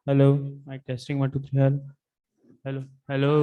Hello, mic testing 1 2 3. Hello, hello.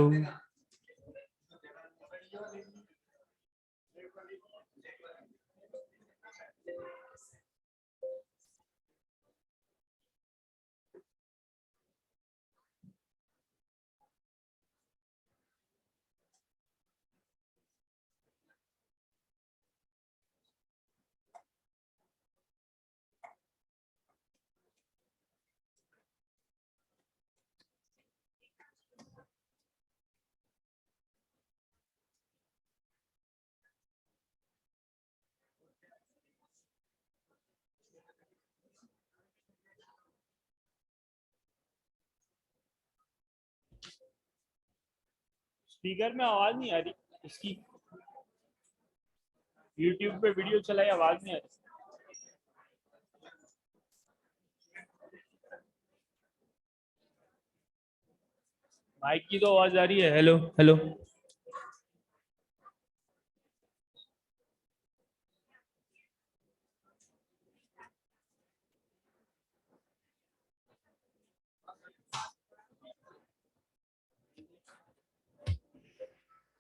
Speaker में आवाज नहीं आ रही इसकी। YouTube पे वीडियो चलाई आवाज नहीं आ रही। माइक की तो आवाज आ रही है। Hello hello.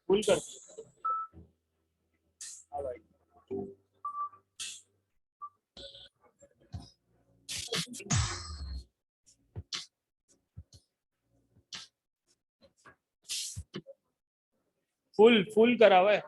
फुल कर। हाँ भाई। फुल करा हुआ है।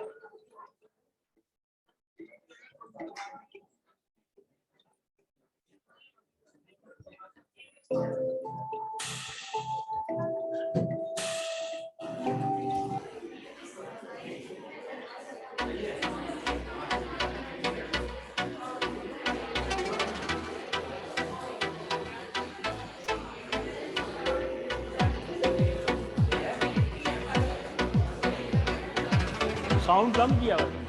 साउंड कम किया हुआ है।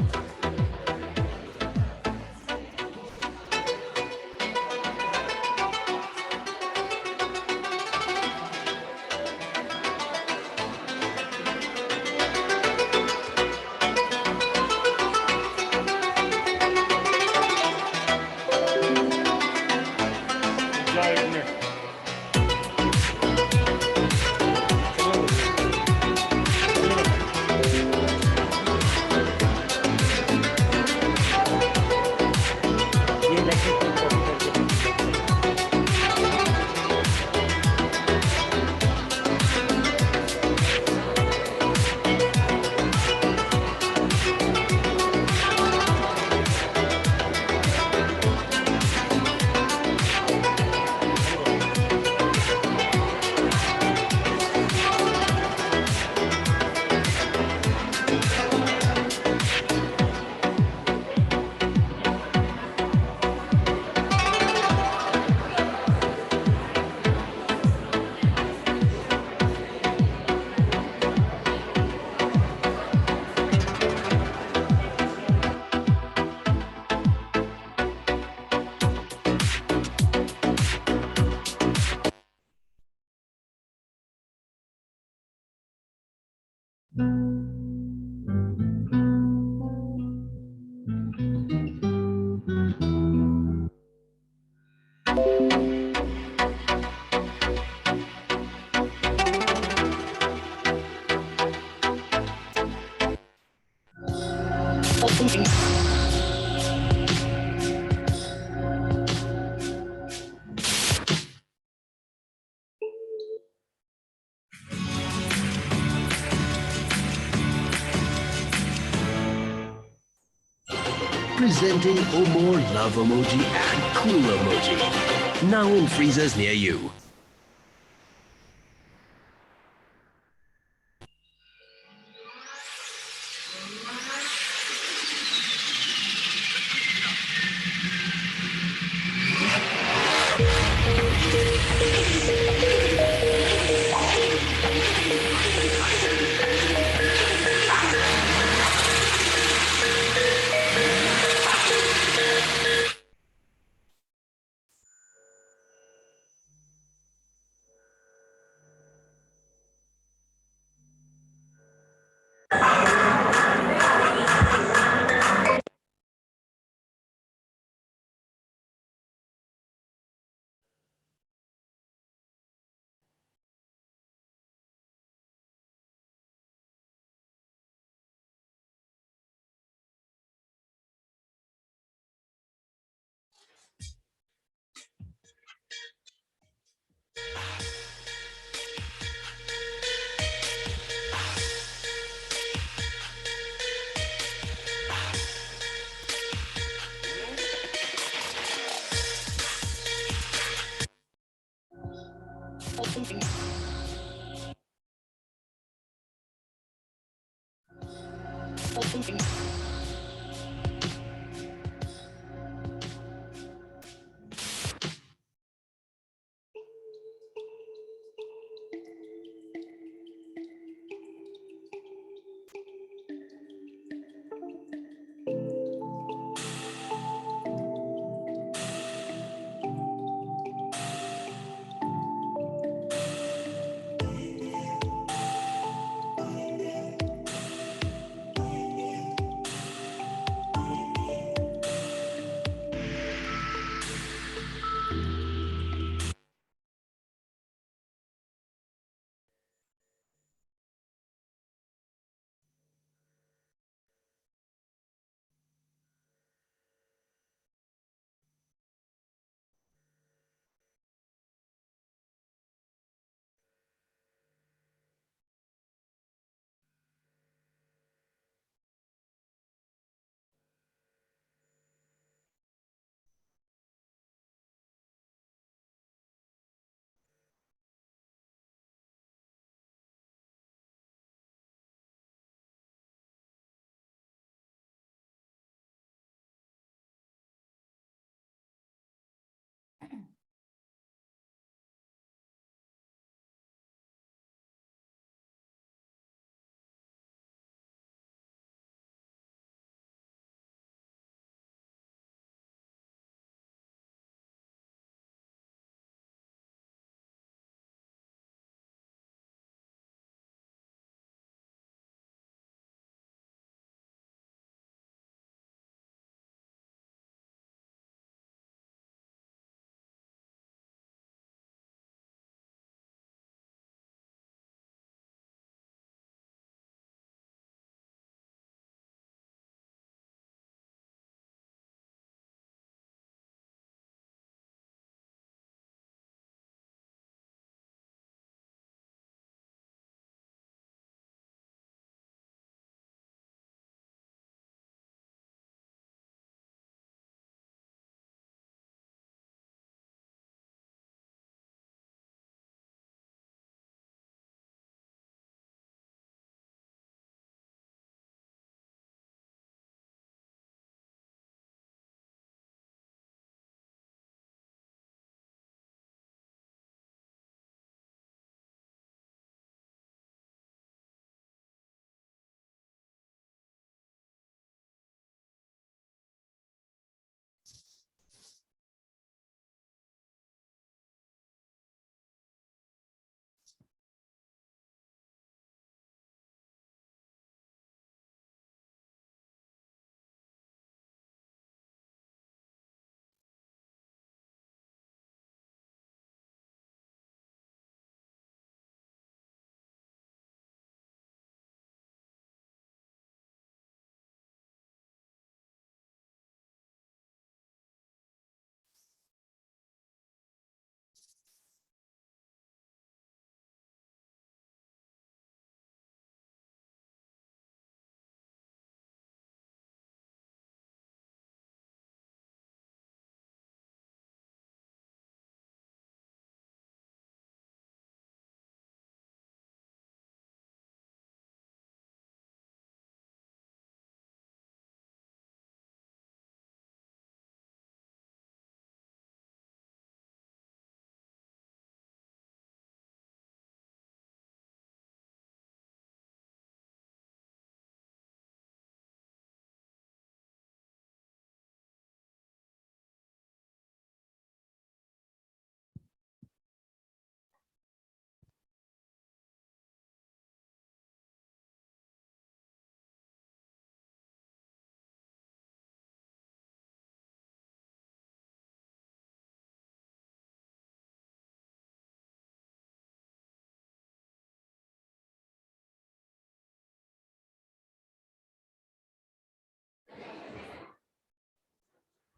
Presenting Omore Love Emoji and Cool Emoji. Now in freezers near you.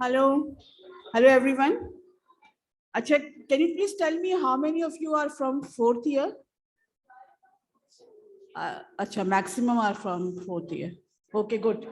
Hello. Hello, everyone. Acha, can you please tell me how many of you are from fourth year? Acha, maximum are from fourth year. Okay, good.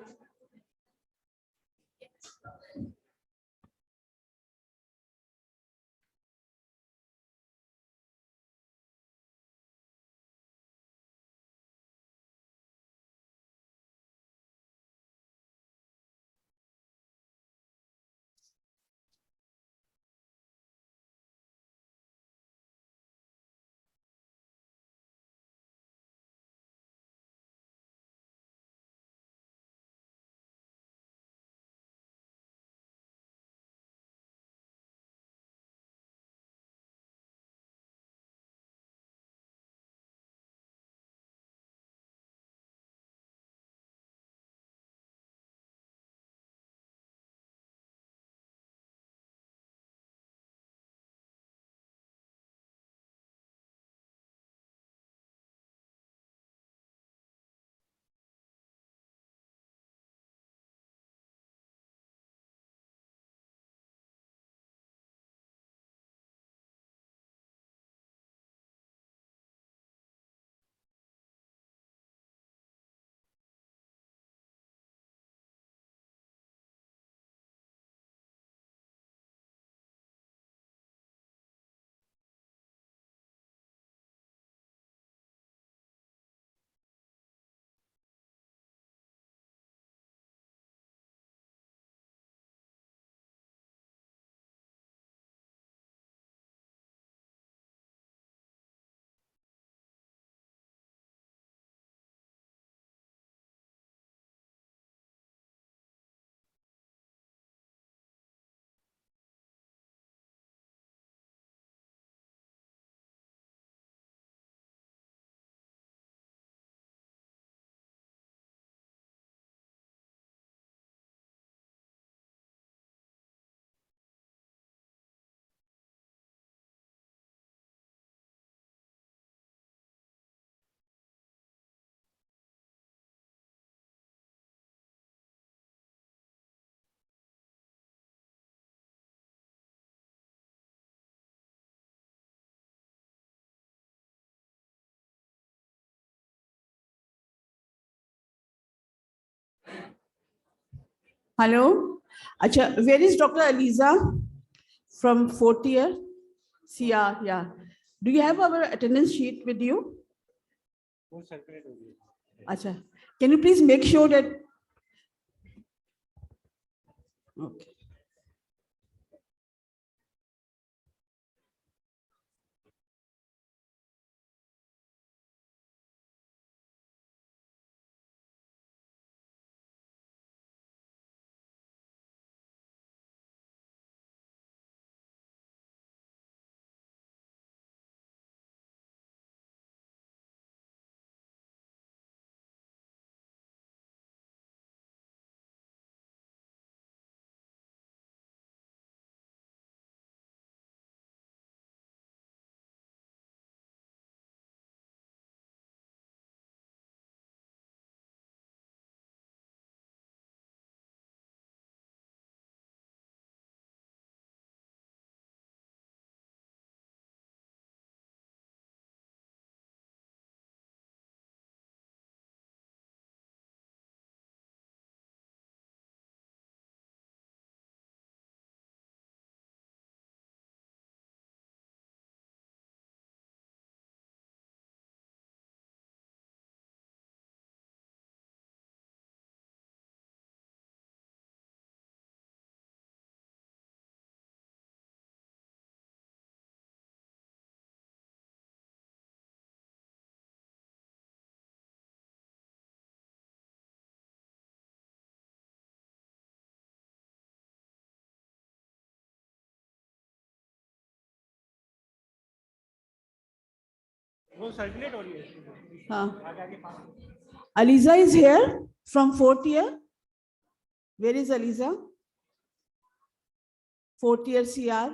Hello. Acha, where is Dr. Aliza from fourth year? CR, yeah. Do you have our attendance sheet with you? Acha. Can you please make sure that? Okay. वो circulate हो रही है। हाँ. Aliza is here from fourth year. Where is Aliza? Fourth year CR.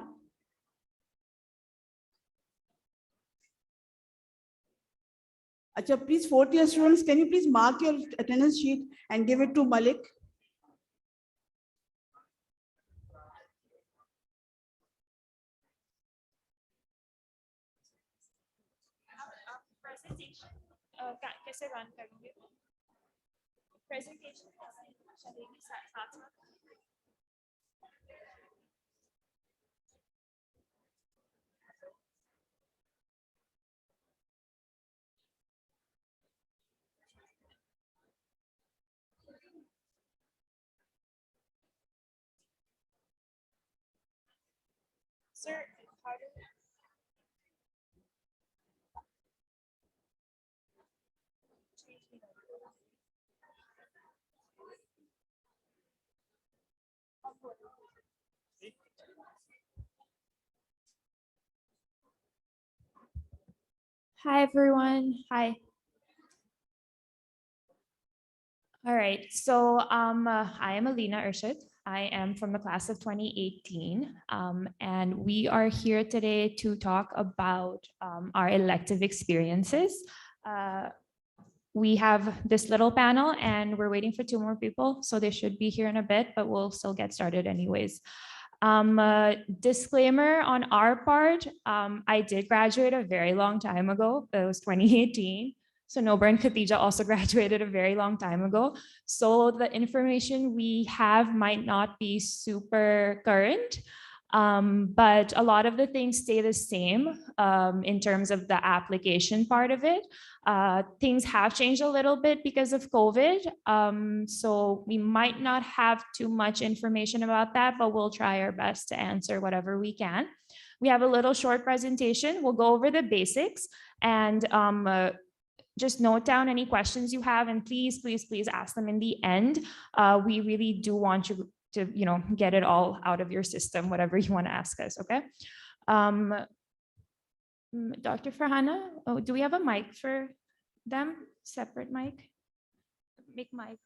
Acha, please, fourth year students, can you please mark your attendance sheet and give it to Malik? presentation कैसे run करेंगे? Presentation चलेगी साथ में? Sir, how do Hi, everyone. Hi. All right. So I am Alina Urshid. I am from the class of 2018. And we are here today to talk about our elective experiences. We have this little panel and we're waiting for 2 more people. So they should be here in a bit, but we'll still get started anyways. Disclaimer on our part, I did graduate a very long time ago. It was 2018. So Nober and Khadijah also graduated a very long time ago. So the information we have might not be super current, but a lot of the things stay the same in terms of the application part of it. Things have changed a little bit because of COVID. So we might not have too much information about that, but we'll try our best to answer whatever we can. We have a little short presentation. We'll go over the basics and just note down any questions you have, and please, please, please ask them in the end. We really do want you to, get it all out of your system, whatever you want to ask us, okay? Dr. Farhana, do we have a mic for them? Separate mic? Make mic.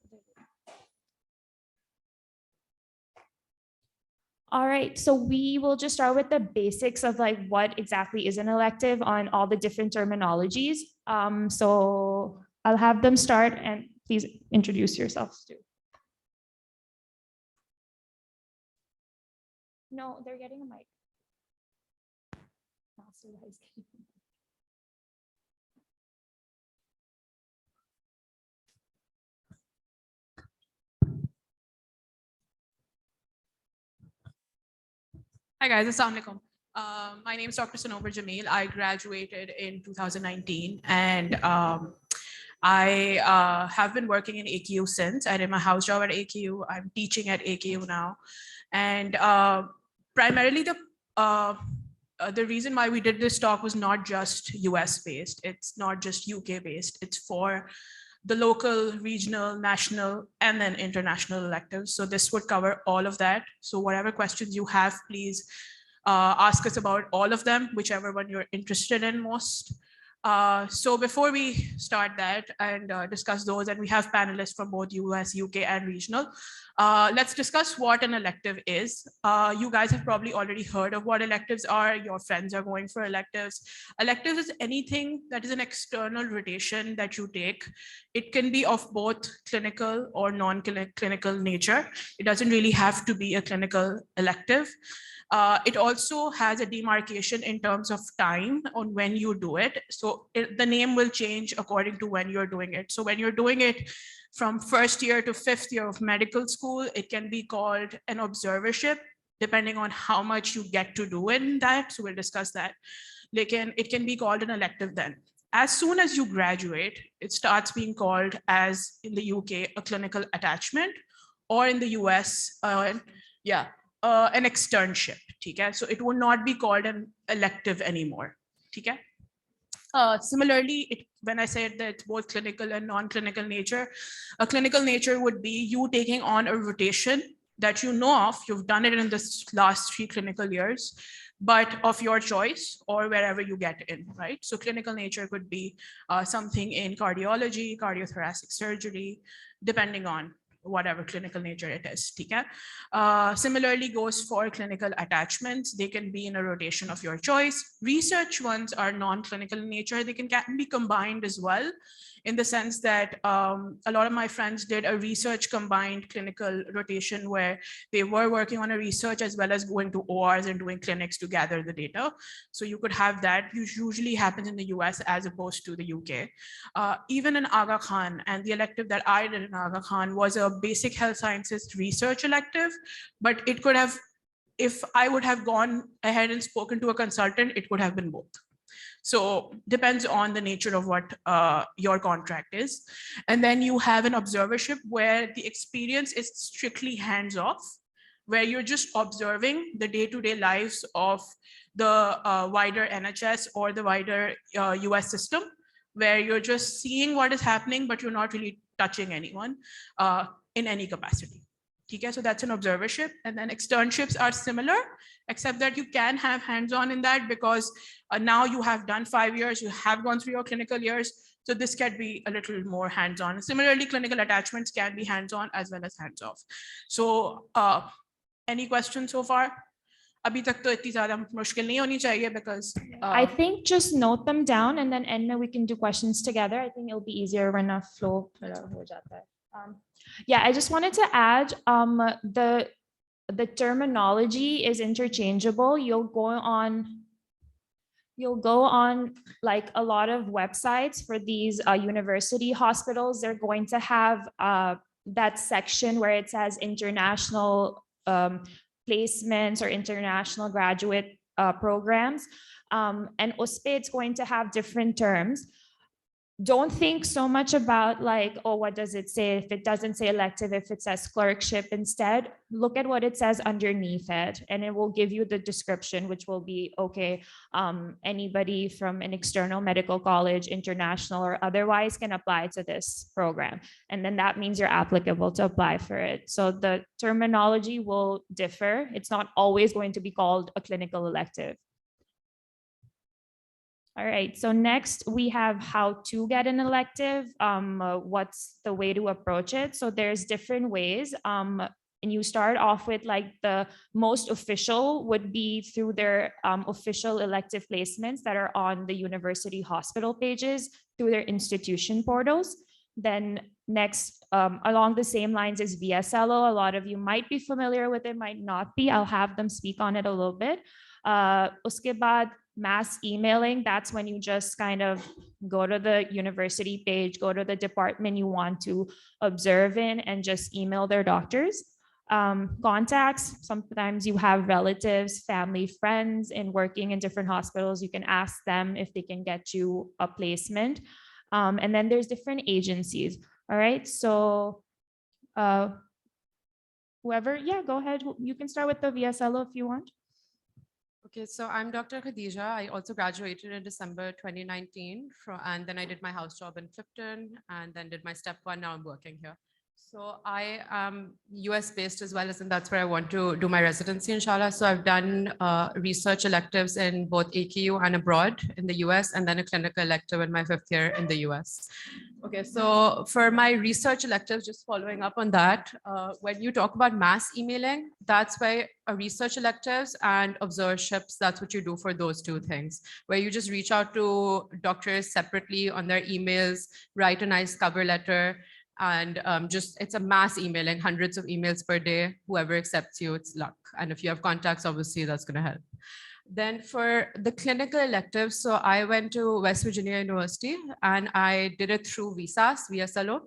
All right, so we will just start with the basics of like what exactly is an elective on all the different terminologies. So I'll have them start, and please introduce yourselves too. No, they're getting a mic. Hi guys, assalamu alaikum. My name is Dr. Sanober Jamil. I graduated in 2019 and I have been working in AKU since. I did my house job at AKU. I'm teaching at AKU now. And primarily the reason why we did this talk was not just US based. It's not just UK based. It's for the local, regional, national, and then international electives. So this would cover all of that. So whatever questions you have, please ask us about all of them, whichever one you're interested in most. So before we start that and discuss those, and we have panelists from both US, UK, and regional, let's discuss what an elective is. You guys have probably already heard of what electives are. Your friends are going for electives. Electives is anything that is an external rotation that you take. It can be of both clinical or non-clinical nature. It doesn't really have to be a clinical elective. It also has a demarcation in terms of time on when you do it. So the name will change according to when you're doing it. So when you're doing it from 1st year to 5th year of medical school, it can be called an observership, depending on how much you get to do in that. So we'll discuss that. It can be called an elective then. As soon as you graduate, it starts being called, as in the UK, a clinical attachment, or in the US, an externship. Okay? So it will not be called an elective anymore. Okay? Similarly, when I said that both clinical and non-clinical nature, a clinical nature would be you taking on a rotation that you know of, you've done it in the last 3 clinical years, but of your choice or wherever you get in, right? So clinical nature could be something in cardiology, cardiothoracic surgery, depending on whatever clinical nature it is. Similarly goes for clinical attachments. They can be in a rotation of your choice. Research ones are non-clinical in nature. They can be combined as well. in the sense that a lot of my friends did a research combined clinical rotation where they were working on a research as well as going to ORs and doing clinics to gather the data. So you could have that, which usually happens in the US as opposed to the UK. Even in Aga Khan, and the elective that I did in Aga Khan was a basic health sciences research elective, but it could have, if I would have gone ahead and spoken to a consultant, it could have been both. So depends on the nature of what your contract is. And then you have an observership where the experience is strictly hands-off, where you're just observing the day-to-day lives of the wider NHS or the wider US system, where you're just seeing what is happening, but you're not really touching anyone in any capacity. Okay, so that's an observership. And then externships are similar, except that you can have hands-on in that because now you have done 5 years, you have gone through your clinical years. So this can be a little more hands-on. Similarly, clinical attachments can be hands-on as well as hands-off. So any questions so far? Abhi tak to itni zyada mushkil nahi honi chahiye because I think just note them down and then end we can do questions together. I think it'll be easier when a flow ho jata hai. Yeah, I just wanted to add the terminology is interchangeable. You'll go on like a lot of websites for these university hospitals. They're going to have that section where it says international placements or international graduate programs. And USPE, it's going to have different terms. Don't think so much about like, oh, what does it say? If it doesn't say elective, if it says clerkship, instead, look at what it says underneath it, and it will give you the description, which will be, okay, anybody from an external medical college, international or otherwise can apply to this program. And then that means you're applicable to apply for it. So the terminology will differ. It's not always going to be called a clinical elective. All right, so next we have how to get an elective. What's the way to approach it? So there's different ways. And you start off with like the most official would be through their official elective placements that are on the university hospital pages through their institution portals. Then next, along the same lines is VSLO. A lot of you might be familiar with it, might not be. I'll have them speak on it a little bit. Uske baad, mass emailing, that's when you just kind of go to the university page, go to the department you want to observe in and just email their doctors. Contacts, sometimes you have relatives, family, friends in working in different hospitals. You can ask them if they can get you a placement. And then there's different agencies. All right, so whoever, yeah, go ahead. You can start with the VSLO if you want. Okay, so I'm Dr. Khadijah. I also graduated in December 2019, and then I did my house job in Clifton and then did my step one. Now I'm working here. So I am US based as well, and that's where I want to do my residency, inshallah. So I've done research electives in both AKU and abroad in the US, and then a clinical elective in my 5th year in the US. Okay, so for my research electives, just following up on that, when you talk about mass emailing, that's why research electives and observerships, that's what you do for those two things, where you just reach out to doctors separately on their emails, write a nice cover letter, and it's a mass emailing, hundreds of emails per day. Whoever accepts you, it's luck. And if you have contacts, obviously that's going to help. Then for the clinical electives, so I went to West Virginia University and I did it through VSLO.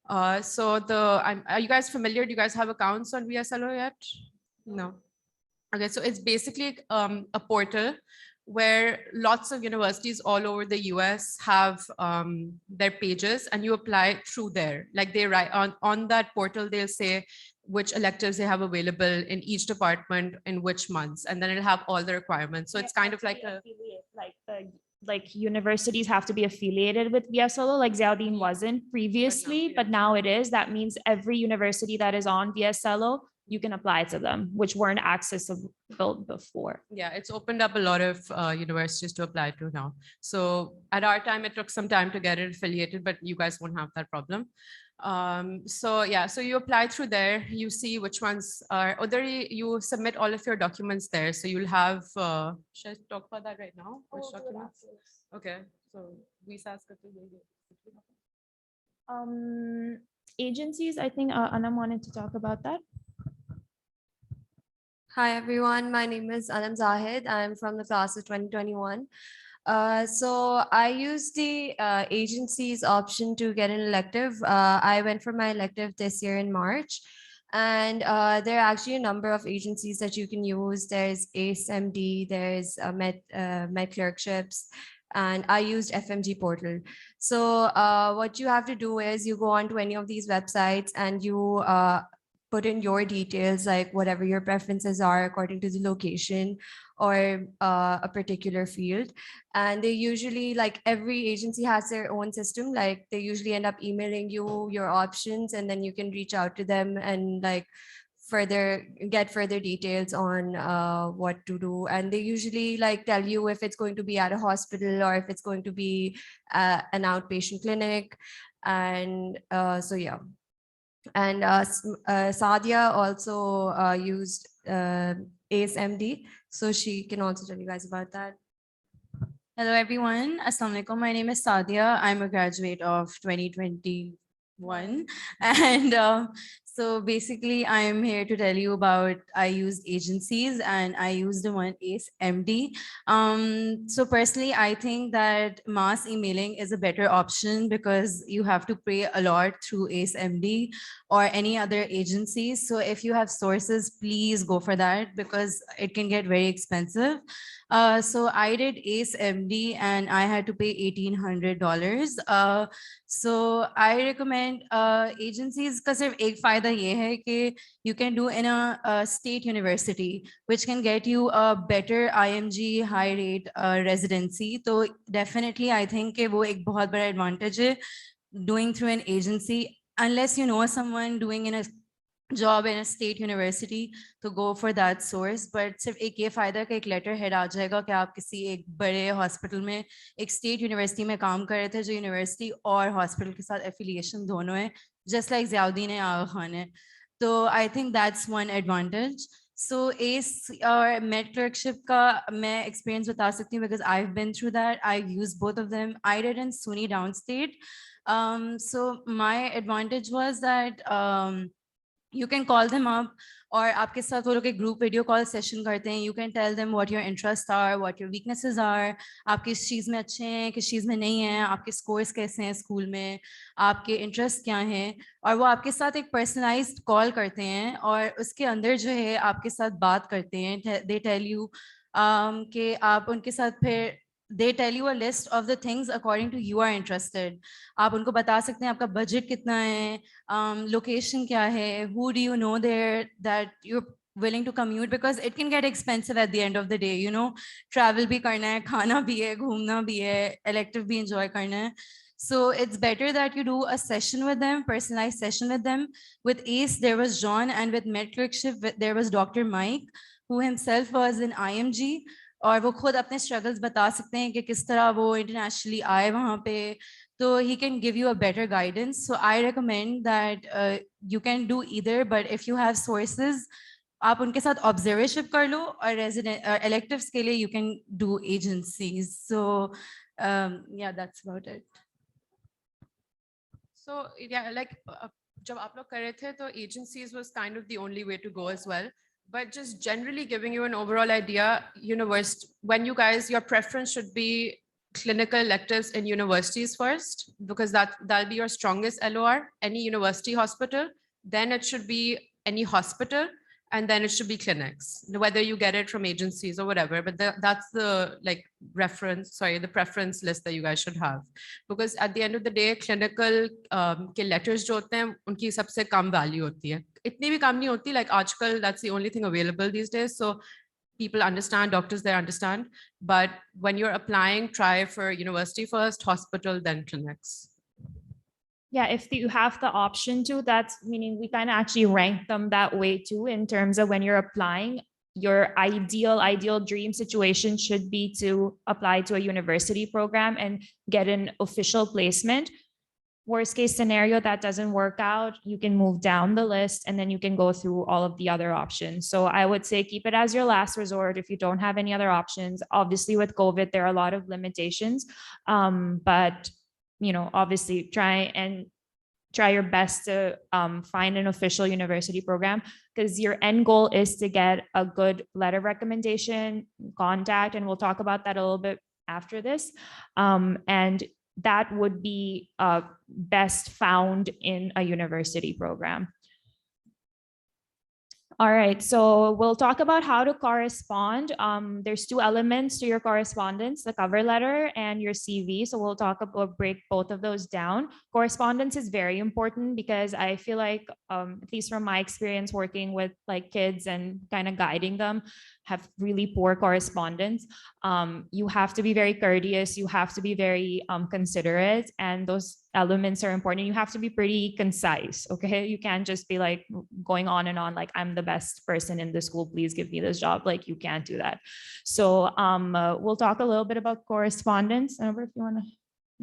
Are you guys familiar? Do you guys have accounts on VSLO yet? No. Okay, so it's basically a portal where lots of universities all over the US have their pages, and you apply through there. Like they write on that portal, they'll say which electives they have available in each department in which months, and then it'll have all the requirements. So it's kind of like like universities have to be affiliated with VSLO, like Ziauddin wasn't previously, but now it is. That means every university that is on VSLO, you can apply to them, which weren't accessible before. Yeah, it's opened up a lot of universities to apply to now. So at our time, it took some time to get it affiliated, but you guys won't have that problem. So you apply through there, you see which ones are, or there you submit all of your documents there. So you'll have, should I talk about that right now? Which documents? Okay, so visas. Agencies, I think Anam wanted to talk about that. Hi everyone, my name is Anam Zahid. I'm from the class of 2021. So I used the agency's option to get an elective. I went for my elective this year in March. And there are actually a number of agencies that you can use. There's ACE MD, there's Med Clerkships, and I used FMG portal. So what you have to do is you go on to any of these websites and you put in your details, like whatever your preferences are according to the location or a particular field. And they usually, like every agency has their own system, like they usually end up emailing you your options, and then you can reach out to them and like get further details on what to do. And they usually like tell you if it's going to be at a hospital or if it's going to be an outpatient clinic. And so yeah. And Sadia also used ACE MD, so she can also tell you guys about that. Hello everyone, Assalamu alaikum. My name is Sadia. I'm a graduate of 2021, and so basically I'm here to tell you about I used agencies and I used the one ACE MD. So personally, I think that mass emailing is a better option because you have to pay a lot through ACE MD or any other agencies. So if you have sources, please go for that because it can get very expensive. So I did ACE MD and I had to pay $1,800. So I recommend agencies because एक फायदा ये है कि you can do in a state university, which can get you a better IMG high rate residency. So definitely I think कि वो एक बहुत बड़ा advantage है doing through an agency, unless you know someone doing in a job in a state university to go for that source. But सिर्फ एक ये फायदा कि एक लेटर हेड आ जाएगा कि आप किसी एक बड़े हॉस्पिटल में एक स्टेट यूनिवर्सिटी में काम कर रहे थे जो यूनिवर्सिटी और हॉस्पिटल के साथ एफिलिएशन दोनों है, जस्ट लाइक ज़ियाउद्दीन आगा खान है. तो I think that's one advantage. So एस और मेड क्लर्कशिप का मैं एक्सपीरियंस बता सकती हूँ because I have been through that. I use both of them. I did in SUNY downstate. So my advantage was that you can call them up और आपके साथ वो लोग एक ग्रुप वीडियो कॉल सेशन करते हैं. You can tell them what your interests are, what your weaknesses are, आप किस चीज़ में अच्छे हैं, किस चीज़ में नहीं हैं, आपके scores कैसे हैं स्कूल में, आपके interests क्या हैं, और वो आपके साथ एक personalized कॉल करते हैं और उसके अंदर जो है आपके साथ बात करते हैं. They tell you कि आप उनके साथ फिर they tell you a list of the things according to you are interested. आप उनको बता सकते हैं आपका budget कितना है, location क्या है, who do you know there that you're willing to commute, because it can get expensive at the end of the day, you know, travel भी करना है, खाना भी है, घूमना भी है, elective भी enjoy करना है. So it's better that you do a session with them, personalized session with them. With ACE, there was John, and with Med Clerkship, there was Dr. Mike, who himself was in IMG. और वो खुद अपने struggles बता सकते हैं कि किस तरह वो इंटरनेशनली आए वहाँ पे. तो he can give you a better guidance. So I recommend that you can do either, but if you have sources आप उनके साथ ऑब्जर्वरशिप कर लो, और रेजिडेंट इलेक्टिव्स के लिए यू कैन डू एजेंसीज. सो या that's about it. So yeah, like जब आप लोग कर रहे थे तो agencies was kind of the only way to go as well. But just generally giving you an overall idea, university, when you guys, your preference should be clinical electives in universities first, because that'll be your strongest LOR, any university hospital. Then it should be any hospital, and then it should be clinics, whether you get it from agencies or whatever. But that's the like the preference list that you guys should have, because at the end of the day, clinical के letters जो होते हैं उनकी सबसे कम value होती है. इतनी भी कम नहीं होती. Like आजकल that's the only thing available these days. So people understand, doctors there understand. But when you're applying, try for university first, hospital, then clinics. Yeah, if you have the option to, that's meaning we kind of actually rank them that way too, in terms of when you're applying, your ideal dream situation should be to apply to a university program and get an official placement. Worst case scenario, that doesn't work out, you can move down the list and then you can go through all of the other options. So I would say keep it as your last resort if you don't have any other options. Obviously with COVID, there are a lot of limitations, but you know, obviously try and try your best to find an official university program, because your end goal is to get a good letter of recommendation, contact, and we'll talk about that a little bit after this. And that would be best found in a university program. All right, so we'll talk about how to correspond. There's two elements to your correspondence, the cover letter and your CV. So we'll talk about, break both of those down. Correspondence is very important because I feel like, at least from my experience working with like kids and kind of guiding them, have really poor correspondence. You have to be very courteous, you have to be very considerate, and those elements are important. You have to be pretty concise, okay? You can't just be like going on and on like, I'm the best person in the school, please give me this job. Like, you can't do that. So we'll talk a little bit about correspondence. I don't know if you want to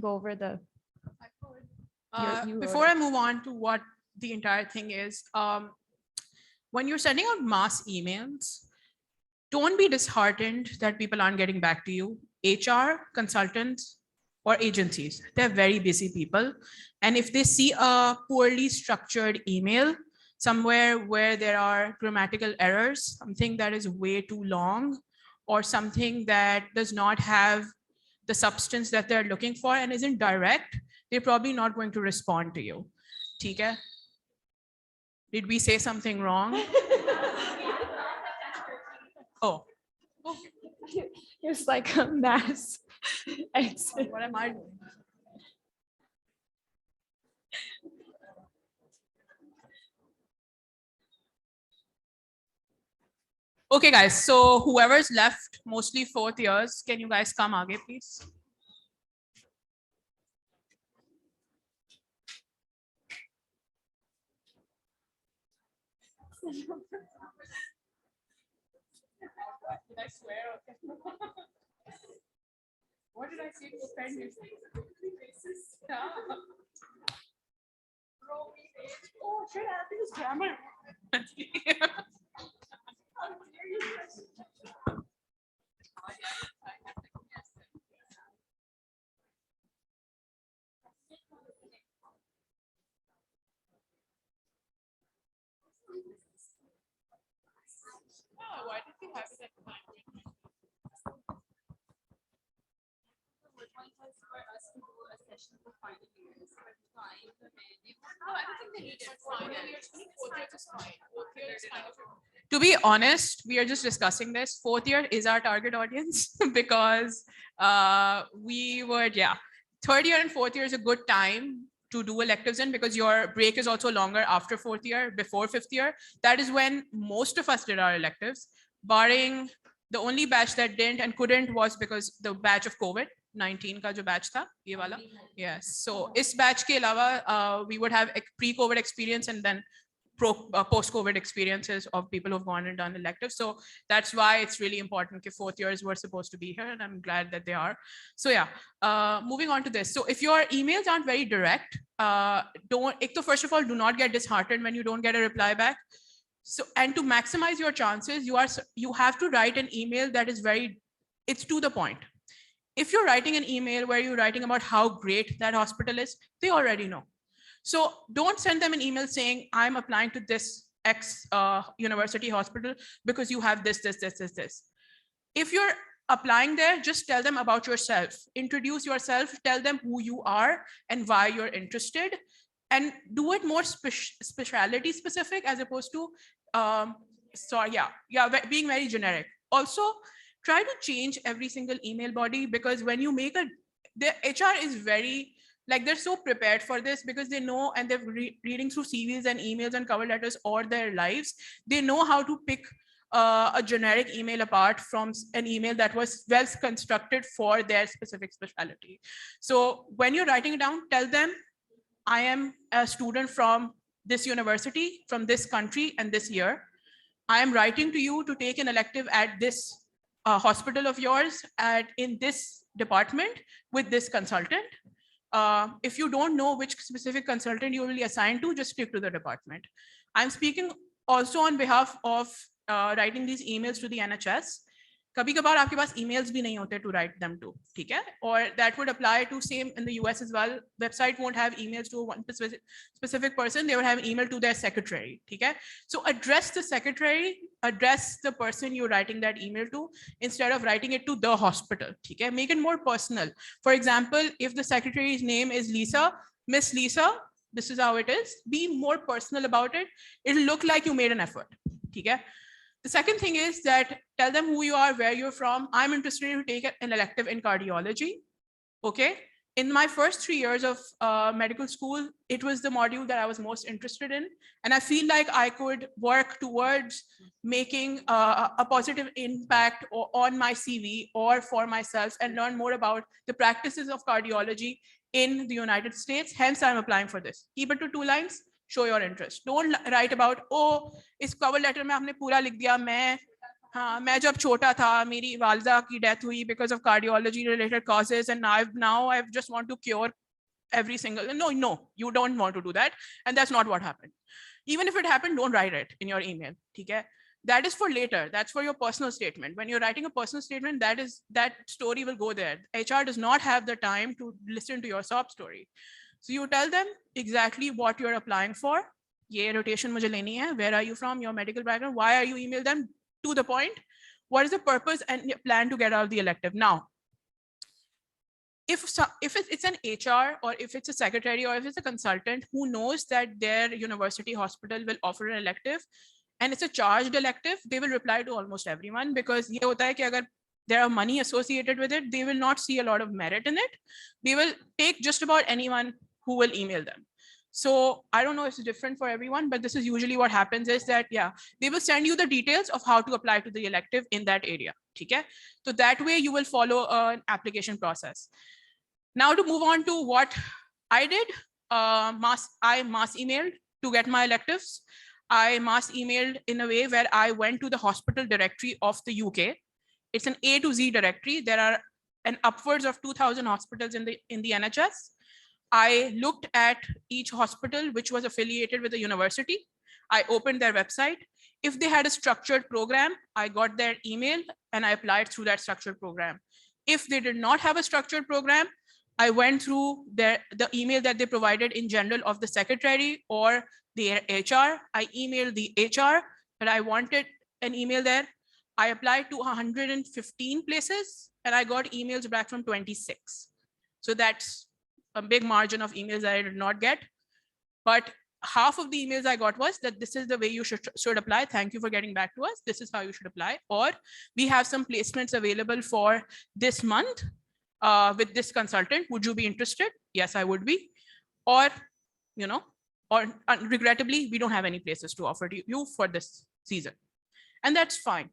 go over the before I move on to what the entire thing is, when you're sending out mass emails, don't be disheartened that people aren't getting back to you. HR, consultants, or agencies, they're very busy people. And if they see a poorly structured email somewhere where there are grammatical errors, something that is way too long, or something that does not have the substance that they're looking for and isn't direct, they're probably not going to respond to you. ठीक है? Did we say something wrong? Oh. It's like a mass exit. What am I doing? Okay, guys, so whoever's left, mostly fourth years, can you guys come aage, please? Did I swear? Okay. What did I say to offend you? Oh shit, I think it's grammar. Oh, why did we have it at the time? To be honest, we are just discussing this. Fourth year is our target audience because we would, yeah. Third year and fourth year is a good time to do electives in because your break is also longer after fourth year, before fifth year. That is when most of us did our electives, barring the only batch that didn't and couldn't was because the batch of COVID-19 का जो batch था, ये वाला. Yes. So इस batch के अलावा we would have pre-COVID experience and then post-COVID experiences of people who've gone and done electives. So that's why it's really important that fourth years were supposed to be here, and I'm glad that they are. So yeah, moving on to this. So if your emails aren't very direct, first of all, do not get disheartened when you don't get a reply back. So, and to maximize your chances, you have to write an email that is it's to the point. If you're writing an email where you're writing about how great that hospital is, they already know. So don't send them an email saying, I'm applying to this X university hospital because you have this. If you're applying there, just tell them about yourself. Introduce yourself, tell them who you are and why you're interested, and do it more specialty specific as opposed to, being very generic. Also, try to change every single email body, because when you make the HR is very, like, they're so prepared for this because they know, and they're reading through CVs and emails and cover letters all their lives. They know how to pick a generic email apart from an email that was well constructed for their specific specialty. So when you're writing it down, tell them, I am a student from this university, from this country, and this year. I am writing to you to take an elective at this hospital of yours in this department with this consultant. If you don't know which specific consultant you will be assigned to, just stick to the department. I'm speaking also on behalf of writing these emails to the NHS. कभी कभार आपके पास emails भी नहीं होते to write them to, ठीक है? Or that would apply to same in the US as well. Website won't have emails to one specific person. They will have an email to their secretary, ठीक है? So address the secretary, address the person you're writing that email to instead of writing it to the hospital, ठीक है? Make it more personal. For example, if the secretary's name is Lisa, Miss Lisa, this is how it is. Be more personal about it. It'll look like you made an effort, ठीक है? The second thing is that tell them who you are, where you're from. I'm interested to take an elective in cardiology. Okay. In my first 3 years of medical school, it was the module that I was most interested in. And I feel like I could work towards making a positive impact on my CV or for myself and learn more about the practices of cardiology in the United States. Hence, I'm applying for this. Keep it to 2 lines. Show your interest. Don't write about, oh, इस cover letter में आपने पूरा लिख दिया, मैं जब छोटा था मेरी वालदा की death हुई because of cardiology related causes and now I just want to cure every single. No, you don't want to do that, and that's not what happened. Even if it happened, don't write it in your email. Okay? That is for later. That's for your personal statement. When you're writing a personal statement, that story will go there. HR does not have the time to listen to your sob story. So you tell them exactly what you're applying for. Ye rotation mujhe leni hai. Where are you from? Your medical background. Why are you email them? To the point. What is the purpose and plan to get out of the elective? Now, if it's an HR or if it's a secretary or if it's a consultant who knows that their university hospital will offer an elective and it's a charged elective, they will reply to almost everyone, because ye hota hai ki agar there are money associated with it, they will not see a lot of merit in it. They will take just about anyone who will email them. So I don't know if it's different for everyone, but this is usually what happens is that, yeah, they will send you the details of how to apply to the elective in that area. Okay? So that way you will follow an application process. Now to move on to what I did, I mass emailed to get my electives. I mass emailed in a way where I went to the hospital directory of the UK. It's an A to Z directory. There are upwards of 2,000 hospitals in the NHS. I looked at each hospital which was affiliated with the university. I opened their website. If they had a structured program, I got their email and I applied through that structured program. If they did not have a structured program, I went through the email that they provided in general of the secretary or their HR. I emailed the HR that I wanted an email there. I applied to 115 places and I got emails back from 26. So that's a big margin of emails that I did not get. But half of the emails I got was that this is the way you should apply. Thank you for getting back to us. This is how you should apply. Or we have some placements available for this month with this consultant. Would you be interested? Yes, I would be. Or, or regrettably, we don't have any places to offer to you for this season. And that's fine.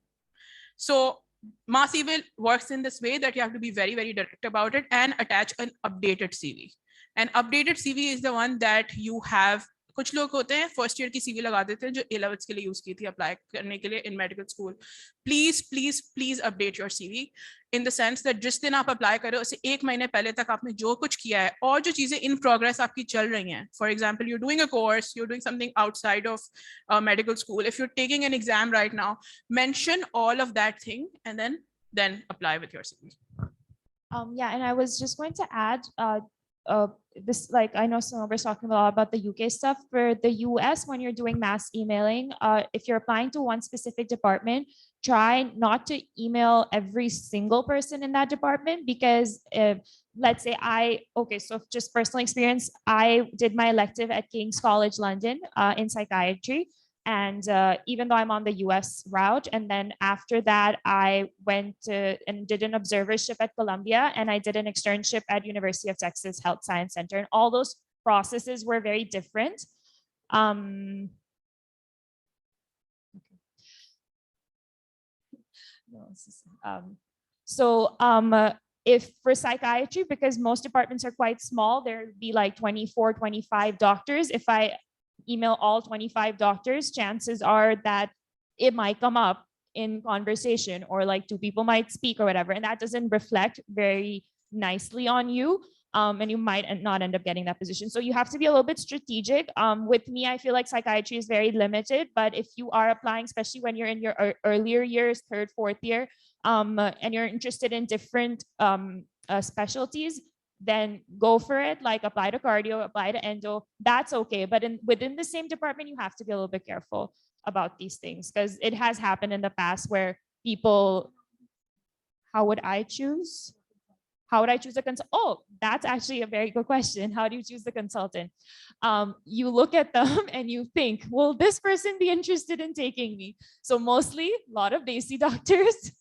So mass email works in this way that you have to be very, very direct about it and attach an updated CV. An updated CV is the one that you have. कुछ लोग होते हैं first year की CV लगा देते हैं जो A-levels के लिए यूज की थी अप्लाई करने के लिए इन medical school. Please update your CV in the sense that जिस दिन आप अप्लाई करें उससे 1 महीने पहले तक आपने जो कुछ किया है और जो चीजें इन प्रोग्रेस आपकी चल रही हैं. For example you're doing a course, you're doing something outside of medical school, if you're taking an exam right now, mention all of that thing and then apply with your CV. Yeah, and I was just going to add this, like, I know Sanobra's talking a lot about the UK stuff. For the US, when you're doing mass emailing, if you're applying to one specific department, try not to email every single person in that department, because let's say so just personal experience, I did my elective at King's College London in psychiatry. And even though I'm on the US route, and then after that, I went and did an observership at Columbia, and I did an externship at University of Texas Health Science Center. And all those processes were very different. If for psychiatry, because most departments are quite small, there'd be like 24, 25 doctors. If I email all 25 doctors, chances are that it might come up in conversation, or like 2 people might speak or whatever, and that doesn't reflect very nicely on you. and you might not end up getting that position. So you have to be a little bit strategic. With me, I feel like psychiatry is very limited, but if you are applying, especially when you're in your earlier years, third, fourth year, and you're interested in different specialties, then go for it. Like apply to cardio, apply to endo, that's okay. But within the same department, you have to be a little bit careful about these things, because it has happened in the past where people, how would I choose? How would I choose a consultant? Oh, that's actually a very good question. How do you choose the consultant? You look at them and you think, will this person be interested in taking me? So mostly a lot of Desi doctors.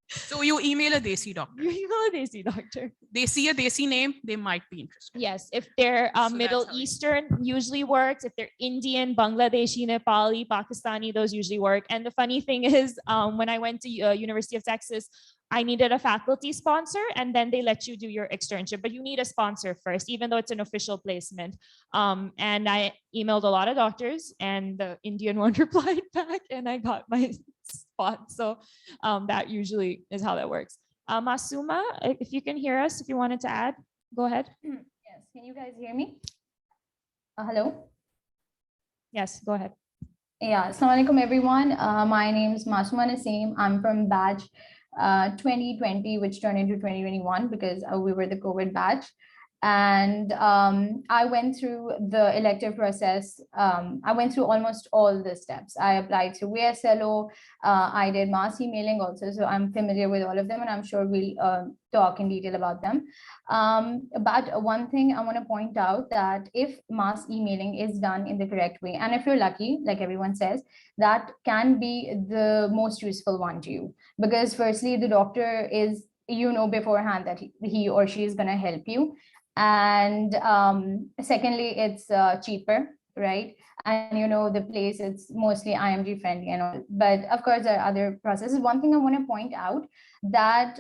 So you email a Desi doctor. You email a Desi doctor. They see a Desi name, they might be interested. Yes, if they're So Middle that's how it Eastern, usually works. If they're Indian, Bangladeshi, Nepali, Pakistani, those usually work. And the funny thing is, when I went to University of Texas, I needed a faculty sponsor, and then they let you do your externship, but you need a sponsor first, even though it's an official placement. And I emailed a lot of doctors, and the Indian one replied back, and I got my spot. So that usually is how that works. Masuma, if you can hear us, if you wanted to add, go ahead. Yes, can you guys hear me? Hello? Yes, go ahead. Yeah, Assalamu alaikum everyone. My name is Masuma Naseem. I'm from batch 2020, which turned into 2021 because we were the COVID batch. And I went through the elective process. I went through almost all the steps. I applied to VSLO. I did mass emailing also. So I'm familiar with all of them, and I'm sure we'll talk in detail about them. But one thing I want to point out, that if mass emailing is done in the correct way, and if you're lucky, like everyone says, that can be the most useful one to you. Because firstly, the doctor is, you know, beforehand that he or she is going to help you. And secondly, it's cheaper, right? And you know, the place, it's mostly IMG friendly and all. But of course, there are other processes. One thing I want to point out that,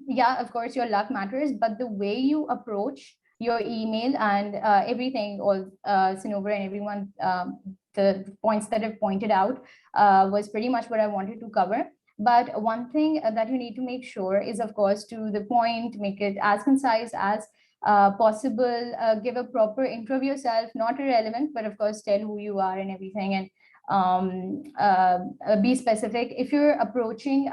yeah, of course, your luck matters, but the way you approach your email and everything, all Sinover and everyone, the points that I've pointed out was pretty much what I wanted to cover. But one thing that you need to make sure is, of course, to the point, make it as concise as possible, give a proper intro of yourself, not irrelevant, but of course tell who you are and everything, and be specific. If you're approaching,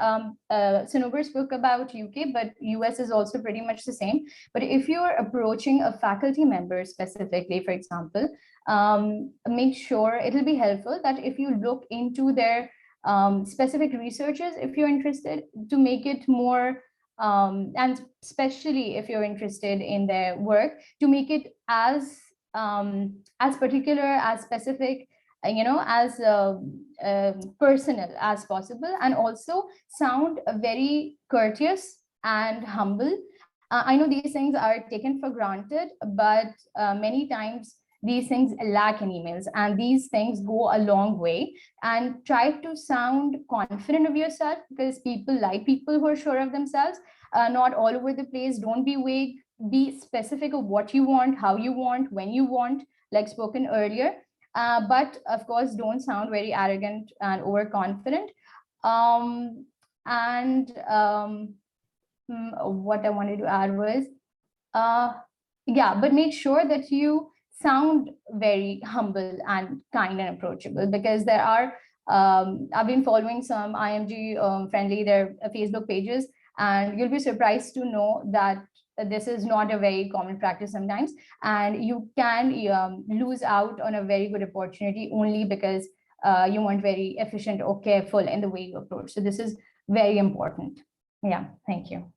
Sinover spoke about UK, but US is also pretty much the same. But if you're approaching a faculty member specifically, for example, make sure, it'll be helpful that if you look into their specific researches, if you're interested, to make it more and especially if you're interested in their work, to make it as particular, as specific, you know, as personal as possible, and also sound very courteous and humble. I know these things are taken for granted, but many times these things lack in emails, and these things go a long way. And try to sound confident of yourself, because people like people who are sure of themselves, not all over the place. Don't be vague, be specific of what you want, how you want, when you want, like spoken earlier. But of course, don't sound very arrogant and overconfident. What I wanted to add was, yeah, but make sure that you sound very humble and kind and approachable, because there are, I've been following some IMG friendly, their Facebook pages, and you'll be surprised to know that this is not a very common practice sometimes, and you can lose out on a very good opportunity only because you weren't very efficient or careful in the way you approach. So this is very important. Yeah, thank you.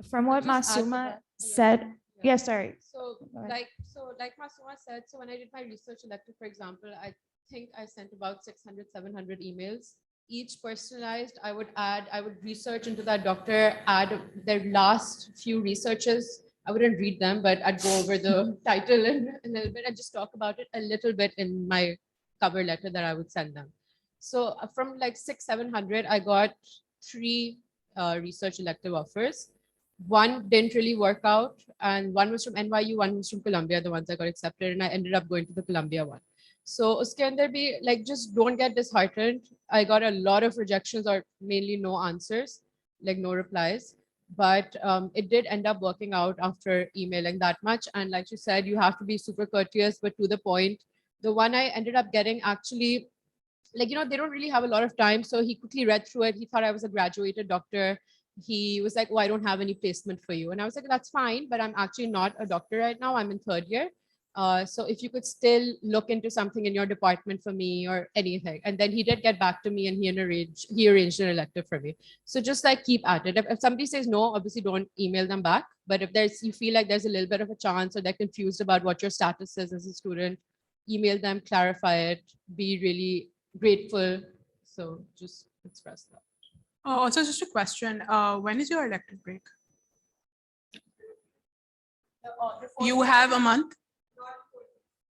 From what Masuma said, yeah, sorry. So like Masuma said, so when I did my research elective, for example, I think I sent about 600, 700 emails, each personalized. I would research into that doctor, add their last few researches. I wouldn't read them, but I'd go over the title and a little bit and just talk about it a little bit in my cover letter that I would send them. So from like 600, 700, I got 3 research elective offers. One didn't really work out, and one was from NYU, one was from Columbia, the ones I got accepted, and I ended up going to the Columbia one. So uske andar bhi, like, just don't get disheartened. I got a lot of rejections, or mainly no answers, like no replies. but it did end up working out after emailing that much. And like you said, you have to be super courteous, but to the point. The one I ended up getting actually, like, they don't really have a lot of time. So he quickly read through it. He thought I was a graduated doctor. He was like, oh, I don't have any placement for you. And I was like, that's fine, but I'm actually not a doctor right now. I'm in third year. So if you could still look into something in your department for me or anything. And then he did get back to me and he arranged an elective for me. So just like keep at it. If somebody says no, obviously don't email them back. But if you feel like there's a little bit of a chance or they're confused about what your status is as a student, email them, clarify it, be really grateful. So just express that. Also, just a question. When is your elective break? You have a month?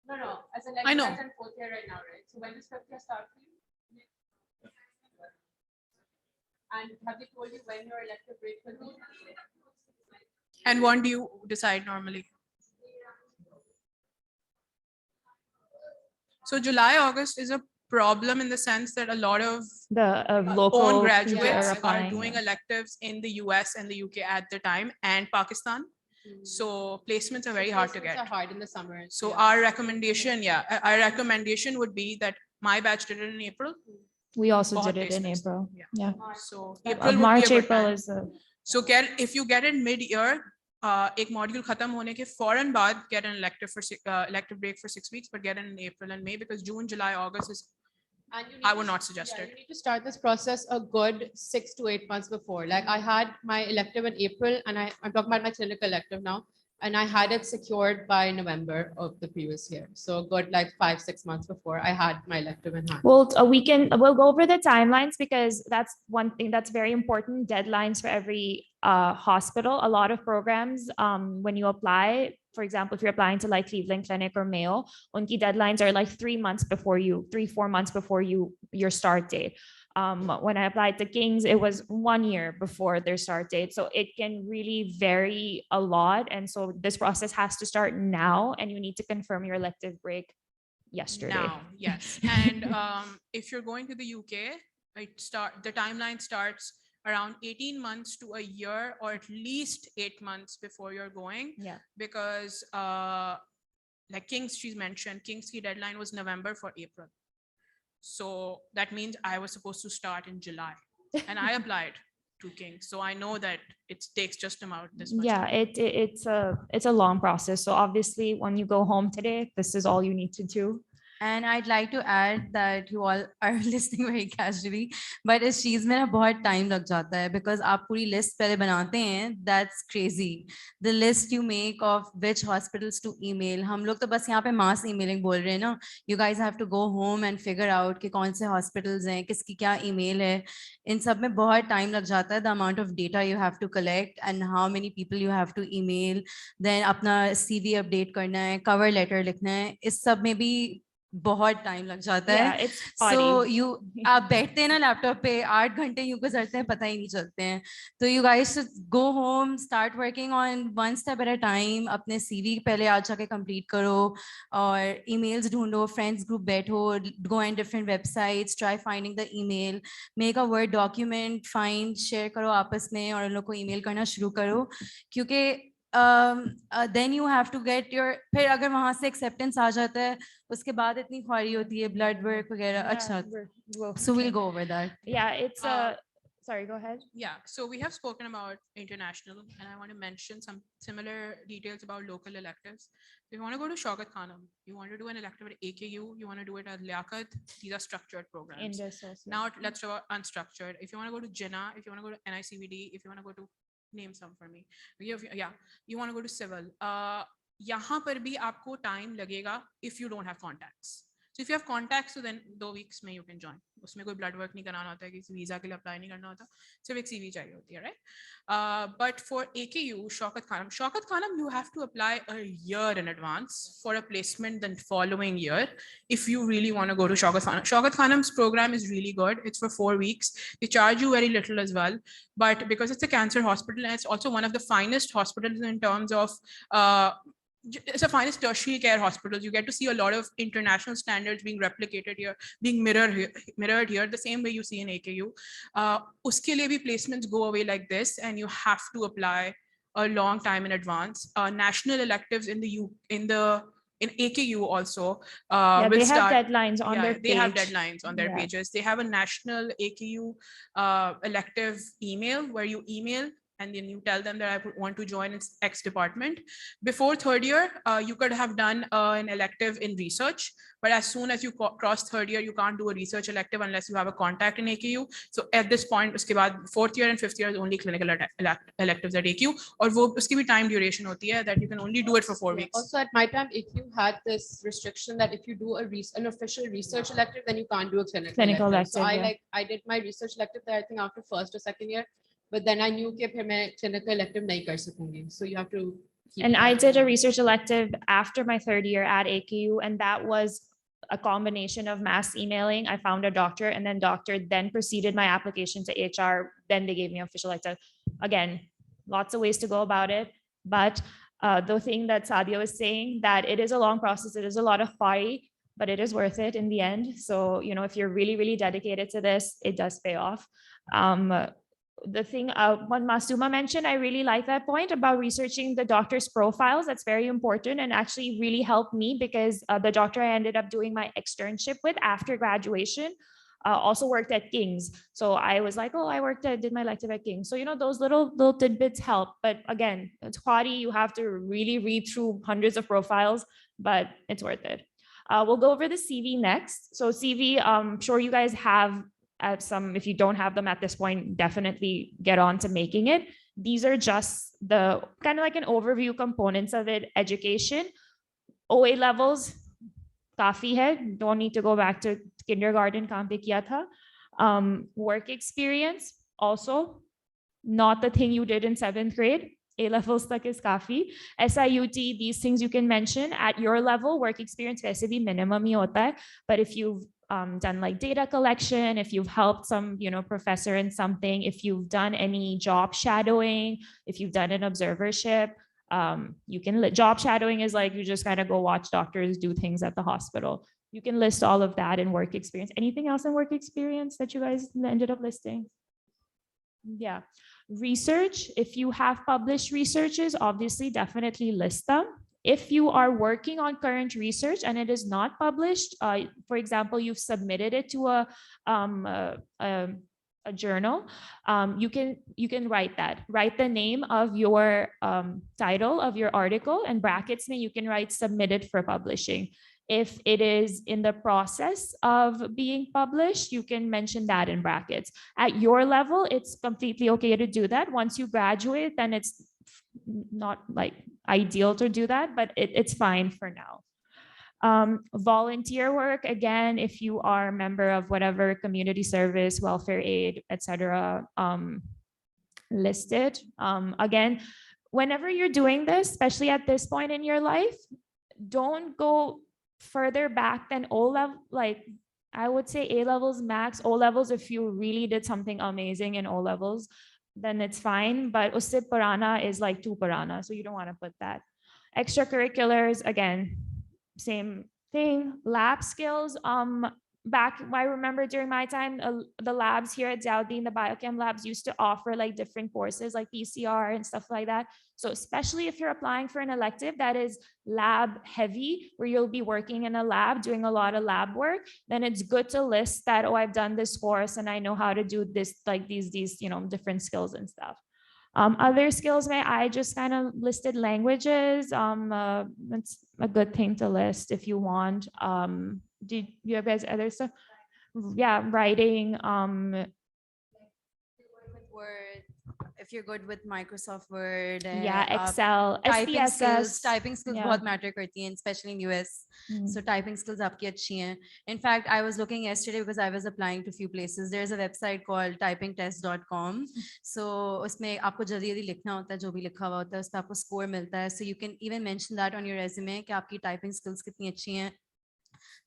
No. As an I know. I'm in fourth year right now, right? So when does fifth year start for you? And have they told you when your elective break will be? And when do you decide normally? So July, August is a problem in the sense that a lot of The local own people graduates are applying, doing yeah. electives in the US and the UK at the time, and Pakistan. So placements are very hard to Placements get. are hard in the summer. So yeah. our recommendation would be that my batch did it in April. We also बहुत did it in placements April. थे, Yeah. So April would be March, a good April time. is the. So if you get it mid-year, एक module खत्म होने के फौरन बाद get an elective break for 6 weeks, but get it in April and May, because June, July, August is. And you need I would to- not suggest yeah, it. You need to start this process a good 6 to 8 months before. Like I had my elective in April, and I'm talking about my clinical elective now, and I had it secured by November of the previous year. So good, like 5-6 months before I had my elective in hand. Well, we'll go over the timelines because that's one thing that's very important. Deadlines for every hospital. A lot of programs, when you apply, for example, if you're applying to like Cleveland Clinic or Mayo, unki deadlines are like 3 months before 3-4 months before your start date. When I applied to King's, it was 1 year before their start date. So it can really vary a lot. And so this process has to start now, and you need to confirm your elective break yesterday. Now, yes. And if you're going to the UK, the timeline starts around 18 months to a year, or at least 8 months before you're going. Yeah. Because like King's, she's mentioned, King's key deadline was November for April. So that means I was supposed to start in July, and I applied to King's. So I know that it takes just about this much Yeah, time. it's a long process. So obviously when you go home today, this is all you need to do. And I'd like to add that you all are listening very casually, but इस चीज में ना बहुत time लग जाता है because आप पूरी list पहले बनाते हैं. That's crazy. The list you make of which hospitals to email. हम लोग तो बस यहाँ पे mass emailing बोल रहे हैं ना. You guys have to go home and figure out कि कौन से hospitals हैं, किसकी क्या email है. इन सब में बहुत time लग जाता है. The amount of data you have to collect and how many people you have to email. Then अपना CV update करना है, cover letter लिखना है. इस सब में भी बहुत टाइम लग जाता है. So आप बैठते हैं ना लैपटॉप पे 8 घंटे यूं गुजरते हैं, पता ही नहीं चलते हैं. तो you guys should go home, start working on one step at a time. अपने CV पहले आज जाके complete करो, और emails ढूंढो, friends group बैठो, go on different websites, try finding the email, make a word document, find, share करो आपस में, और उन लोग को email करना शुरू करो. क्योंकि then you have to get your, फिर अगर वहां से acceptance आ जाता है, उसके बाद इतनी ख्वारी होती है blood work वगैरह. अच्छा, so we'll go over that. Yeah, it's sorry, go ahead. Yeah, so we have spoken about international, and I want to mention some similar details about local electives. If you want to go to Shaukat Khanum, you want to do an elective at AKU, you want to do it at Liaquat, these are structured programs. Now let's talk about unstructured. If you want to go to Jinnah, if you want to go to NICVD, if you want to go to, name some for me. You want to go to civil. यहाँ पर भी आपको time लगेगा if you don't have contacts. So if you have contacts, so then 2 weeks में you can join. उसमें कोई blood work नहीं कराना होता है, किसी visa के लिए apply नहीं करना होता, सिर्फ एक CV चाहिए होती है, right? But for AKU, Shaukat Khanum, you have to apply a year in advance for a placement the following year if you really want to go to Shaukat Khanum. Shaukat Khanum's program is really good. It's for 4 weeks. They charge you very little as well, but because it's a cancer hospital and it's also one of the finest hospitals in terms of it's a finest tertiary care hospitals. You get to see a lot of international standards being replicated here, being mirrored here, the same way you see in AKU. Uske liye bhi placements go away like this, and you have to apply a long time in advance. National electives in AKU also Yeah, will they have start. deadlines on their They have page. deadlines on their Yeah. pages. They have a national AKU elective email where you email and then you tell them that I want to join its X department. Before third year, you could have done an elective in research, but as soon as you cross third year, you can't do a research elective unless you have a contact in AKU. So at this point, uske baad fourth year and fifth year is only clinical electives at AKU, और वो उसकी भी time duration होती है that you can only do it for 4 weeks. Also, at my time, AKU had this restriction that if you do an official research elective, then you can't do a clinical elective. So I did my research elective there, I think after first or second year, but then I knew कि फिर मैं clinical elective नहीं कर सकूंगी. So you have to. And I did a research elective after my third year at AKU, and that was a combination of mass emailing. I found a doctor, and then doctor then proceeded my application to HR. Then they gave me an official elective. Again, lots of ways to go about it. But the thing that Sadia was saying, that it is a long process, it is a lot of party, but it is worth it in the end. So, you know, if you're really, really dedicated to this, it does pay off. The thing when Masuma mentioned, I really like that point about researching the doctor's profiles. That's very important and actually really helped me because the doctor I ended up doing my externship with after graduation also worked at King's. So I was like, oh, did my elective at King's. So, you know, those little tidbits help. But again, it's quality. You have to really read through hundreds of profiles, but it's worth it. We'll go over the CV next. So CV, I'm sure you guys have some, if you don't have them at this point, definitely get on to making it. These are just the kind of like an overview components of it. Education, OA levels, काफी है, don't need to go back to kindergarten, kahan pe kiya tha. Work experience, also not the thing you did in 7th grade. A levels tak is kafi. SIUT, these things you can mention at your level. Work experience वैसे भी minimum ही होता है, but if you've done like data collection, if you've helped some, you know, professor in something, if you've done any job shadowing, if you've done an observership, you can job shadowing is like you just kind of go watch doctors do things at the hospital. You can list all of that in work experience. Anything else in work experience that you guys ended up listing? Yeah. Research, if you have published researches, obviously definitely list them. If you are working on current research and it is not published, for example, you've submitted it to a journal, you can write that. Write the name of your title of your article, and brackets you can write submitted for publishing. If it is in the process of being published, you can mention that in brackets. At your level, it's completely okay to do that. Once you graduate, then it's not like ideal to do that, but it's fine for now. Volunteer work, again, if you are a member of whatever community service, welfare aid, etc., listed. Again, whenever you're doing this, especially at this point in your life, don't go further back than O level. Like I would say A levels max. O levels, if you really did something amazing in O levels, then it's fine. But usse purana is like too purana, so you don't want to put that. Extracurriculars, again, same thing. Lab skills, back, I remember during my time, the labs here at Zaldin, the biochem labs used to offer like different courses like PCR and stuff like that. So especially if you're applying for an elective that is lab heavy, where you'll be working in a lab, doing a lot of lab work, then it's good to list that, oh, I've done this course and I know how to do this, like these, you know, different skills and stuff. Other skills, I just kind of listed languages. It's a good thing to list if you want. Did you have guys other stuff? Yeah, writing. Word, if you're good with Microsoft Word. Yeah, Excel, typing skills. SPSS. Typing skills Yeah. बहुत matter करती हैं, especially in US. So typing skills आपकी अच्छी हैं. In fact, I was looking yesterday because I was applying to a few places. There's a website called typingtest.com. So उसमें आपको जल्दी लिखना होता है, जो भी लिखा हुआ होता है, उसमें आपको score मिलता है. So you can even mention that on your resume कि आपकी typing skills कितनी अच्छी हैं.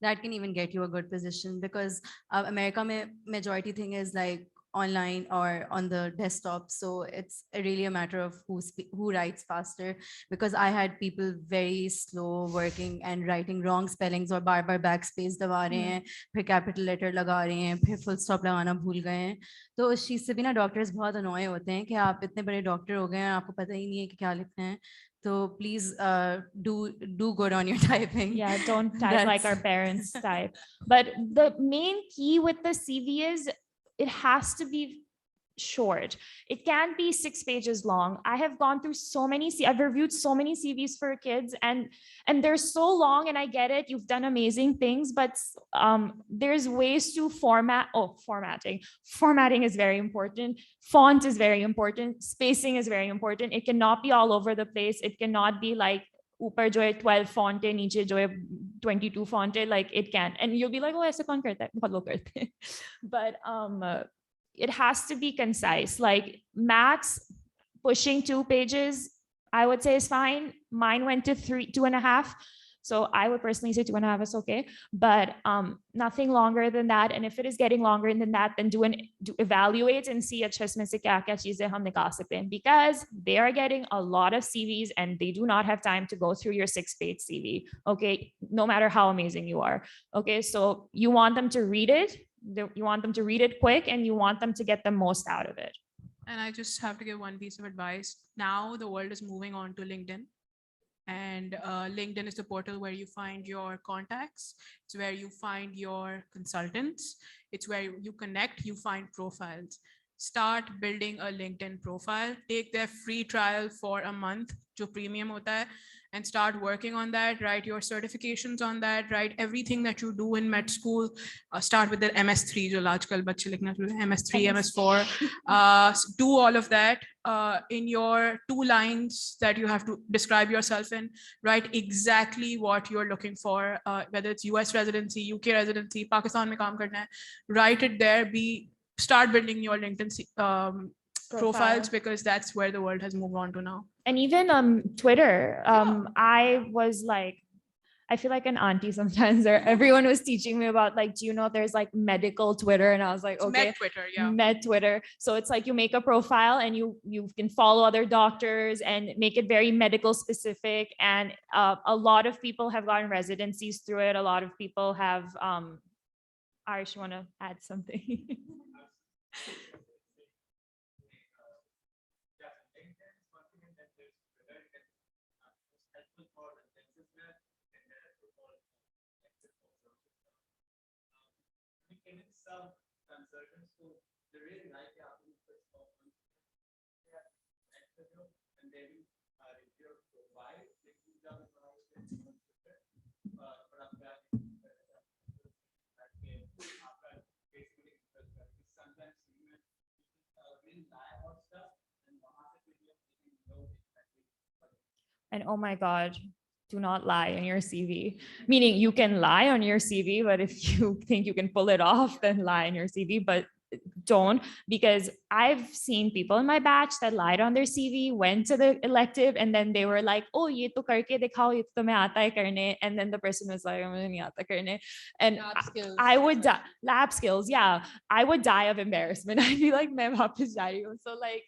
That can even get you a good position because America में majority thing is like online or on the desktop. So it's really a matter of who writes faster, because I had people very slow working and writing wrong spellings और बार बार backspace दबा रहे हैं, फिर capital letter लगा रहे हैं, फिर full stop लगाना भूल गए हैं. तो उस चीज़ से भी ना डॉक्टर्स बहुत annoy होते हैं कि आप इतने बड़े डॉक्टर हो गए हैं, आपको पता ही नहीं है कि क्या लिखना है. So please do good on your typing. Yeah, don't type like our parents type. But the main key with the CV is it has to be short. It can't be 6 pages long. I have gone through so many, I've reviewed so many CVs for kids and they're so long, and I get it. You've done amazing things, but there's ways to formatting is very important. Font is very important. Spacing is very important. It cannot be all over the place. It cannot be like ऊपर जो है 12 font है, नीचे जो है 22 font है, like it can. And you'll be like, oh, ऐसे कौन करता है? बहुत लोग करते हैं. But it has to be concise. Like max pushing 2 pages, I would say is fine. Mine went to 2.5. So I would personally say 2.5 is okay, but nothing longer than that. And if it is getting longer than that, then do evaluate and see अच्छा इसमें से क्या-क्या चीजें हम निकाल सकते हैं, because they are getting a lot of CVs and they do not have time to go through your 6-page CV. Okay, no matter how amazing you are. Okay, so you want them to read it. You want them to read it quick, and you want them to get the most out of it. And I just have to give one piece of advice. Now the world is moving on to LinkedIn. And LinkedIn is the portal where you find your contacts. It's where you find your consultants. It's where you connect, you find profiles. Start building a LinkedIn profile. Take their free trial for a month, जो premium होता है, and start working on that. Write your certifications on that. Write everything that you do in med school. Start with the MS3, जो आजकल बच्चे लिखना शुरू हैं, MS3, MS4. Do all of that in your 2 lines that you have to describe yourself in. Write exactly what you're looking for, whether it's US residency, UK residency, Pakistan में काम करना है. Write it there. Start building your LinkedIn profiles, because that's where the world has moved on to now. And even Twitter, I was like, I feel like an auntie sometimes. Everyone was teaching me about, like, do you know there's like medical Twitter? And I was like, okay, Med Twitter, yeah. Med Twitter. So it's like you make a profile and you can follow other doctors and make it very medical specific. And a lot of people have gotten residencies through it. A lot of people have. Arish, you want to add something? Some consultants who they really like the and they will review your profile. Sometimes really lie about stuff, and And oh my God, do not lie on your CV. Meaning you can lie on your CV, but if you think you can pull it off, then lie on your CV, but don't, because I've seen people in my batch that lied on their CV, went to the elective, and then they were like, oh, ye to karke dikhao, ye to main aata hai karne. And then the person was like, mujhe nahi aata karne. And I would die, lab skills, yeah. I would die of embarrassment. I'd be like, main wapas ja rahi hu. So like,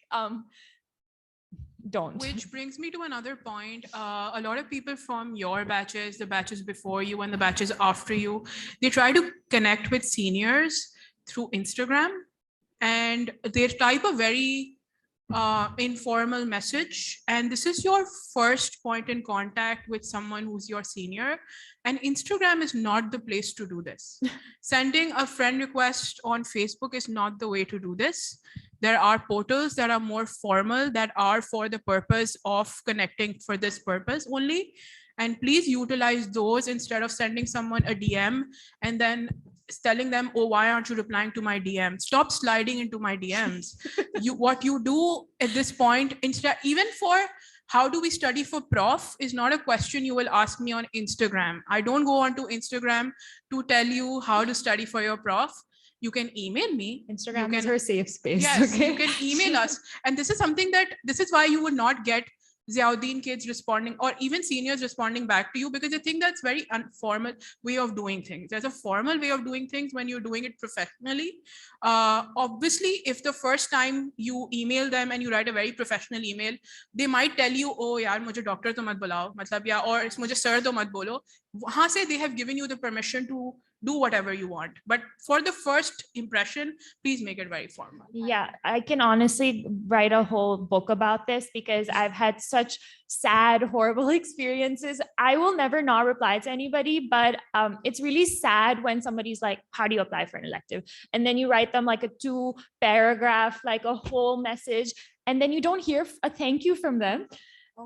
don't. Which brings me to another point. A lot of people from your batches, the batches before you and the batches after you, they try to connect with seniors through Instagram, and they type a very informal message. And this is your first point in contact with someone who's your senior. And Instagram is not the place to do this. Sending a friend request on Facebook is not the way to do this. There are portals that are more formal, that are for the purpose of connecting for this purpose only. And please utilize those instead of sending someone a DM and then telling them, oh, why aren't you replying to my DM? Stop sliding into my DMs. What you do at this point, instead, even for how do we study for prof is not a question you will ask me on Instagram. I don't go onto Instagram to tell you how to study for your prof. You can email me. Instagram is her safe space. Yes, okay? You can email us. And this is something that, this is why you would not get Ziauddin kids responding, or even seniors responding back to you, because I think that's very informal way of doing things. There's a formal way of doing things when you're doing it professionally. Obviously, if the first time you email them and you write a very professional email, they might tell you, oh yaar, mujhe doctor to mat bulao, matlab, ya, or mujhe sir to mat bolo. Wahan se they have given you the permission to do whatever you want. But for the first impression, please make it very formal. Yeah, I can honestly write a whole book about this because I've had such sad, horrible experiences. I will never not reply to anybody, but it's really sad when somebody's like, how do you apply for an elective? And then you write them like a 2-paragraph, like a whole message, and then you don't hear a thank you from them.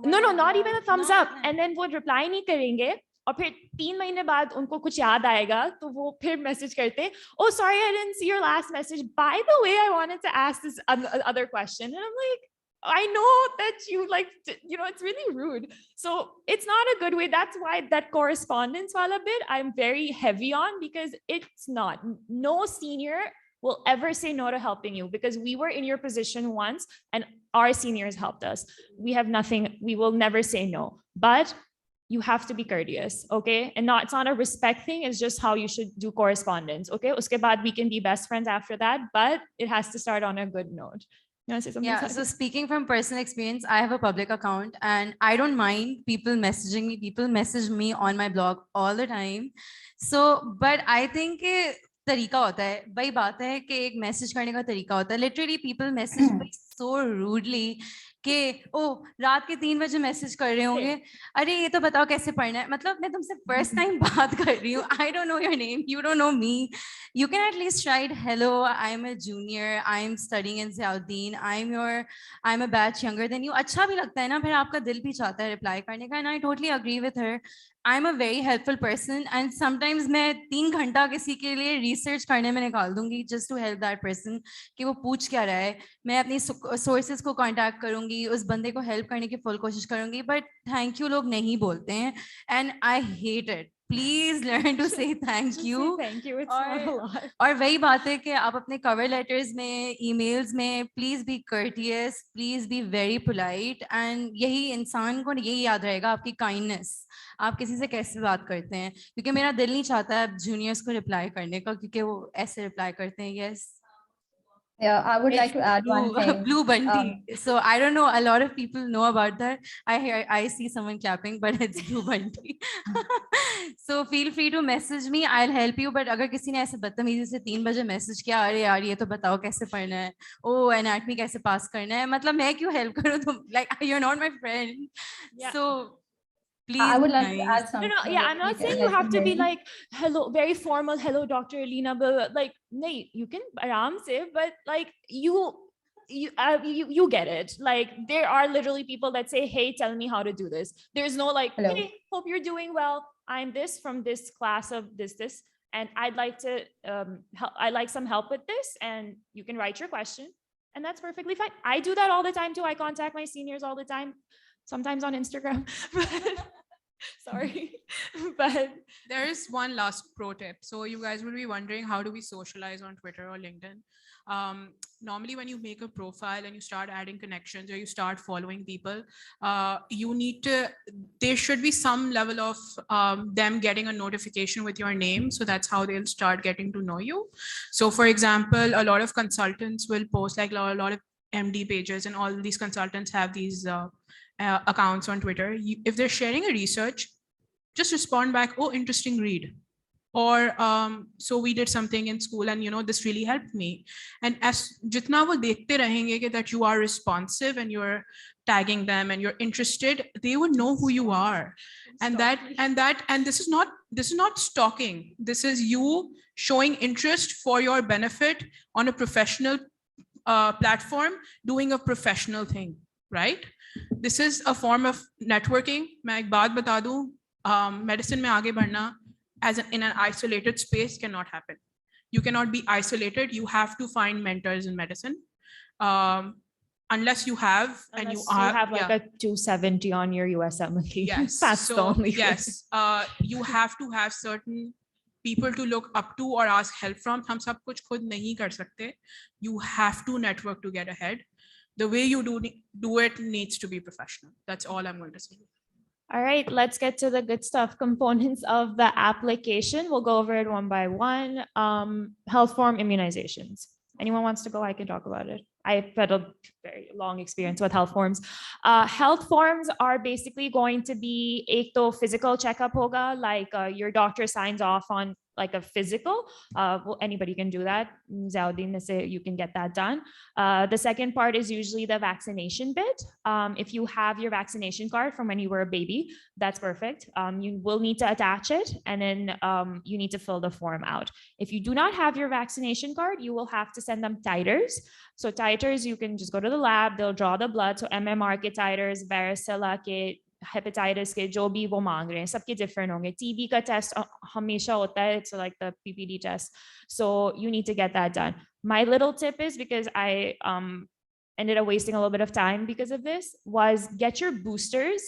No, not even a thumbs up. And then वो reply नहीं करेंगे. और फिर 3 महीने बाद उनको कुछ याद आएगा तो वो फिर मैसेज करते, oh sorry I didn't see your last message, by the way I wanted to ask this other question, and I'm like, I know that you like, you know, it's really rude. So it's not a good way. That's why that correspondence wala bit I'm very heavy on, because it's not, no senior will ever say no to helping you, because we were in your position once and our seniors helped us. We have nothing, we will never say no, but you have to be courteous, okay? And it's not a respect thing, it's just how you should do correspondence, okay? Uske baad we can be best friends after that, but it has to start on a good note. You want to say something? Yeah, so speaking from personal experience, I have a public account and I don't mind people messaging me. People message me on my blog all the time. So, but I think तरीका होता है, वही बात है कि एक message करने का तरीका होता है. Literally people message me so rudely कि ओ रात के 3 बजे मैसेज कर रहे होंगे, अरे ये तो बताओ कैसे पढ़ना है. मतलब मैं तुमसे फर्स्ट टाइम बात कर रही हूँ, I don't know your name, you don't know me. You can at least write, hello, I'm a junior, I'm studying in Ziauddin, I'm a batch younger than you. अच्छा भी लगता है ना, फिर आपका दिल भी चाहता है रिप्लाई करने का. And I totally agree with her. I'm a very helpful person and sometimes मैं 3 घंटा किसी के लिए research करने में निकाल दूंगी just to help that person कि वो पूछ क्या रहा है. मैं अपनी sources को contact करूंगी, उस बंदे को help करने की full कोशिश करूंगी, but thank you लोग नहीं बोलते हैं and I hate it. Please learn to say thank you. Thank you, it's not a lot. और वही बात है कि आप अपने cover letters में, emails में, please be courteous, please be very polite, and यही इंसान को यही याद रहेगा, आपकी kindness. आप किसी से कैसे बात करते हैं, क्योंकि मेरा दिल नहीं चाहता है juniors को reply करने का, क्योंकि वो ऐसे reply करते हैं. Yes. Yeah, I would like to add one thing. Blue Bunty. So I don't know, a lot of people know about that. I see someone clapping, but it's Blue Bunty. So feel free to message me, I'll help you. But अगर किसी ने ऐसे बदतमीजी से 3 बजे message किया, अरे यार ये तो बताओ कैसे पढ़ना है, ओ एनाटमी कैसे पास करना है, मतलब मैं क्यों हेल्प करूँ तुम, like you're not my friend. Yeah. So please, I would like to add something. No, yeah, I'm not saying you have to be like, hello, very formal, hello, Dr. Alina, but like, no, you can aram se, but like you get it. Like there are literally people that say, hey, tell me how to do this. There's no like, Hello. hey, hope you're doing well. I'm this from this class of this, and I'd like to, I'd like some help with this, and you can write your question, and that's perfectly fine. I do that all the time too. I contact my seniors all the time, sometimes on Instagram. Sorry, but there is one last pro tip. So you guys will be wondering, how do we socialize on Twitter or LinkedIn? Normally when you make a profile and you start adding connections or you start following people, there should be some level of them getting a notification with your name. So that's how they'll start getting to know you. So for example, a lot of consultants will post, like a lot of MD pages, and all these consultants have these accounts on Twitter. If they're sharing a research, just respond back, oh, interesting read. Or so we did something in school and this really helped me. And as jitna wo dekhte rahenge that you are responsive and you're tagging them and you're interested, they would know who you are. And this is not stalking. This is you showing interest for your benefit on a professional platform, doing a professional thing, right? This is a form of networking. मैं एक बात बता दूं, medicine में आगे बढ़ना in an isolated space cannot happen. You cannot be isolated. You have to find mentors in medicine. Unless you have, and you have like a 270 on your USMLE. Yes, that's the only yes. You have to have certain people to look up to or ask help from. हम सब कुछ खुद नहीं कर सकते. You have to network to get ahead. the way you do it needs to be professional. That's all I'm going to say. All right, let's get to the good stuff. Components of the application. We'll go over it one by one. Health form immunizations. Anyone wants to go? I can talk about it. I've had a very long experience with health forms. Health forms are basically going to be एक तो physical checkup होगा, like your doctor signs off on like a physical. Well, anybody can do that. Zaudin say you can get that done. The second part is usually the vaccination bit. If you have your vaccination card from when you were a baby, that's perfect. You will need to attach it, and then you need to fill the form out. If you do not have your vaccination card, you will have to send them titers. So titers, you can just go to the lab, they'll draw the blood. So MMR के titers, varicella के, hepatitis के, जो भी वो मांग रहे हैं, सबके different होंगे. TB का test हमेशा होता है, it's like the PPD test. So you need to get that done. My little tip is, because I ended up wasting a little bit of time because of this, was get your boosters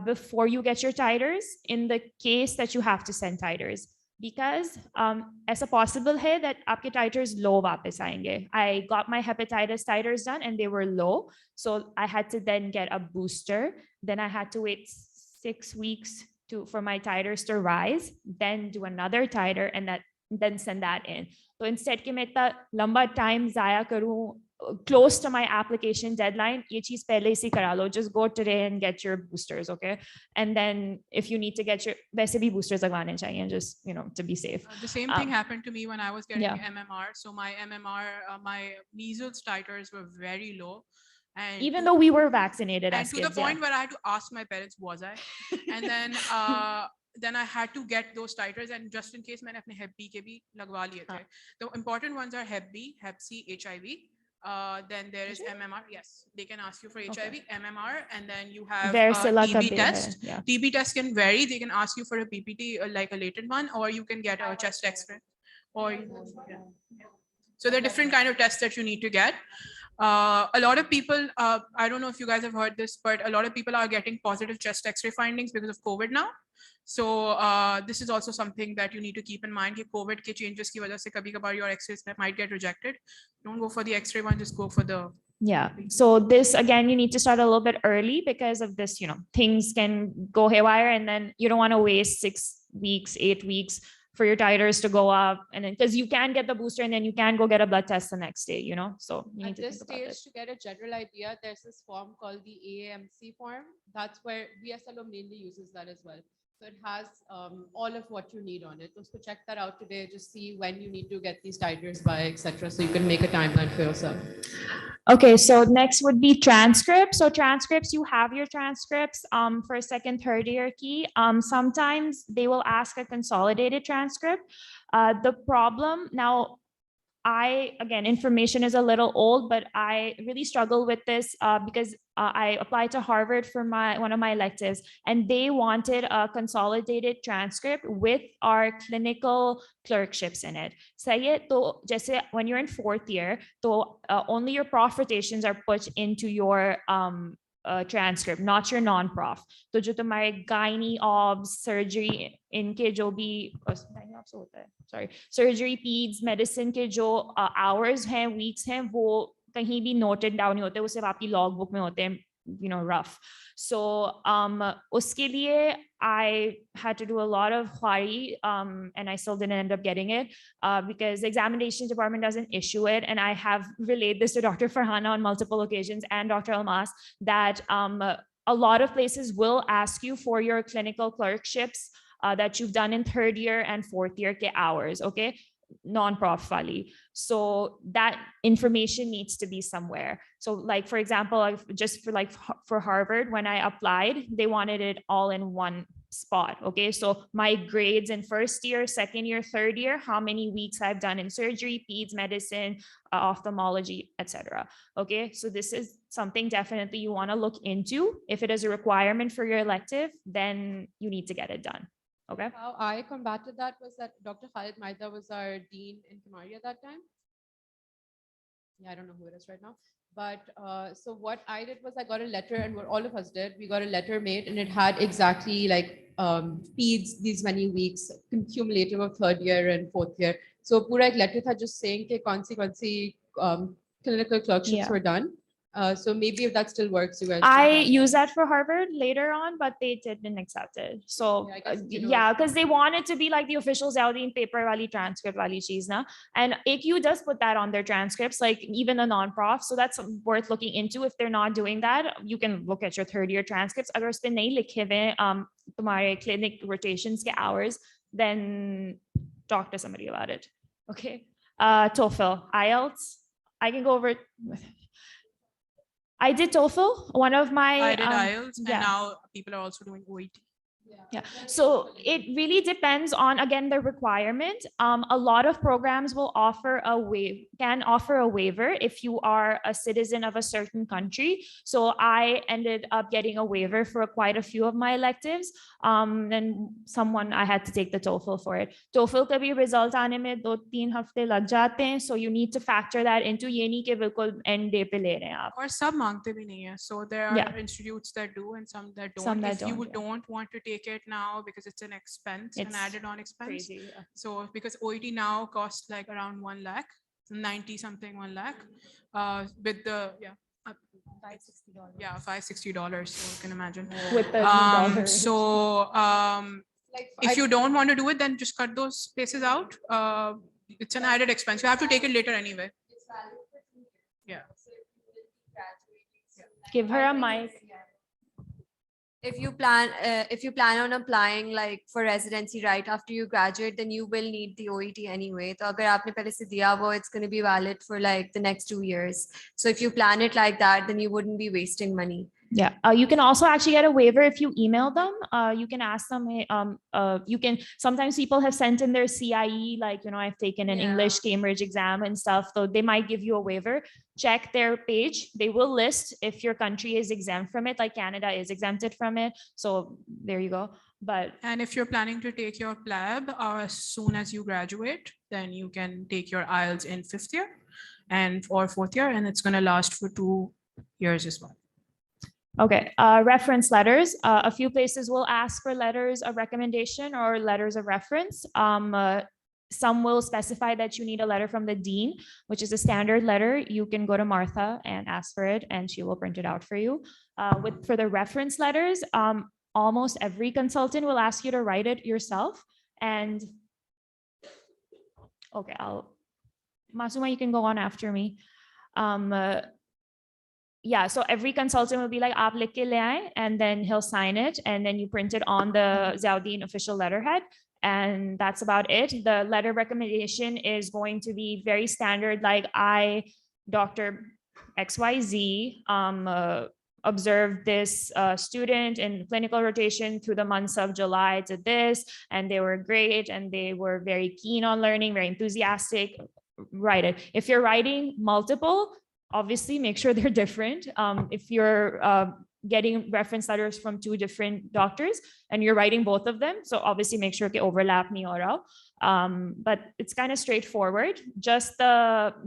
before you get your titers in the case that you have to send titers. Because ऐसा possible है that आपके titers low वापस आएंगे. I got my hepatitis titers done and they were low. So I had to then get a booster. Then I had to wait 6 weeks for my titers to rise, then do another titer and then send that in. So instead कि मैं इतना लंबा time ज़ाया करूँ close to my application deadline, ये चीज़ पहले से करा लो. Just go today and get your boosters, okay? And then if you need to get your, वैसे भी boosters लगवाने चाहिए, just, you know, to be safe. The same thing happened to me when I was getting MMR. So my MMR, my measles titers were very low. And even though we were vaccinated and as to kids, the point where I had to ask my parents, was I? And then I had to get those titers, and just in case मैंने अपने Hep B के भी लगवा लिए थे. The important ones are Hep B, Hep C, HIV. Then there is MMR. Yes, they can ask you for HIV, MMR, and then you have TB test. TB test can vary. They can ask you for a PPT, like a latent one, or you can get a chest X-ray. So there are different kind of tests that you need to get. A lot of people, I don't know if you guys have heard this, but a lot of people are getting positive chest X-ray findings because of COVID now. So this is also something that you need to keep in mind. कि COVID के changes की वजह से कभी-कभार your X-rays might get rejected. Don't go for the X-ray one, just go for the. Yeah. So this, again, you need to start a little bit early because of this, you know, things can go haywire, and then you don't want to waste 6 weeks, 8 weeks for your titers to go up, and then because you can get the booster and then you can go get a blood test the next day, you know. So you need at this stage, to get a general idea, there's this form called the AAMC form. That's where BSLO mainly uses that as well. So it has all of what you need on it. So check that out today. Just see when you need to get these titers by, etc. So you can make a timeline for yourself. Okay, so next would be transcripts. So transcripts, you have your transcripts for second, third year key. Sometimes they will ask a consolidated transcript. The problem now, again, information is a little old, but I really struggle with this because I applied to Harvard for one of my electives, and they wanted a consolidated transcript with our clinical clerkships in it. So जैसे when you're in fourth year, so only your prof rotations are put into your transcript, not your non-prof. तो जो तुम्हारे gynae, obs, surgery, इनके जो भी sorry, surgery, peds, medicine के जो hours हैं, weeks हैं, वो कहीं भी noted down नहीं होते, वो सिर्फ आपकी logbook में होते हैं, you know, rough. So उसके लिए I had to do a lot of khwari, and I still didn't end up getting it because the examination department doesn't issue it. And I have relayed this to Dr. Farhana on multiple occasions and Dr. Almas that a lot of places will ask you for your clinical clerkships that you've done in third year and fourth year ke hours, okay? Non-prof wali. So that information needs to be somewhere. So like, for example, just for Harvard, when I applied, they wanted it all in one spot. Okay. So my grades in first year, second year, third year, how many weeks I've done in surgery, peds, medicine, ophthalmology, etc. Okay. So this is something definitely you want to look into. If it is a requirement for your elective, then you need to get it done. Okay. How I combated that was that Dr. Khalid Maida was our dean in Kumari at that time. Yeah, I don't know who it is right now. But so what I did was I got a letter, and what all of us did, we got a letter made, and it had exactly like peds these many weeks, cumulative of third year and fourth year. So pura ek letter tha just saying ke kaun si clinical clerkships were done. So maybe if that still works, you guys. can I have that. used that for Harvard later on, but they didn't accept it. So Yeah, I guess, yeah, because they want it to be like the official Zaudin paper wali transcript wali cheese na. And AQ does put that on their transcripts, like even the non-prof. So that's worth looking into. If they're not doing that, you can look at your third year transcripts. Agar uspe nahi likhe hue, tumhare clinic rotations ke hours, then talk to somebody about it. Okay. Toefl Ielts. I can go over it. I did Toefl. One of my I did IELTS, and yeah. now people are also doing OET. Yeah. So it really depends on, again, the requirement. A lot of programs will offer can offer a waiver if you are a citizen of a certain country. So I ended up getting a waiver for quite a few of my electives. And I had to take the TOEFL for it. TOEFL ka bhi result aane mein 2-3 hafte lag jate hain. So you need to factor that into ye nahi ke bilkul end day pe le rahe hain aap. Or sab mangte bhi nahi hai. So there are Yeah. institutes that do and some that don't. Some that If you don't, yeah. don't want to take it now because it's an expense, an It's added on expense. Crazy. Yeah. So because OET now costs like around 1 lakh, 90 something 1 lakh, with the $560. Yeah, $560. So you can imagine. With the $2. So if you don't want to do it, then just cut those places out. It's an added expense. You have to take it later anyway. Yeah. Give her a mic. If you plan on applying like for residency right after you graduate, then you will need the OET anyway. So agar aapne pehle se diya wo, it's going to be valid for like the next 2 years. So if you plan it like that, then you wouldn't be wasting money. Yeah, you can also actually get a waiver if you email them. You can ask them, sometimes people have sent in their CIE, like, I've taken an English Cambridge exam and stuff. So they might give you a waiver. Check their page. They will list if your country is exempt from it, like Canada is exempted from it. So there you go. And if you're planning to take your PLAB as soon as you graduate, then you can take your IELTS in 5th year or 4th year, and it's going to last for 2 years as well. Okay, reference letters. A few places will ask for letters of recommendation or letters of reference. Some will specify that you need a letter from the dean, which is a standard letter. You can go to Martha and ask for it, and she will print it out for you. For the reference letters, almost every consultant will ask you to write it yourself. And okay, Masuma, you can go on after me. Yeah, so every consultant will be like, aap likh ke le aaye, and then he'll sign it, and then you print it on the Zaudin official letterhead, and that's about it. The letter recommendation is going to be very standard, like Dr. XYZ, observed this student in clinical rotation through the months of July to this, and they were great, and they were very keen on learning, very enthusiastic. Write it. If you're writing multiple, obviously make sure they're different. If you're getting reference letters from 2 different doctors and you're writing both of them, so obviously make sure they overlap nahi ho raha. But it's kind of straightforward. Just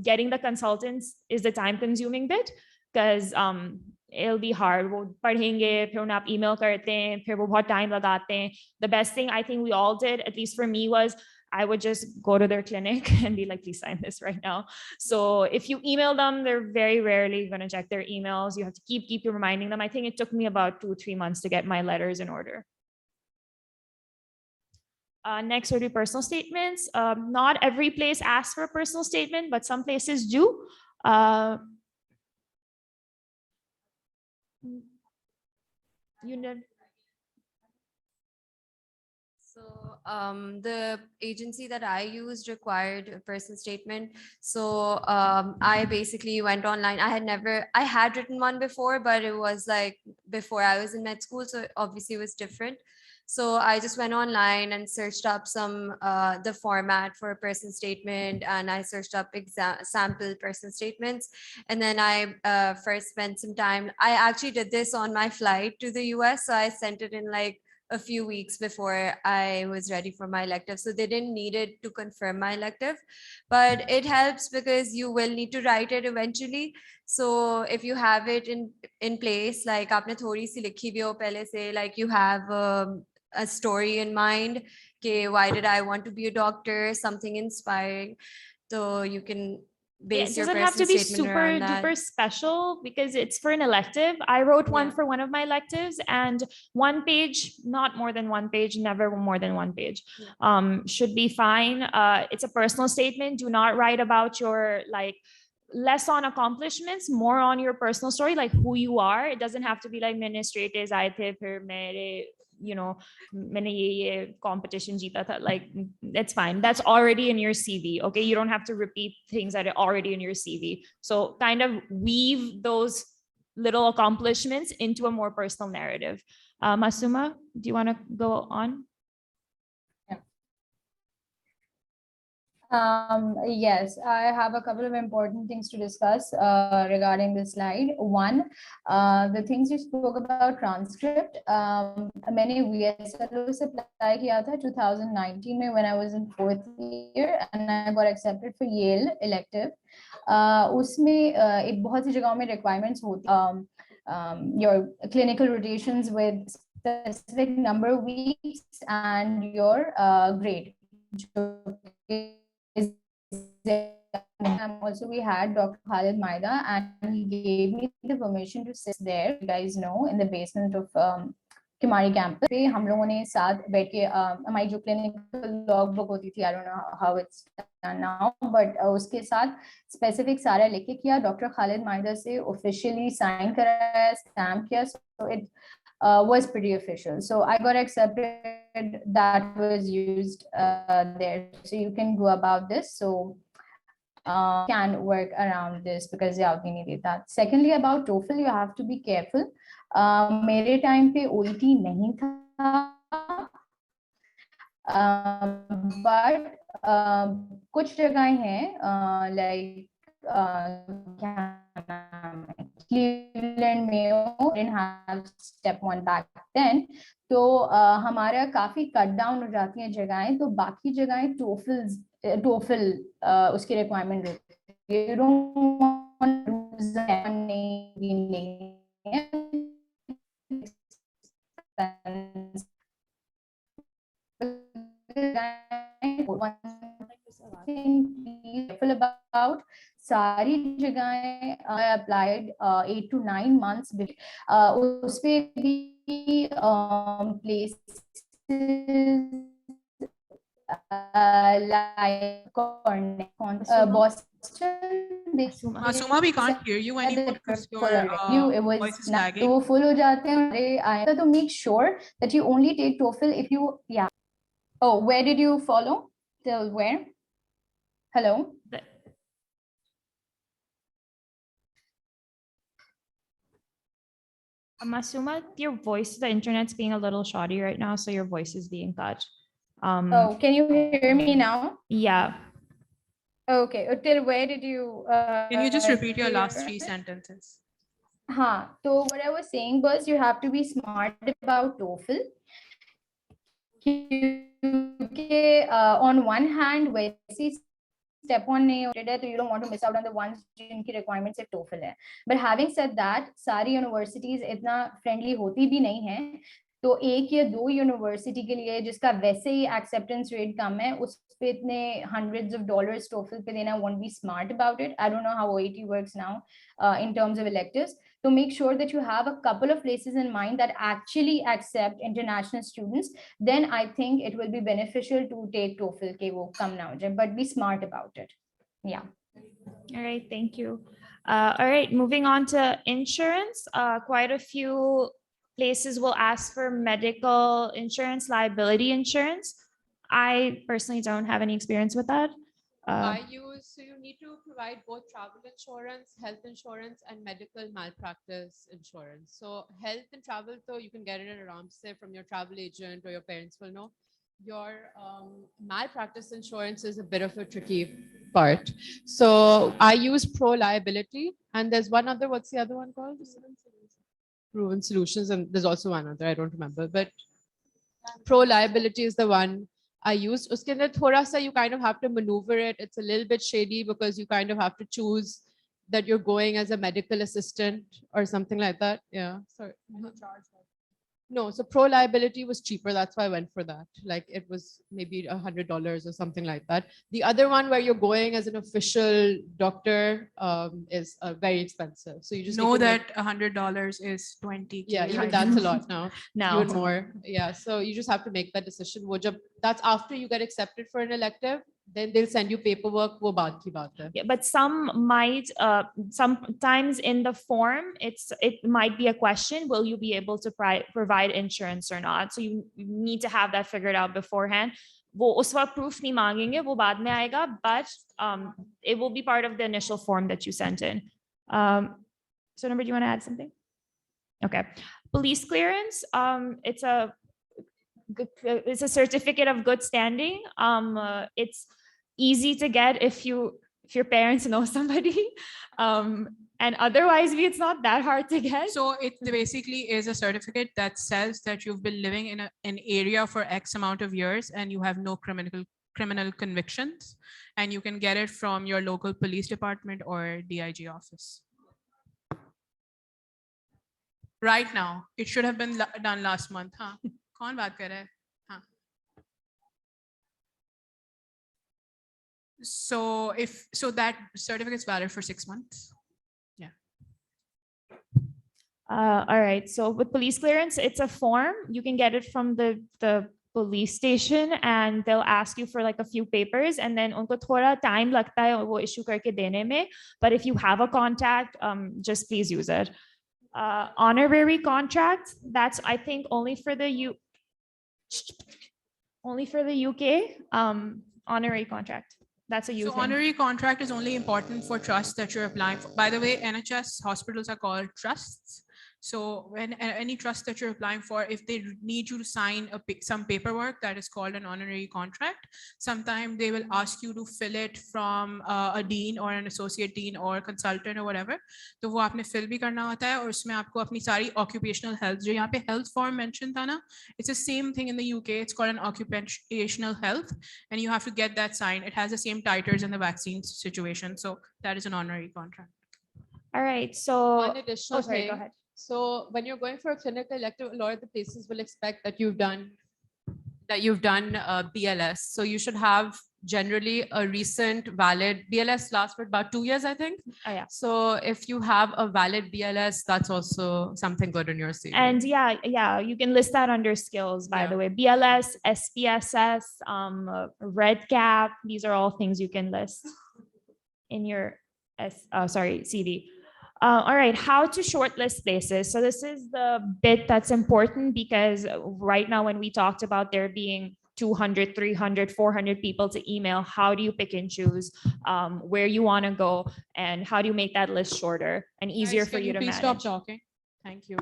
getting the consultants is the time consuming bit, because it'll be hard. वो पढ़ेंगे, फिर उन्हें आप email करते हैं, फिर वो बहुत time लगाते हैं. The best thing I think we all did, at least for me, was I would just go to their clinic and be like, please sign this right now. So if you email them, they're very rarely going to check their emails. You have to keep reminding them. I think it took me about 2-3 months to get my letters in order. Next would be personal statements. Not every place asks for a personal statement, but some places do. So the agency that I used required a personal statement. So I basically went online. I had written one before, but it was like before I was in med school. So obviously it was different. So I just went online and searched up the format for a personal statement, and I searched up sample personal statements. And then I first spent some time. I actually did this on my flight to the US. So I sent it in like a few weeks before I was ready for my elective. So they didn't need it to confirm my elective, but it helps because you will need to write it eventually. So if you have it in place, like aapne thodi si likhi bhi ho pehle se, like you have a story in mind, okay, why did I want to be a doctor, something inspiring. So you can base it your doesn't have to personal be statement super around that? duper special because it's for an elective. I wrote one Yeah. for one of my electives, and one page, not more than one page, never more than one page, should be fine. It's a personal statement. Do not write about your like less on accomplishments, more on your personal story, like who you are. It doesn't have to be like administrators, I थे फिर मेरे, you know, मैंने ये competition जीता था. Like, it's fine. That's already in your CV. Okay, you don't have to repeat things that are already in your CV. So kind of weave those little accomplishments into a more personal narrative. Masuma, do you want to go on? Yes, I have a couple of important things to discuss regarding this slide. One, the things you spoke about transcript. मैंने VSLO से apply किया था 2019 में when I was in 4th year and I got accepted for Yale elective. उसमें एक बहुत सी जगहों में requirements होती your clinical rotations with specific number of weeks and your grade. Also, we had Dr. Khalid Maida, and he gave me the permission to sit there, you guys know, in the basement of Kimari campus. पे हम लोगों ने साथ बैठ के हमारी जो clinical logbook होती थी, I don't know how it's done now, but उसके साथ specific सारा लिख के किया, Dr. Khalid Maida से officially sign कराया, stamp किया, so it was pretty official. So I got accepted. That was used there. So you can go about this. So can work around this because yeah, we needed that. Secondly, about TOEFL, you have to be careful. मेरे time पे OET नहीं था. But कुछ जगहें हैं like Cleveland Mayo didn't have step 1 back then, तो हमारा काफी कट डाउन हो जाती हैं जगहें, तो बाकी जगहें TOEFL उसकी रिक्वायरमेंट रहती है. You don't want careful about सारी जगहें I applied 8 to 9 months उस पे भी places like Boston. Masuma, we can't hear you anymore because your voice is lagging. तो full हो जाते हैं. तो make sure that you only take TOEFL if you Oh, where did you follow? Till where? Hello? Masuma, your voice, the internet's being a little shoddy right now, so your voice is being cut. Oh, can you hear me now? Yeah. Okay, till where did you? Can you just repeat your last 3 sentences? So what I was saying was you have to be smart about TOEFL. On one hand, वैसे step 1 नहीं होते हैं, तो you don't want to miss out on the ones जिनकी requirements सिर्फ TOEFL है. But having said that, सारी universities इतना friendly होती भी नहीं हैं. तो एक या दो यूनिवर्सिटी के लिए जिसका वैसे ही acceptance rate कम है, उस पे इतने hundreds of dollars TOEFL पे देना, won't be smart about it. I don't know how OET works now in terms of electives. So make sure that you have a couple of places in mind that actually accept international students. Then I think it will be beneficial to take TOEFL के वो कम ना हो जाए, but be smart about it. Yeah. All right, thank you. All right, moving on to insurance. Quite a few places will ask for medical insurance, liability insurance. I personally don't have any experience with that. So you need to provide both travel insurance, health insurance, and medical malpractice insurance. So health and travel, though, you can get it at Ramsey from your travel agent or your parents will know. Your malpractice insurance is a bit of a tricky part. So I use pro liability, and there's one other, what's the other one called? Proven Solutions, and there's also one other, I don't remember, but pro liability is the one I used. Uske andar thoda sa you kind of have to maneuver it. It's a little bit shady because you kind of have to choose that you're going as a medical assistant or something like that. Yeah. Sorry. No, so pro liability was cheaper. That's why I went for that. Like it was maybe $100 or something like that. The other one where you're going as an official doctor is very expensive. So you just Know need to that $100 is 20K. yeah, even right that's now. a lot now. Now. Even more. Yeah. So you just have to make that decision. That's after you get accepted for an elective. Then they'll send you paperwork. वो बात की बात है. Yeah, but some might, sometimes in the form, it might be a question, will you be able to provide insurance or not? So you need to have that figured out beforehand. वो उस वक्त proof नहीं मांगेंगे, वो बाद में आएगा, but it will be part of the initial form that you sent in. So number, do you want to add something? Okay. Police clearance, it's a certificate of good standing. It's easy to get if your parents know somebody, and otherwise it's not that hard to get. So it basically is a certificate that says that you've been living in an area for X amount of years and you have no criminal convictions, and you can get it from your local police department or DIG office. Right now, it should have been done last month, huh? कौन बात कर रहा है? हाँ. So that certificate is valid for 6 months. Yeah. All right. So with police clearance, it's a form. You can get it from the police station, and they'll ask you for like a few papers, and then उनको थोड़ा time लगता है वो issue करके देने में. But if you have a contact, just please use it. Honorary contract, that's I think only for the UK. Honorary contract. That's a So honorary contract is only important for trusts that you're applying for. By the way, NHS hospitals are called trusts. So when any trust that you're applying for, if they need you to sign some paperwork, that is called an honorary contract. Sometimes they will ask you to fill it from a dean or an associate dean or consultant or whatever. तो वो आपने fill भी करना होता है, और उसमें आपको अपनी सारी occupational health, जो यहाँ पे health form mentioned था ना, it's the same thing in the UK. It's called an occupational health, and you have to get that signed. It has the same titers in the vaccine situation. So that is an honorary contract. All right. So One additional sorry, thing. go ahead. So when you're going for a clinical elective, a lot of the places will expect that you've done BLS. So you should have generally a recent valid BLS lasts for about 2 years, I think. Oh, yeah. So if you have a valid BLS, that's also something good in your CV. And yeah, you can list that under skills, by the way. BLS, SPSS, Red Cap, these are all things you can list in your CV. All right, how to shortlist places. So this is the bit that's important, because right now when we talked about there being 200, 300, 400 people to email, how do you pick and choose where you want to go, and how do you make that list shorter and easier for you to manage? Please stop talking. Thank you.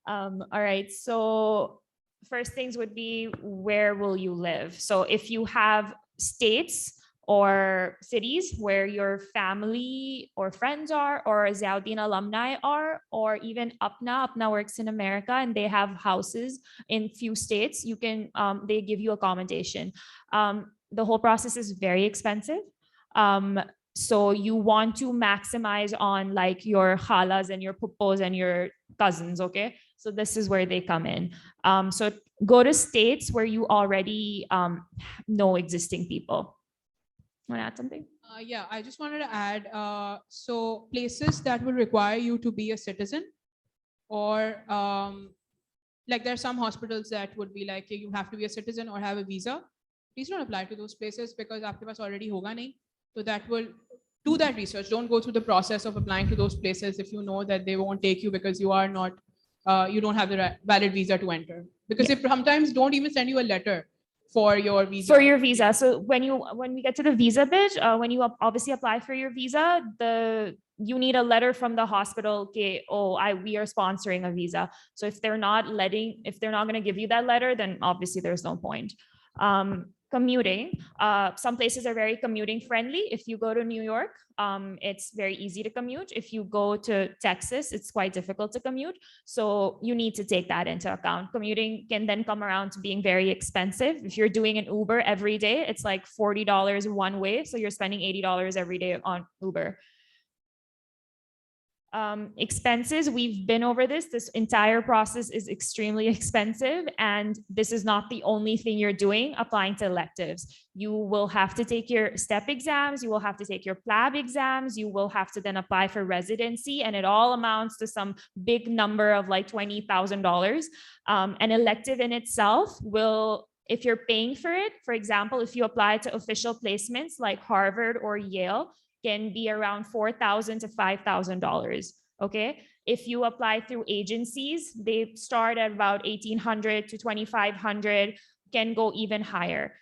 All right, so first things would be, where will you live? So if you have states or cities where your family or friends are, or Ziauddin alumni are, or even Apna works in America and they have houses in few states, you can they give you accommodation. The whole process is very expensive. So you want to maximize on like your khalas and your pupos and your cousins, okay? So this is where they come in. So go to states where you already know existing people. Want to add something? Yeah, I just wanted to add, so places that will require you to be a citizen, or like there are some hospitals that would be like, you have to be a citizen or have a visa. Please don't apply to those places, because aapke paas already hoga nahi. So that will do that research. Don't go through the process of applying to those places if you know that they won't take you because you are not, you don't have the valid visa to enter. Because if sometimes don't even send you a letter for your visa. For your visa. So when we get to the visa bit, when you obviously apply for your visa, you need a letter from the hospital. Okay, we are sponsoring a visa. So if they're not going to give you that letter, then obviously there's no point. Commuting. Some places are very commuting friendly. If you go to New York, it's very easy to commute. If you go to Texas, it's quite difficult to commute. So you need to take that into account. Commuting can then come around to being very expensive. If you're doing an Uber every day, it's like $40 one way. So you're spending $80 every day on Uber. Expenses, we've been over this. This entire process is extremely expensive, and this is not the only thing you're doing applying to electives. You will have to take your STEP exams, you will have to take your PLAB exams, you will have to then apply for residency, and it all amounts to some big number of like $20,000. An elective in itself will, if you're paying for it, for example, if you apply to official placements like Harvard or Yale, can be around $4,000 to $5,000. Okay. If you apply through agencies, they start at about $1,800 to $2,500, can go even higher.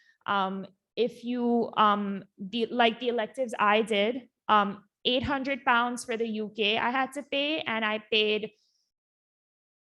If you like the electives I did, £800 for the UK I had to pay, and I paid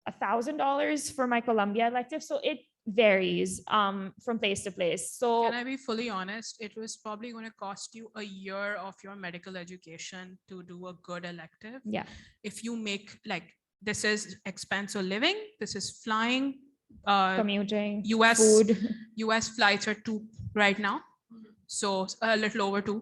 $1,000 for my Columbia elective. So it varies from place to place. So Can I be fully honest? It was probably going to cost you a year of your medical education to do a good elective. yeah, If you make like, this is expense of living, this is flying, commuting, US food. US flights are 2 right now. So a little over 2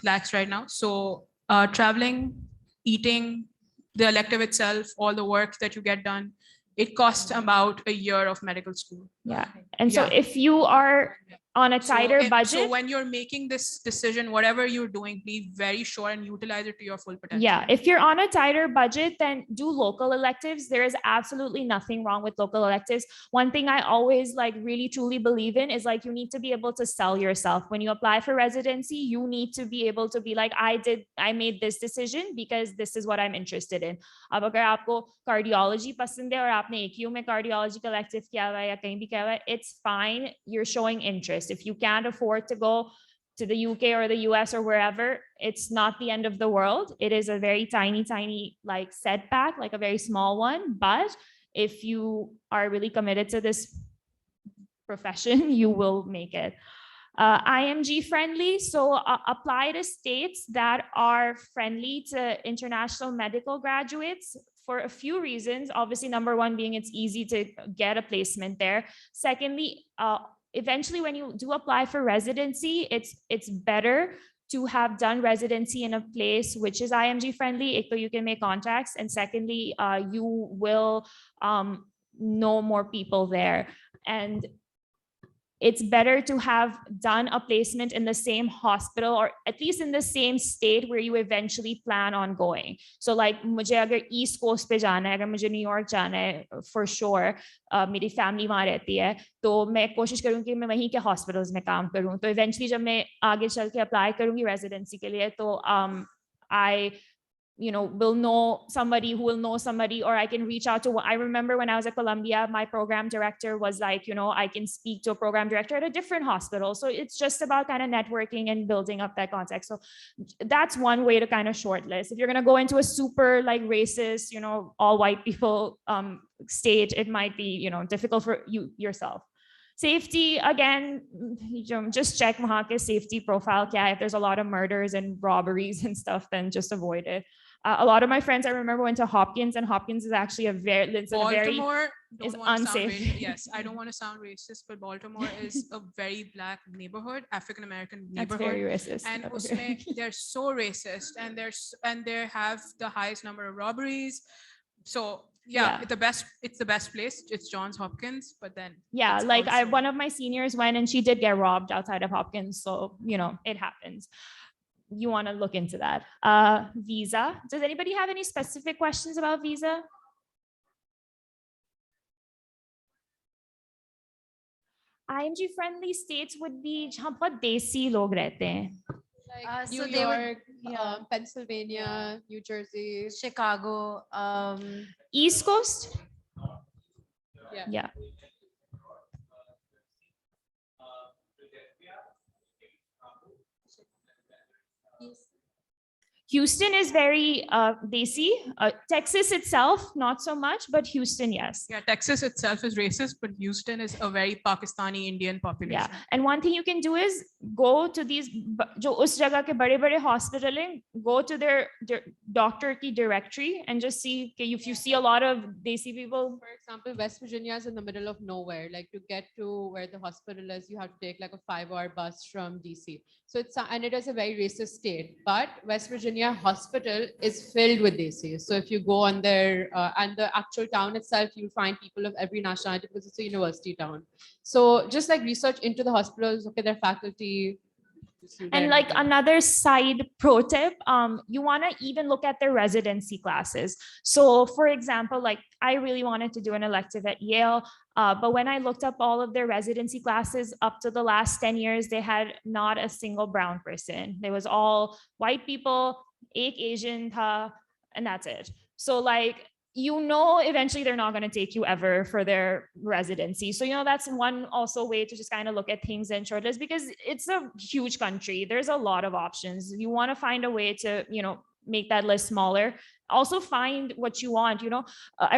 lakhs right now. So traveling, eating, the elective itself, all the work that you get done, it costs about a year of medical school. Yeah. And so Yeah. if you are on a tighter So budget, when you're making this decision, whatever you're doing, be very sure and utilize it to your full potential. yeah, if you're on a tighter budget, then do local electives. There is absolutely nothing wrong with local electives. One thing I always like really truly believe in is like, you need to be able to sell yourself. When you apply for residency, you need to be able to be like, I made this decision because this is what I'm interested in. अब अगर आपको cardiology पसंद है और आपने AQ में cardiology का elective किया हुआ है या कहीं भी किया हुआ है, it's fine. You're showing interest. If you can't afford to go to the UK or the US or wherever, it's not the end of the world. It is a very tiny like setback, like a very small one. But if you are really committed to this profession, you will make it. IMG friendly, so apply to states that are friendly to international medical graduates for a few reasons. Obviously, number one being it's easy to get a placement there. Secondly, eventually when you do apply for residency, it's better to have done residency in a place which is IMG friendly, so you can make contacts, and secondly, you will know more people there. And it's better to have done a placement in the same hospital or at least in the same state where you eventually plan on going. So like मुझे अगर East Coast पे जाना है, अगर मुझे New York जाना है, for sure, मेरी family वहाँ रहती है, तो मैं कोशिश करूँ कि मैं वहीं के hospitals में काम करूँ. तो eventually जब मैं आगे चल के apply करूँगी residency के लिए, तो I will know somebody who will know somebody, or I can reach out to, I remember when I was at Columbia, my program director was like, I can speak to a program director at a different hospital. So it's just about kind of networking and building up that contact. So that's one way to kind of shortlist. If you're going to go into a super like racist, all white people state, it might be, difficult for you yourself. Safety, again, just check wahan ke safety profile kya hai. If there's a lot of murders and robberies and stuff, then just avoid it. A lot of my friends, I remember, went to Hopkins, and Hopkins is actually Baltimore, is don't want to sound unsafe. yes, I don't want to sound racist, but Baltimore is a very black neighborhood, African American That's neighborhood. very racist. And Okay. they're so racist, and they have the highest number of robberies. So Yeah. it's the best place. It's Johns Hopkins, but then Yeah, it's like also- one of my seniors went and she did get robbed outside of Hopkins. So, it happens. You want to look into that. Visa. Does anybody have any specific questions about visa? IMG friendly states would be जहाँ बहुत देसी लोग रहते हैं. Like so New they would- York, Pennsylvania, New Jersey. Chicago. East Coast? Yeah. Yeah. Houston is very desi. Texas itself, not so much, but Houston, yes. Yeah, Texas itself is racist, but Houston is a very Pakistani Indian population. Yeah, and one thing you can do is go to these जो उस जगह के बड़े-बड़े hospital हैं, go to their doctor की directory and just see if you see a lot of desi people. For example, West Virginia is in the middle of nowhere. Like to get to where the hospital is, you have to take like a 5-hour bus from DC. So it is a very racist state, but West Virginia near hospital is filled with Desis. So if you go on there and the actual town itself, you'll find people of every nationality because it's a university town. So just like research into the hospitals, look at their faculty. And like another side pro tip, you want to even look at their residency classes. So for example, like I really wanted to do an elective at Yale, but when I looked up all of their residency classes up to the last 10 years, they had not a single brown person. They was all white people, Asian, and that's it. So like, you know, eventually they're not going to take you ever for their residency. So, you know, that's one also way to just kind of look at things in shortlist, because it's a huge country. There's a lot of options. You want to find a way to, you know, make that list smaller. Also find what you want, you know.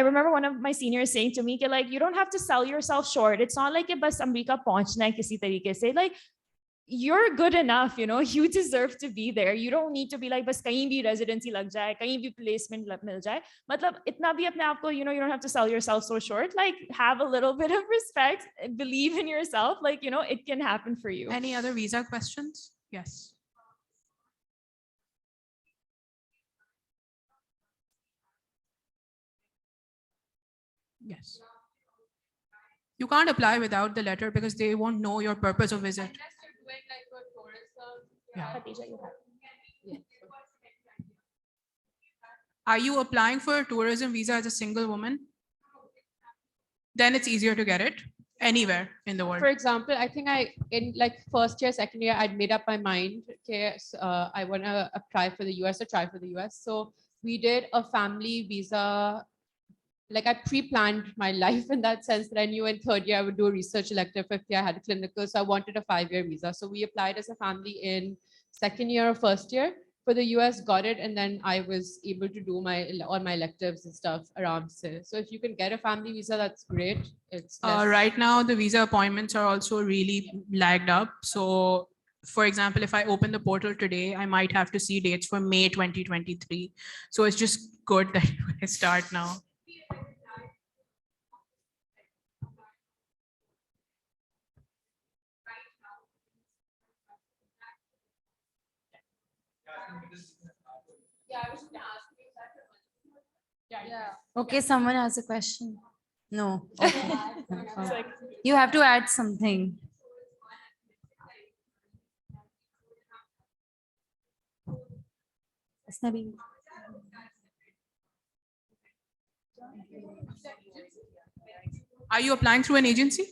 I remember one of my seniors saying to me, like, you don't have to sell yourself short. It's not like bas America pahunchna hai kisi tarike se. Like, you're good enough, you know, you deserve to be there. You don't need to be like, bas kahin bhi residency lag jaye, kahin bhi placement mil jaye. Matlab, itna bhi apne aap ko, you know, you don't have to sell yourself so short. Like, have a little bit of respect, believe in yourself. Like, you know, it can happen for you. Any other visa questions? Yes. Yes. You can't apply without the letter because they won't know your purpose of visit. Yeah. Are you applying for a tourism visa as a single woman? Then it's easier to get it anywhere in the world. For example, I think in like first year, second year, I'd made up my mind, okay, I want to apply for the US or try for the US. So we did a family visa. Like I pre-planned my life in that sense that I knew in third year I would do a research elective, fifth year I had a clinical. So I wanted a 5-year visa. So we applied as a family in second year or first year for the US, got it. And then I was able to do all my electives and stuff around. So if you can get a family visa, that's great. It's right now, the visa appointments are also really lagged up. So for example, if I open the portal today, I might have to see dates for May 2023. So it's just good that I start now. Okay, someone has a question. No. Okay. You have to add something. Are you applying through an agency?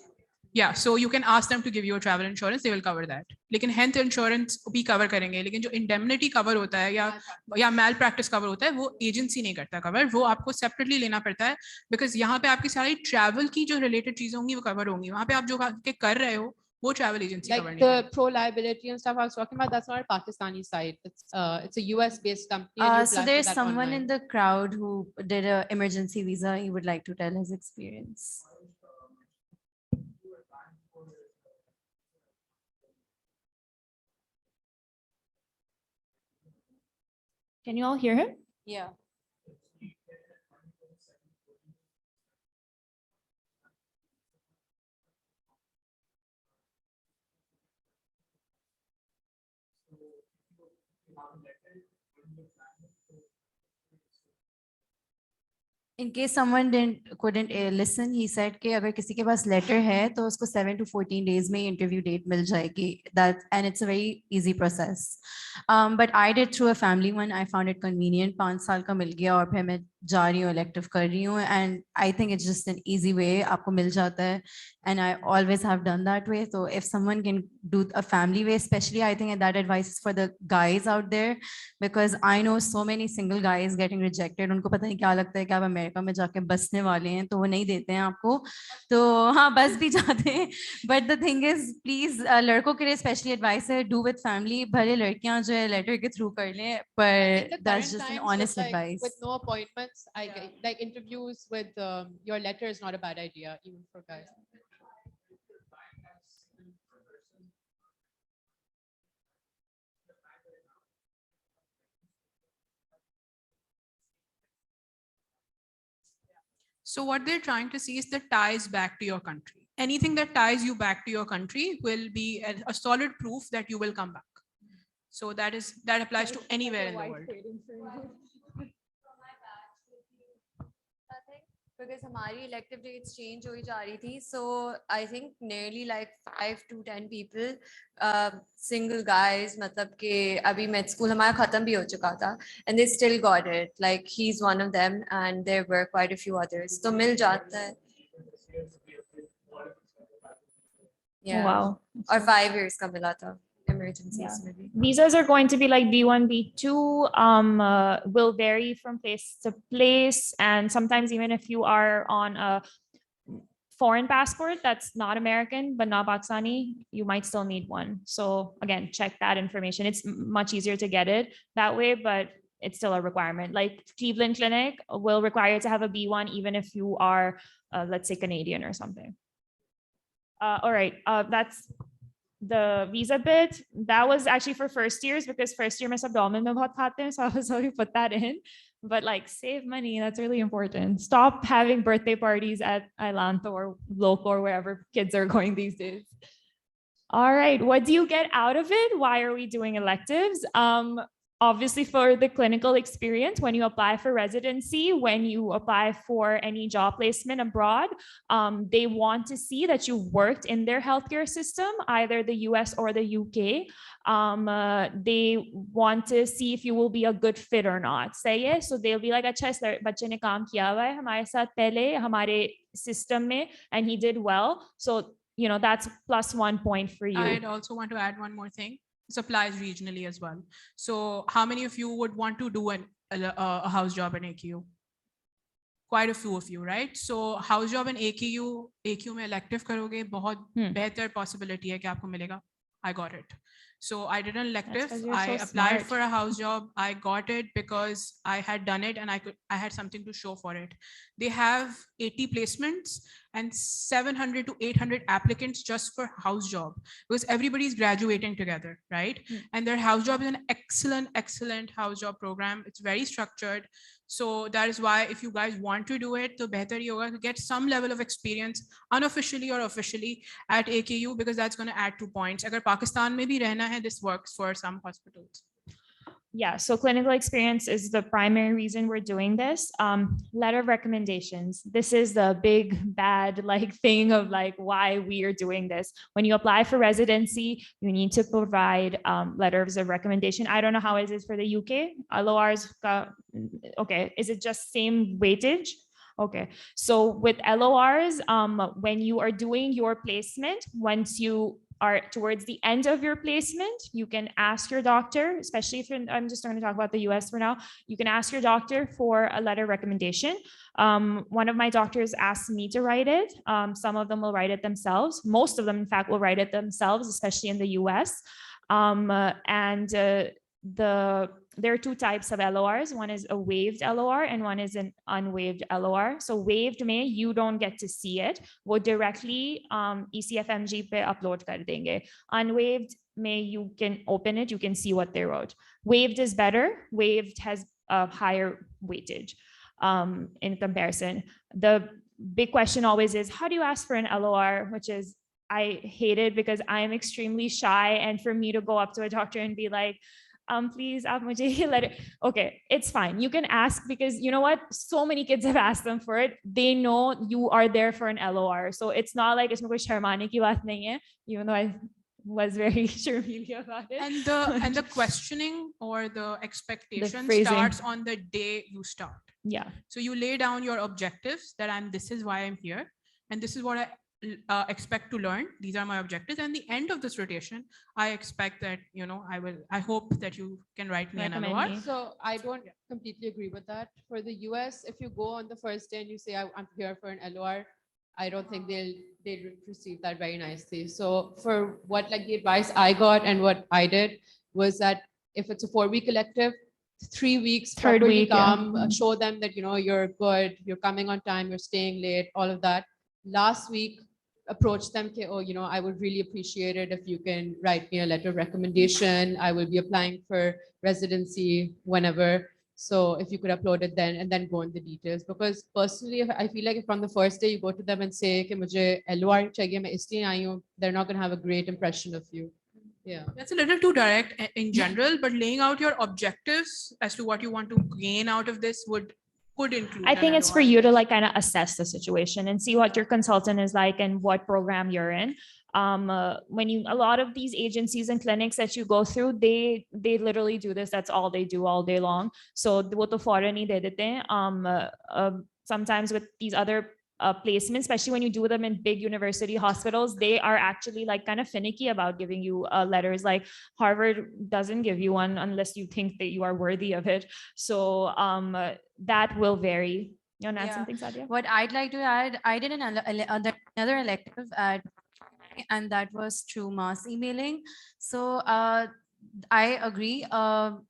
Yeah, so you can ask them to give you a travel insurance. They will cover that. लेकिन health insurance भी cover करेंगे. लेकिन जो indemnity cover होता है या malpractice cover होता है, वो agency नहीं करता cover. वो आपको separately लेना पड़ता है because यहाँ पे आपकी सारी travel की जो related चीजें होंगी वो cover होंगी. वहाँ पे आप जो कर रहे हो वो travel agency like cover नहीं the pro liability and stuff I was talking about. That's not a Pakistani site. It's a US based company. So there's someone in the crowd who did an emergency visa. He would like to tell his experience. Can you all hear him? Yeah. In case someone couldn't listen, he said कि अगर किसी के पास letter है तो उसको 7 to 14 days में interview date मिल जाएगी. And it's a very easy process. But I did through a family one. I found it convenient. 5 साल का मिल गया और फिर मैं जा रही हूँ elective कर रही हूँ. And I think it's just an easy way. आपको मिल जाता है. And I always have done that way. So if someone can do a family way, especially I think that advice is for the guys out there, because I know so many single guys getting rejected. उनको पता नहीं क्या लगता है कि आप America में जाके बसने वाले हैं तो वो नहीं देते हैं आपको. तो हाँ बस भी जाते हैं. But the thing is, please लड़कों के लिए especially advice है do with family. भले लड़कियां जो है letter के through कर लें, but that's just an honest advice. With no appointments, like interviews with your letter is not a bad idea even for guys. So what they're trying to see is the ties back to your country. Anything that ties you back to your country will be a solid proof that you will come back. So that applies to anywhere in the world. Because हमारी elective dates change हो ही जा रही थी, so I think nearly like 5 to 10 people, single guys, मतलब कि अभी med school हमारा खत्म भी हो चुका था, and they still got it. Like he's one of them, and there were quite a few others. तो मिल जाता है. Yeah. Wow. और 5 years का मिला था. Emergencies maybe. Visas are going to be like B1, B2, will vary from place to place. And sometimes even if you are on a foreign passport that's not American, but not Pakistani, you might still need one. So again, check that information. It's much easier to get it that way, but it's still a requirement. Like Cleveland Clinic will require you to have a B1, even if you are, let's say, Canadian or something. All right, that's the visa bit. That was actually for first years, because first year mein sab dormant mein bahut khate hain, so I was already put that in. But like, save money, that's really important. Stop having birthday parties at Ilanto or Loco or wherever kids are going these days. All right, what do you get out of it? Why are we doing electives? Obviously for the clinical experience, when you apply for residency, when you apply for any job placement abroad, they want to see that you worked in their healthcare system, either the US or the UK. They want to see if you will be a good fit or not. Say it. So they'll be like, अच्छा इस बच्चे ने काम किया हुआ है हमारे साथ पहले हमारे system में, and he did well. So, you know, that's +1 point for you. I'd also want to add one more thing. This applies regionally as well. So how many of you would want to do a house job in AQU? Quite a few of you, right? So house job in AQU में elective करोगे, बहुत बेहतर possibility है कि आपको मिलेगा. I got it. So I did an elective. I applied for a house job. I got it because I had done it and I had something to show for it. They have 80 placements and 700 to 800 applicants just for house job, because everybody is graduating together, right? And their house job is an excellent house job program. It's very structured. So that is why if you guys want to do it, to better yoga to get some level of experience unofficially or officially at AKU, because that's going to add 2 points. Agar Pakistan mein bhi rehna hai, this works for some hospitals. Yeah, so clinical experience is the primary reason we're doing this. Letter of recommendations. This is the big bad like thing of like why we are doing this. When you apply for residency, you need to provide letters of recommendation. I don't know how it is for the UK. LORs, okay, is it just same weightage? Okay, so with LORs, when you are doing your placement, once you are towards the end of your placement, you can ask your doctor, especially if I'm just going to talk about the US for now, you can ask your doctor for a letter of recommendation. One of my doctors asked me to write it. Some of them will write it themselves. Most of them, in fact, will write it themselves, especially in the US. There are 2 types of LORs. One is a waived LOR and one is an unwaived LOR. So waived mein you don't get to see it. Wo directly ECFMG pe upload kar denge. Unwaived mein you can open it, you can see what they wrote. Waived is better. Waived has a higher weightage in comparison. The big question always is, how do you ask for an LOR, which is, I hate it because I am extremely shy, and for me to go up to a doctor and be like, please, aap mujhe ye letter. Okay, it's fine. You can ask, because you know what? So many kids have asked them for it. They know you are there for an LOR. So it's not like isme koi sharmane ki baat nahi hai, even though I was very sharmili about it. And the questioning or the expectation starts on the day you start. Yeah. So you lay down your objectives that this is why I'm here, and this is what I expect to learn. These are my objectives. And the end of this rotation, I expect that, you know, I hope that you can write me an LOR. So I don't completely agree with that. For the US, if you go on the first day and you say, I'm here for an LOR, I don't think they'll receive that very nicely. So for what like the advice I got and what I did was that if it's a 4-week elective, 3 weeks, Third week, come, show them that, you know, you're good, you're coming on time, you're staying late, all of that. Last week, approach them, oh, you know, I would really appreciate it if you can write me a letter of recommendation. I will be applying for residency whenever. So if you could upload it then, and then go in the details. Because personally, I feel like if from the first day you go to them and say, कि मुझे LOR चाहिए, मैं इसलिए आई हूँ, they're not going to have a great impression of you. Yeah. That's a little too direct in general, but laying out your objectives as to what you want to gain out of this could include. I think an it's for LOR. you to like kind of assess the situation and see what your consultant is like and what program you're in. When you, a lot of these agencies and clinics that you go through, they literally do this. That's all they do all day long. So वो तो foreign ही दे देते हैं. Sometimes with these other placements, especially when you do them in big university hospitals, they are actually like kind of finicky about giving you letters. Like Harvard doesn't give you one unless you think that you are worthy of it. So that will vary. You want to add Yeah. something, Sadia? What I'd like to add, I did another elective at, and that was through mass emailing. So I agree.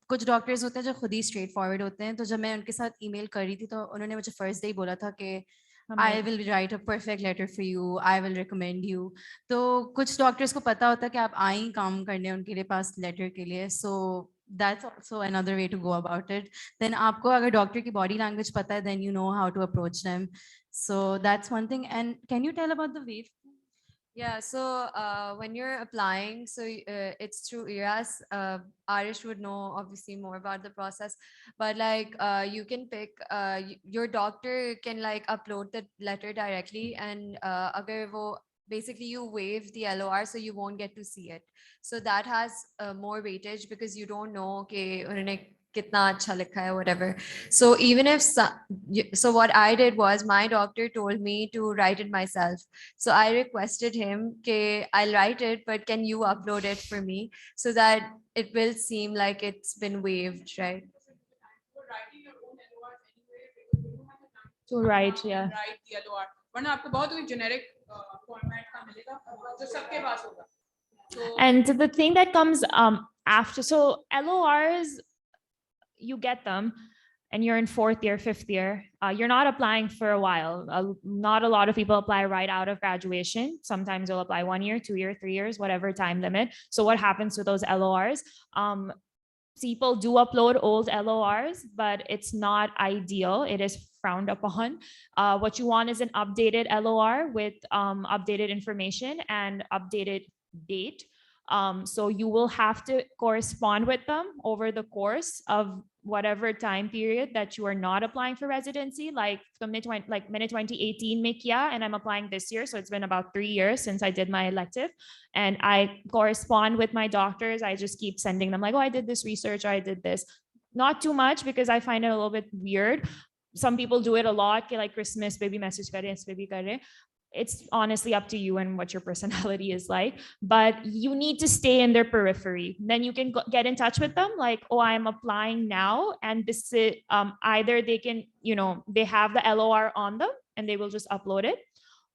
कुछ doctors होते हैं जो खुद ही straight forward होते हैं, तो जब मैं उनके साथ ईमेल कर रही थी तो उन्होंने मुझे फर्स्ट डे ही बोला था कि I will write a perfect letter for you, I will recommend you. तो कुछ डॉक्टर्स को पता होता है कि आप आए ही काम करने उनके लिए पास लेटर के लिए. So that's also another way to go about it. Then आपको अगर डॉक्टर की body language पता है, then you know how to approach them. So that's one thing. And can you tell about the wave? Yeah, so when you're applying, so it's through ERAS. Arish would know obviously more about the process, but like you can pick, your doctor can like upload the letter directly, and agar wo, basically you waive the LOR, so you won't get to see it. So that has more weightage because you don't know okay, unhone kitna acha likha hai, whatever. So even if so what I did was my doctor told me to write it myself. So I requested him, okay, I'll write it, but can you upload it for me so that it will seem like it's been waived, right? To write, yeah. Write the LOR. वरना आपको बहुत ही generic format का मिलेगा जो सबके पास होगा. So, And the thing that comes after, so LORs, you get them and you're in 4th year, 5th year, you're not applying for a while. Not a lot of people apply right out of graduation. Sometimes you'll apply 1 year, 2 year, 3 years, whatever time limit. So what happens to those LORs? People do upload old LORs, but it's not ideal. It is frowned upon. What you want is an updated LOR with updated information and updated date. So you will have to correspond with them over the course of whatever time period that you are not applying for residency, like from mid 2018 mein kiya, and I'm applying this year. So it's been about 3 years since I did my elective, and I correspond with my doctors. I just keep sending them like, oh, I did this research, or I did this. Not too much because I find it a little bit weird. Some people do it a lot, like Christmas, baby message kare, baby kare. It's honestly up to you and what your personality is like, but you need to stay in their periphery. Then you can get in touch with them like, oh, I'm applying now. And this is either they can, they have the LOR on them and they will just upload it.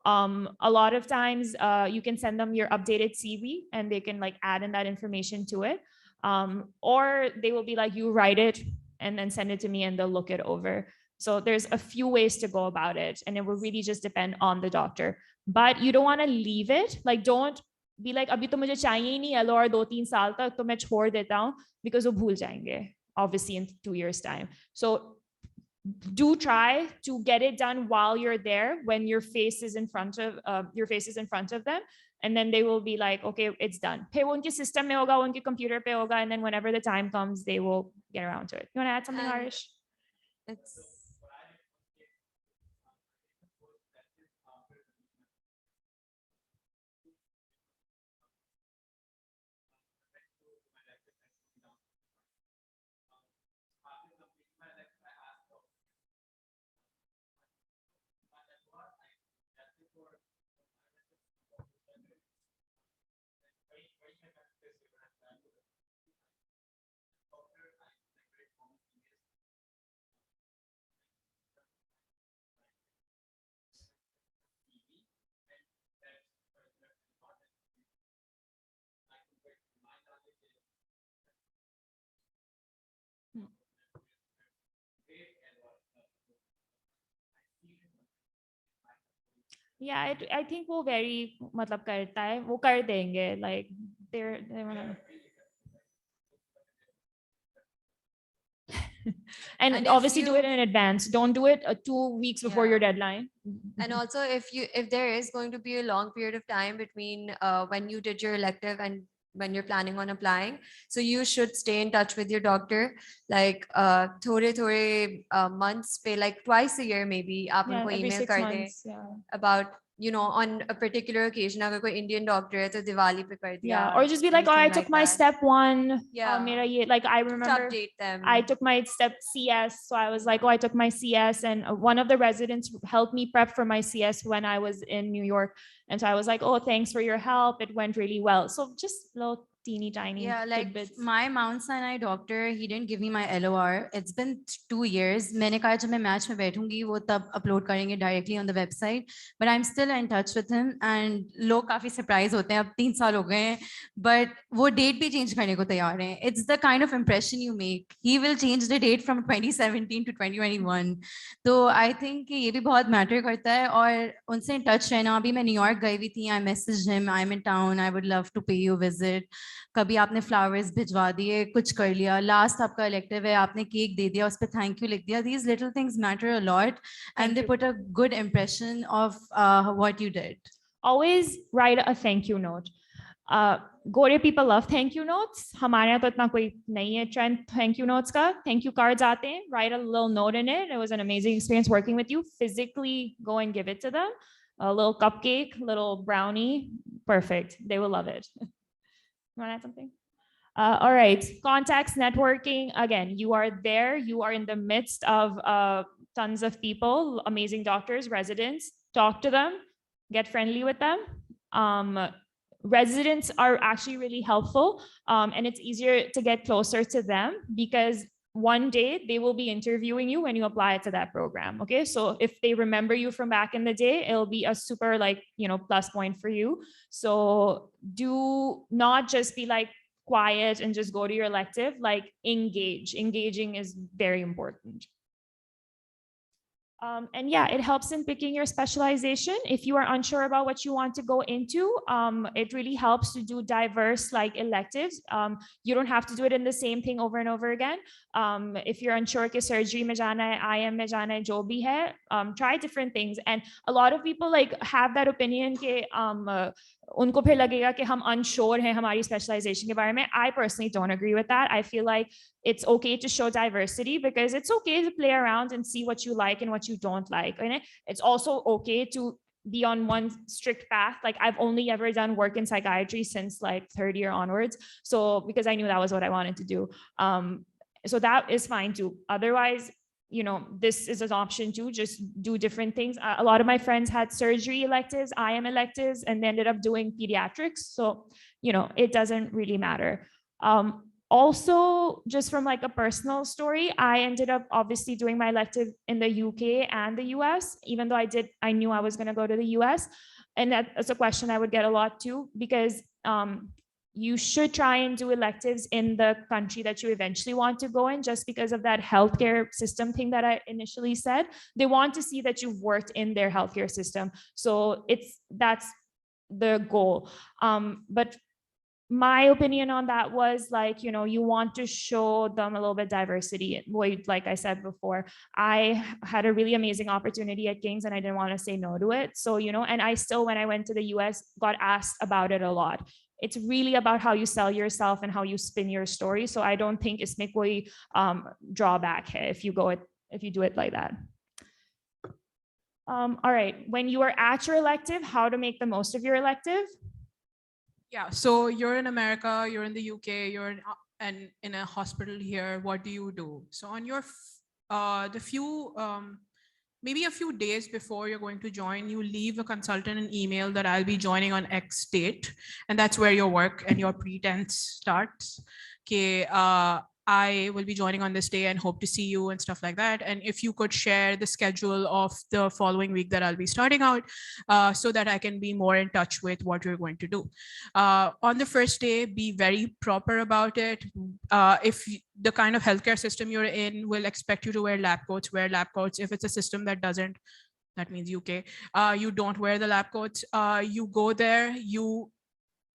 A lot of times you can send them your updated CV and they can like add in that information to it. Or they will be like, you write it and then send it to me and they'll look it over. So there's a few ways to go about it, and it will really just depend on the doctor. But you don't want to leave it. Like, don't be like, abhi to mujhe chahiye hi nahi LOR 2-3 saal tak, to main chhod deta hu, because wo bhul jayenge, obviously in 2 years time. So do try to get it done while you're there, when your face is in front of them. And then they will be like, okay, it's done. Phir unki system mein hoga, unki computer pe hoga, and then whenever the time comes, they will get around to it. You want to add something, Harish? It's Yeah, I think वो very मतलब करता है, वो कर देंगे, like they're and if obviously do it you- in advance. Don't do it 2 weeks before your deadline. And also if there is going to be a long period of time between when you did your elective and when you're planning on applying. So you should stay in touch with your doctor, like thode months pe, like twice a year maybe aap Yeah, unko every email 6 kar dein months. Yeah. about, you know, on a particular occasion agar koi Indian doctor hai to Diwali pe kar diya, Yeah, or just be like, oh, I anything took like my that. step 1. Yeah. Like I To remember update them. I took my step CS. So I was like, oh, I took my CS. And one of the residents helped me prep for my CS when I was in New York. And so I was like, oh, thanks for your help. It went really well. So just little teeny tiny Yeah, like tidbits. my Mount Sinai doctor, he didn't give me my LOR. It's been 2 years. मैंने कहा जब मैं match में बैठूंगी वो तब upload करेंगे directly on the website. But I'm still in touch with him and लोग काफी surprise होते हैं. अब 3 साल हो गए हैं, but वो date भी change करने को तैयार हैं. It's the kind of impression you make. He will change the date from 2017 to 2021. तो I think कि ये भी बहुत matter करता है और उनसे in touch रहना. अभी मैं न्यूयॉर्क गई हुई थी. I messaged him. I'm in town. I would love to pay you a visit. कभी आपने फ्लावर्स भिजवा दिए, कुछ कर लिया, लास्ट आपका इलेक्टिव है, आपने केक दे दिया, उस पे थैंक यू लिख दिया. These little things matter a lot and they put a good impression of what you did. Always write a thank you note. Gore people love thank you notes. हमारे यहाँ तो इतना कोई नहीं है trend thank you notes का. Thank you cards आते हैं. Write a little note in it. It was an amazing experience working with you. Physically go and give it to them. A little cupcake, little brownie. Perfect. They will love it. You want to add something? All right. Contacts, networking. Again, you are there. You are in the midst of tons of people, amazing doctors, residents. Talk to them. Get friendly with them. Residents are actually really helpful, and it's easier to get closer to them because one day they will be interviewing you when you apply to that program. Okay, so if they remember you from back in the day, it'll be a super plus point for you. So do not just be like quiet and just go to your elective, like engage. Engaging is very important. And yeah, it helps in picking your specialization. If you are unsure about what you want to go into, it really helps to do diverse electives. You don't have to do it in the same thing over and over again. If you're unsure कि surgery में जाना है, IM में जाना है, जो भी है, try different things. And a lot of people have that opinion कि उनको फिर लगेगा कि हम unsure हैं हमारी specialization के बारे में. I personally don't agree with that. I feel like it's okay to show diversity because it's okay to play around and see what you like and what you don't like. And it's also okay to be on one strict path. Like I've only ever done work in psychiatry since third year onwards. So because I knew that was what I wanted to do. So that is fine too. Otherwise, this is an option too, just do different things. A lot of my friends had surgery electives, IM electives, and they ended up doing pediatrics. So, it doesn't really matter. Also, just from a personal story, I ended up obviously doing my elective in the UK and the US, even though I knew I was going to go to the US. And that's a question I would get a lot too, because you should try and do electives in the country that you eventually want to go in, just because of that healthcare system thing that I initially said. They want to see that you've worked in their healthcare system. So that's the goal. But my opinion on that was you want to show them a little bit diversity. Like I said before, I had a really amazing opportunity at King's and I didn't want to say no to it. So, and I still, when I went to the US, got asked about it a lot. It's really about how you sell yourself and how you spin your story. So I don't think isme koi drawback hai if you do it like that. All right, when you are at your elective, how to make the most of your elective? Yeah, so you're in America, you're in the UK, you're in a hospital here. What do you do? So on your maybe a few days before you're going to join, you leave a consultant an email that I'll be joining on X date, and that's where your work and your pretense starts. Okay, I will be joining on this day and hope to see you and stuff like that. And if you could share the schedule of the following week that I'll be starting out, so that I can be more in touch with what you're going to do. On the first day, be very proper about it. If the kind of healthcare system you're in will expect you to wear lab coats, wear lab coats. If it's a system that doesn't, that means UK, you don't wear the lab coats. You go there, you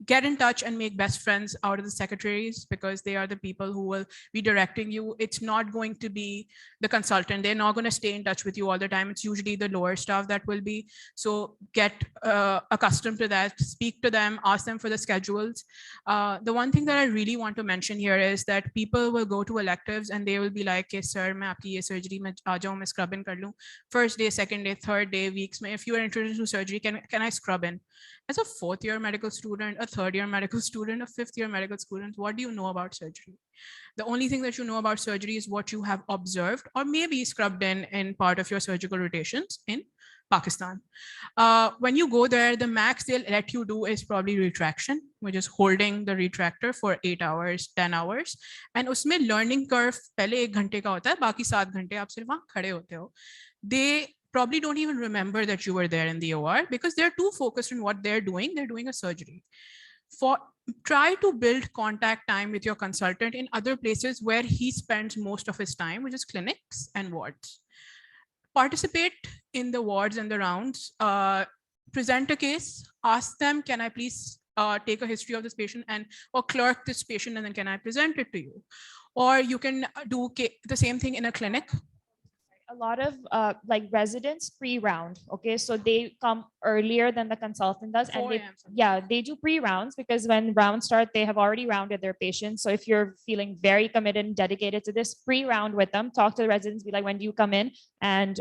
get in touch and make best friends out of the secretaries, because they are the people who will be directing you. It's not going to be the consultant. They're not going to stay in touch with you all the time. It's usually the lower staff that will be. So get accustomed to that, speak to them, ask them for the schedules. The one thing that I really want to mention here is that people will go to electives and they will be like, okay, sir, main aapki ye surgery mein aa jaun, main scrub in kar loon. First day, second day, third day, weeks mein, if you are interested in surgery, can I scrub in? As a fourth year medical student, a third year medical student, a fifth year medical student, what do you know about surgery? The only thing that you know about surgery is what you have observed or maybe scrubbed in part of your surgical rotations in Pakistan. When you go there, the max they'll let you do is probably retraction, which is holding the retractor for 8 hours, 10 hours. And usme learning curve pehle 1 ghante ka hota hai, baki 7 ghante aap sirf wahan khade hote ho. They probably don't even remember that you were there in the OR because they're too focused on what they're doing. They're doing a surgery. Try to build contact time with your consultant in other places where he spends most of his time, which is clinics and wards. Participate in the wards and the rounds, present a case, ask them, can I please take a history of this patient or clerk this patient, and then can I present it to you? Or you can do the same thing in a clinic. A lot of like residents pre-round, okay, so they come earlier than the consultant does, and they do pre-rounds because when rounds start, they have already rounded their patients. So if you're feeling very committed and dedicated to this, pre-round with them, talk to the residents, be like, when do you come in, and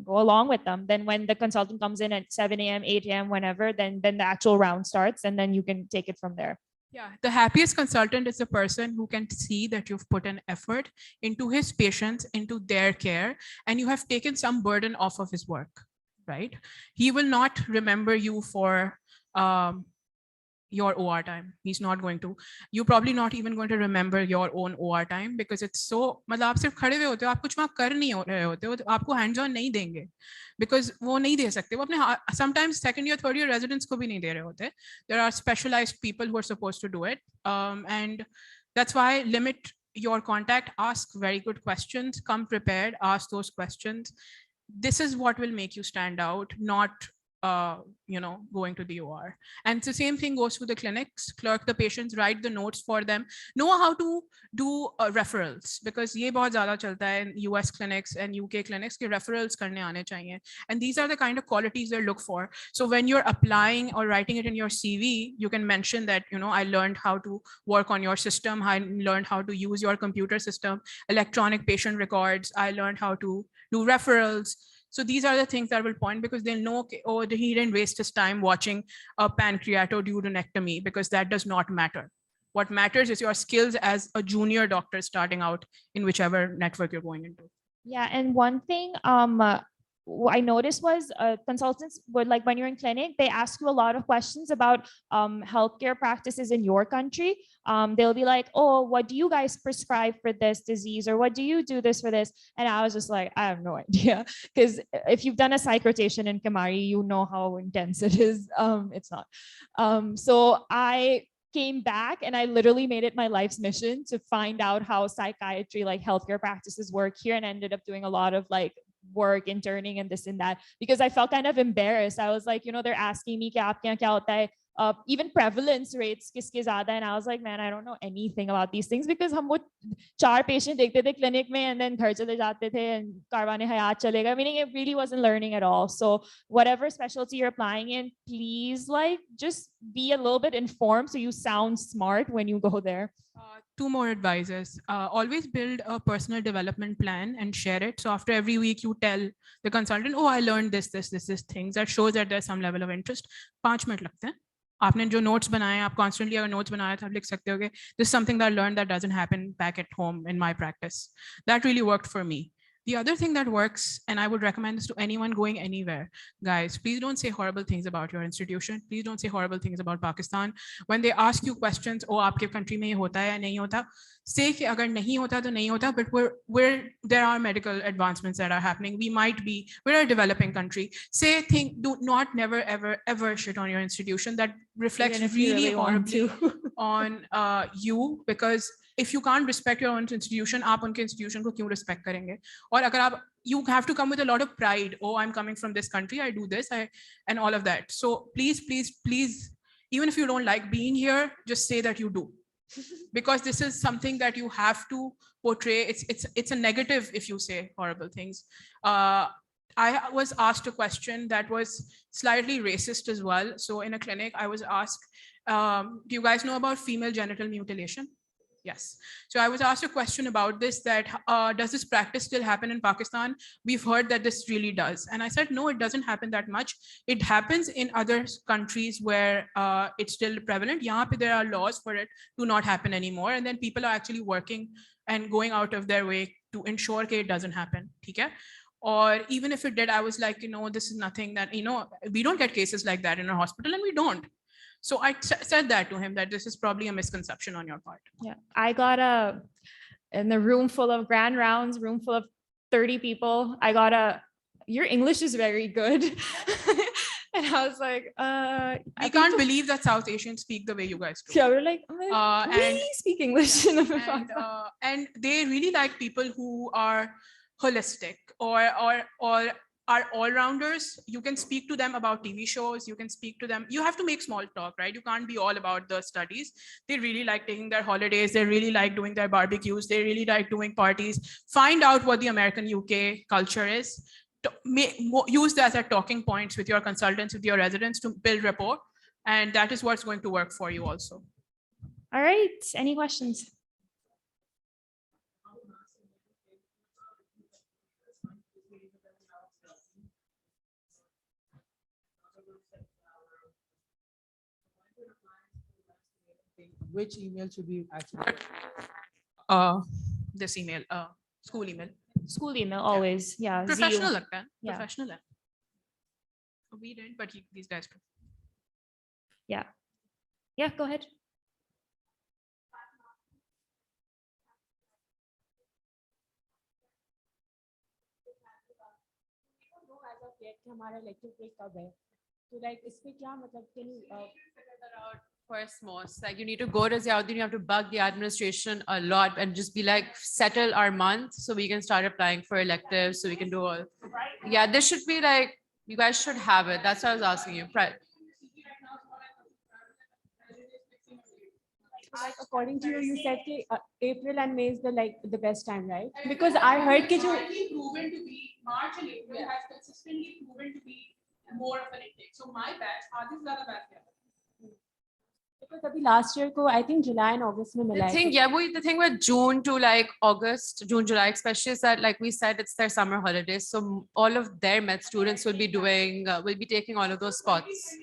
go along with them. Then when the consultant comes in at 7 a.m., 8 a.m., whenever, then the actual round starts, and then you can take it from there. Yeah, the happiest consultant is the person who can see that you've put an effort into his patients, into their care, and you have taken some burden off of his work, right? He will not remember you for your OR time. He's not going to. You're probably not even going to remember your own OR time because it's so, मतलब आप सिर्फ खड़े हुए होते हो, आप कुछ वहाँ कर नहीं रहे होते हो, आपको hands on नहीं देंगे because वो नहीं दे सकते, वो अपने sometimes second year, third year residents को भी नहीं दे रहे होते. There are specialized people who are supposed to do it, and that's why limit your contact. Ask very good questions. Come prepared. Ask those questions. This is what will make you stand out, not going to the OR. And the same thing goes to the clinics. Clerk the patients, write the notes for them, know how to do referrals, because ye bahut zyada chalta hai in US clinics and UK clinics ke referrals karne aane chahiye. And these are the kind of qualities they look for. So when you're applying or writing it in your CV, you can mention that, I learned how to work on your system. I learned how to use your computer system, electronic patient records. I learned how to do referrals. So these are the things that will point, because they'll know, oh, he didn't waste his time watching a pancreatoduodenectomy, because that does not matter. What matters is your skills as a junior doctor starting out in whichever network you're going into. Yeah, and one thing I noticed was consultants would, like when you're in clinic, they ask you a lot of questions about healthcare practices in your country. They'll be like, oh, what do you guys prescribe for this disease? Or what do you do this for this? And I was just like, I have no idea. Because if you've done a psych rotation in Kamari, you know how intense it is. It's not. So I came back and I literally made it my life's mission to find out how psychiatry, like healthcare practices work here, and ended up doing a lot of like work, interning and this and that, because I felt kind of embarrassed. I was like, they're asking me kya aapke yahan kya hota hai? Even prevalence rates kiske zyada, and I was like, man, I don't know anything about these things, because hum wo 4 patient dekhte the clinic mein and then ghar chale jate the and karwane hayat chalega, meaning it really wasn't learning at all. So whatever specialty you're applying in, please just be a little bit informed so you sound smart when you go there. 2 more advices. Always build a personal development plan and share it. So after every week, you tell the consultant, oh, I learned this things. That shows that there's some level of interest. 5 minute lagte hain. आपने जो notes बनाए, आप constantly अगर notes बनाए तो आप लिख सकते हो कि this is something that I learned that doesn't happen back at home in my practice. That really worked for me. The other thing that works, and I would recommend this to anyone going anywhere, guys, please don't say horrible things about your institution. Please don't say horrible things about Pakistan. When they ask you questions, oh, aapke country mein ye hota hai ya nahi hota, say कि अगर नहीं होता तो नहीं होता, but where there are medical advancements that are happening, we're a developing country. Do not never ever shit on your institution. That reflects really horribly on you, because if you can't respect your own institution, आप उनके institution को क्यों respect करेंगे? और अगर आप, you have to come with a lot of pride. Oh, I'm coming from this country. I do this, and all of that. So please, even if you don't like being here, just say that you do. Because this is something that you have to portray. It's a negative if you say horrible things. I was asked a question that was slightly racist as well. So in a clinic, I was asked, do you guys know about female genital mutilation? Yes. So I was asked a question about this, that does this practice still happen in Pakistan? We've heard that this really does. And I said, no, it doesn't happen that much. It happens in other countries where it's still prevalent. Yahan pe there are laws for it to not happen anymore. And then people are actually working and going out of their way to ensure that it doesn't happen. Okay? Or even if it did, I was like, this is nothing that, we don't get cases like that in our hospital, and we don't. So I said that to him, that this is probably a misconception on your part. Yeah, I got in the room full of grand rounds, room full of 30 people. I got your English is very good. And I was like, I can't believe that South Asians speak the way you guys do. Yeah, we're like, we speak English. And they really like people who are holistic or are all-rounders. You can speak to them about TV shows, you can speak to them, you have to make small talk, right? You can't be all about the studies. They really like taking their holidays, they really like doing their barbecues, they really like doing parties. Find out what the American UK culture is. Use that as talking points with your consultants, with your residents, to build rapport. And that is what's going to work for you also. All right, any questions? Which email should we actually? This email, school email. School email always, yeah. Professional Zio. लगता है, Yeah. professional है. We didn't, but these guys do. Yeah. Yeah, go ahead. हमारा elective break कब है? So like इसमें क्या मतलब, can you for SMOS, like you need to go to Ziauddin, you have to bug the administration a lot and just be like, settle our month so we can start applying for electives, so we can do all. Yeah, this should be like, you guys should have it. That's what I was asking you. Like according to you, you said that April and May is the best time, right? Because I heard that proven to be March and April has consistently proven to be more of an intake. So my batch, आधे से ज़्यादा batch क्या? Because अभी last year को I think July and August में मिला है. The thing with June to like August, June, July especially, is that like we said, it's their summer holidays. So all of their med students will be doing, will be taking all of those spots.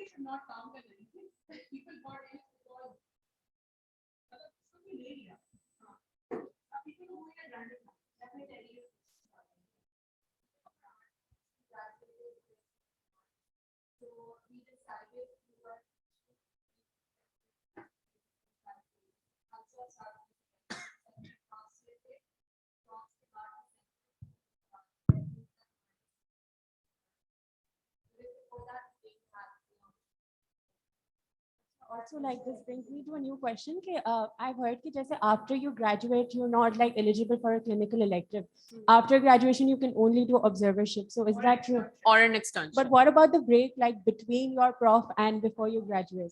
Also, like this brings me to a new question. I've heard that जैसे after you graduate, you're not like eligible for a clinical elective. After graduation, you can only do observership. So is that true? Or an extension. But what about the break, like between your prof and before you graduate?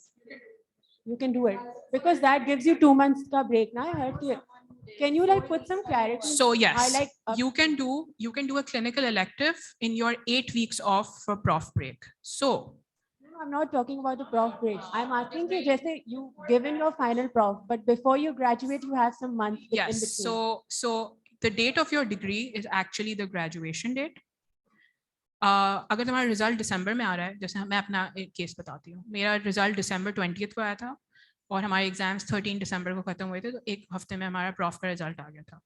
You can do it because that gives you 2 months ka break. Now I heard it. Can you like put some clarity? So yes, you can do a clinical elective in your 8 weeks off for prof break. So. I'm not talking about the prof break. I'm asking you, just say you given your final prof, but before you graduate, you have some months in between. Yes. So the date of your degree is actually the graduation date. अगर तुम्हारा result दिसंबर में आ रहा है, जैसे मैं अपना एक case बताती हूँ, मेरा रिजल्ट दिसंबर 20th को आया था और हमारे एग्जाम्स 13 दिसंबर को खत्म हुए थे, तो एक हफ्ते में हमारा प्रॉफ का रिजल्ट आ गया था.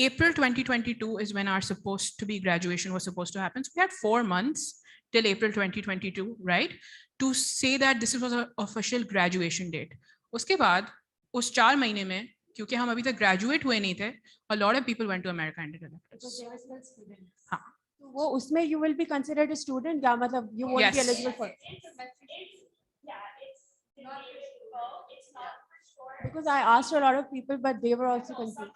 April 2022 is when our supposed to be graduation was supposed to happen. So we had 4 months till April 2022, right? To say that this was an official graduation date. उसके बाद उस 4 महीने में, क्योंकि हम अभी तक graduate हुए नहीं थे, a lot of people went to America and did electives. हाँ. वो उसमें you will be considered a student, या मतलब you won't be eligible for? Because I asked a lot of people, but they were also confused.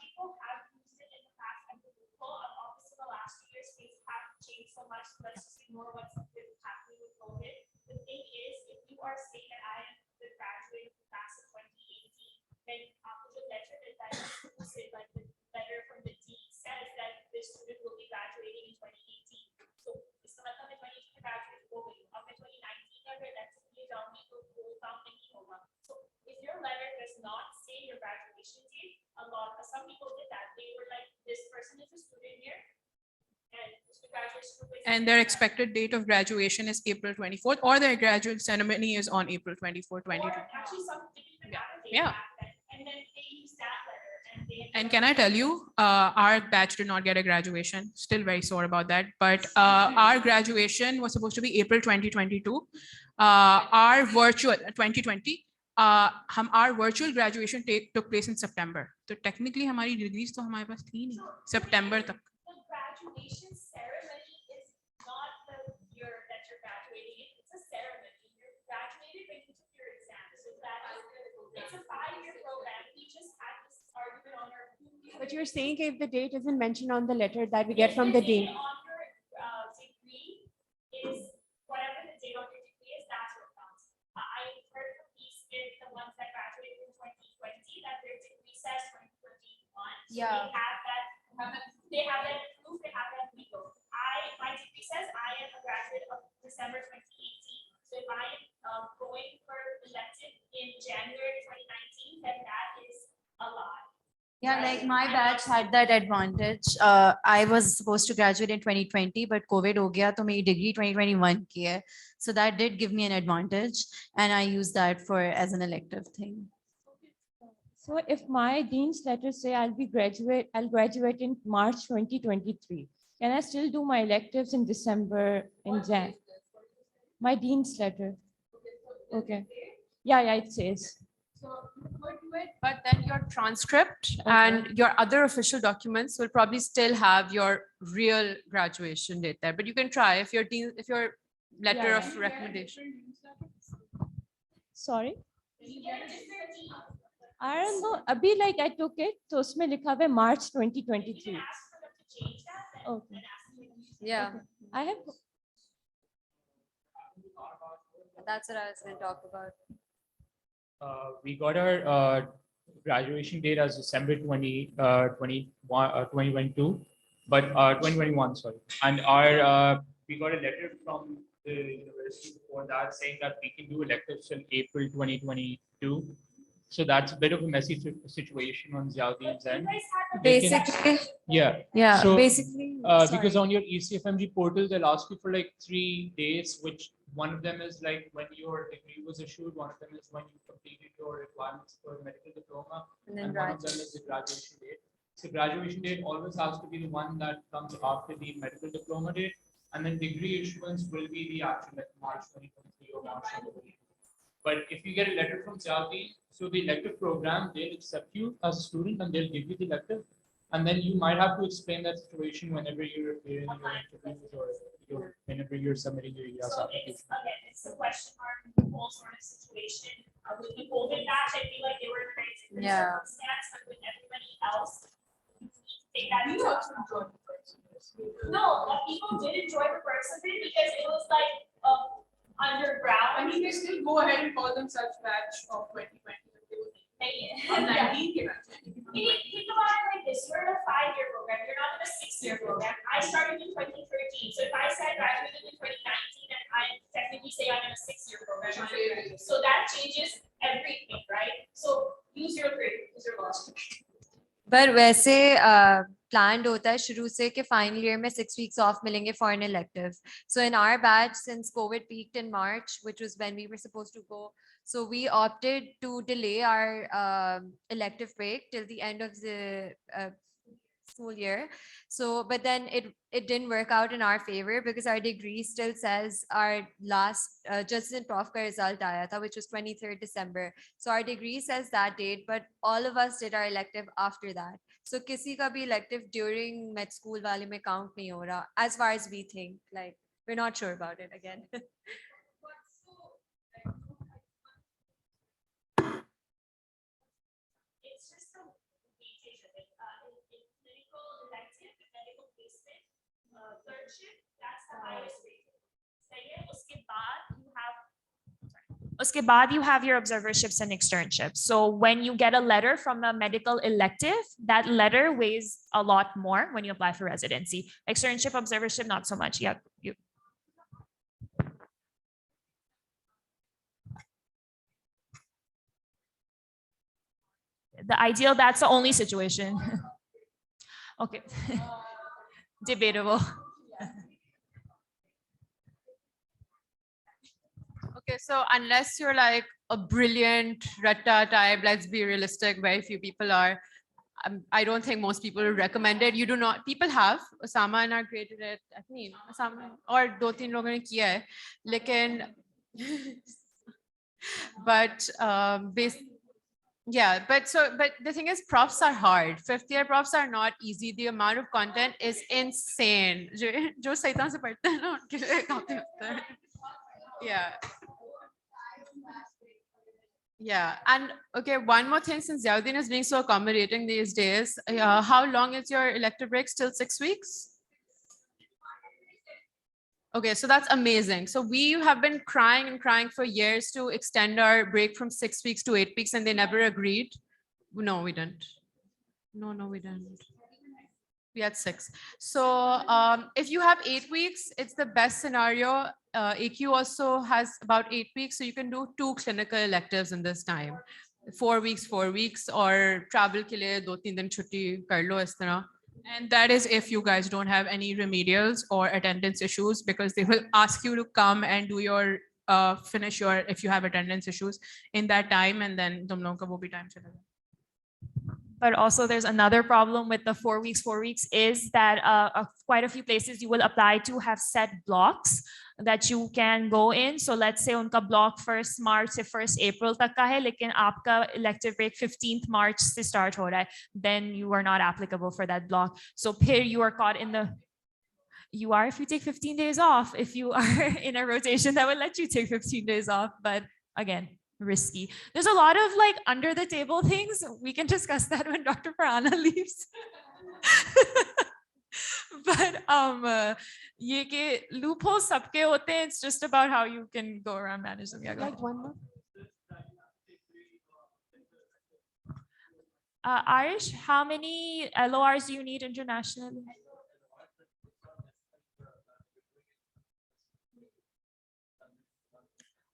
The thing is, if you are saying that I am the graduate when after the letter that like the letter from the dean says that this student will be graduating in 2018. So इसका मतलब है 2018 में graduate हो गई, अब मैं 2019 का अगर लेटर लिए जाऊंगी तो वो काम नहीं होगा. So if your letter does not say your graduation date, some people did that. They were like, this person is a student here, and their expected date of graduation is April 24th, or their graduate ceremony is on April 24th, 2020. Yeah. And then they use that letter. And can I tell you, our batch did not get a graduation. Still very sore about that. But our graduation was supposed to be April 2022. Our virtual 2020. Our virtual graduation took place in September. So technically, हमारी degrees तो हमारे पास थी नहीं. September तक. The graduation ceremony is not the year that you're graduating in. It's a ceremony. You're graduated when you took your exam. So it's a 5-year program. We just had this argument on our. But you're saying if the date isn't mentioned on the letter that we get from the dean. On your degree is whatever the date of your degree is, that's what counts. I heard from these kids, the ones that graduated in 2020, that their degree says 2021. So Yeah. they have that proof, they have that legal. My degree says I am a graduate of December 2018. So if I am going for elective in January 2019, then that is a lie. Yeah, like my batch had that advantage. I was supposed to graduate in 2020, but COVID ho gaya, to my degree 2021 ki hai. So that did give me an advantage, and I used that for as an elective thing. So if my dean's letter say I'll graduate in March 2023, can I still do my electives in December, in Jan? My dean's letter. Okay. Yeah, it says. So you could do it, but then your transcript and your other official documents will probably still have your real graduation date there. But you can try if your letter Yeah. of recommendation. Sorry? I don't know. Abhi, like I took it, so usme likha hai March 2023. Okay. Yeah, Okay. I have. that's what I was going to talk about. We got our graduation date as December 2022, but 2021, sorry. And we got a letter from the university before that saying that we can do electives till April 2022. So that's a bit of a messy situation on Ziauddin's end. Basically, Yeah, So, basically. because on your ECFMG portal, they'll ask you for like 3 dates, which one of them is like when your degree was issued, one of them is when you completed your requirements for medical diploma, and then and one of them is the graduation date. So graduation date always has to be the one that comes after the medical diploma date, and then degree issuance will be the actual like March 2023 or March 2023. But if you get a letter from Ziauddin, so the elective program, they'll accept you as a student and they'll give you the elective. And then you might have to explain that situation whenever you're appearing in your interviews or whenever you're submitting your EAS So application. it's a question mark, whole sort of situation. With the COVID batch, I feel like they were in a very different Yeah. circumstance, but with everybody else, you need to take that into account. No, people did enjoy the perks of it because it was like underground. I mean, they still go ahead and call themselves batch of 2020. Yeah. Think about it like this, you're in a 5-year program, you're not in a 6-year program. I started in 2013, so if I said graduated in 2019, then I technically say I'm in a 6-year program. So that changes everything, right? So use your grade, use your logic. पर वैसे planned होता है शुरू से कि final year में 6 weeks off मिलेंगे for an elective. So in our batch, since COVID peaked in March, which was when we were supposed to go, so we opted to delay our elective break till the end of the school year. So, but then it didn't work out in our favor because our degree still says our last just in prof ka result aaya tha, which was 23rd December. So our degree says that date, but all of us did our elective after that. So kisi ka bhi elective during med school wale mein count nahi ho raha, as far as we think. Like we're not sure about it again. It's just a weightage of it. In clinical elective, medical placement, third shift, that's the highest rate. Second, uske baad you have Uske baad you have your observerships and externships. So when you get a letter from a medical elective, that letter weighs a lot more when you apply for residency. Externship, observership, not so much. Yeah. The ideal, that's the only situation. Okay. Debatable. Okay, so unless you're like a brilliant Ratta type, let's be realistic, very few people are. I don't think most people would recommend it. You do not, people have, Osama and I created it, I think, Osama, or do-teen logon ne kiya hai, lekin, but yeah, but the thing is, profs are hard. Fifth year profs are not easy. The amount of content is insane. Jo Saitan se padhte hain na, unke liye kafi hota hai. Yeah. Yeah, and okay, one more thing, since Ziauddin is being so accommodating these days, how long is your elective break? Still 6 weeks? Okay, so that's amazing. So we have been crying and crying for years to extend our break from 6 weeks to 8 weeks, and they never agreed. No, we didn't. No, we didn't. We had 6. So if you have 8 weeks, it's the best scenario. AQ also has about 8 weeks, so you can do 2 clinical electives in this time. 4 weeks, or travel ke liye 2-3 din chutti kar lo is tarah. And that is if you guys don't have any remedials or attendance issues, because they will ask you to come and do your finish your, if you have attendance issues in that time, and then tum logon ka wo bhi time chala jayega. But also there's another problem with the 4 weeks is that quite a few places you will apply to have set blocks that you can go in. So let's say unka block 1st March se 1st April tak ka hai, lekin aapka elective break 15th March se start ho raha hai, then you are not applicable for that block. So here you are caught in the, you are if you take 15 days off, if you are in a rotation that will let you take 15 days off, but again, risky. There's a lot of like under the table things. We can discuss that when Dr. Farhana leaves. But ye ke loopholes sabke hote hain. It's just about how you can go around manage them. Yeah, go ahead. Like one more. Arish, how many LORs do you need internationally?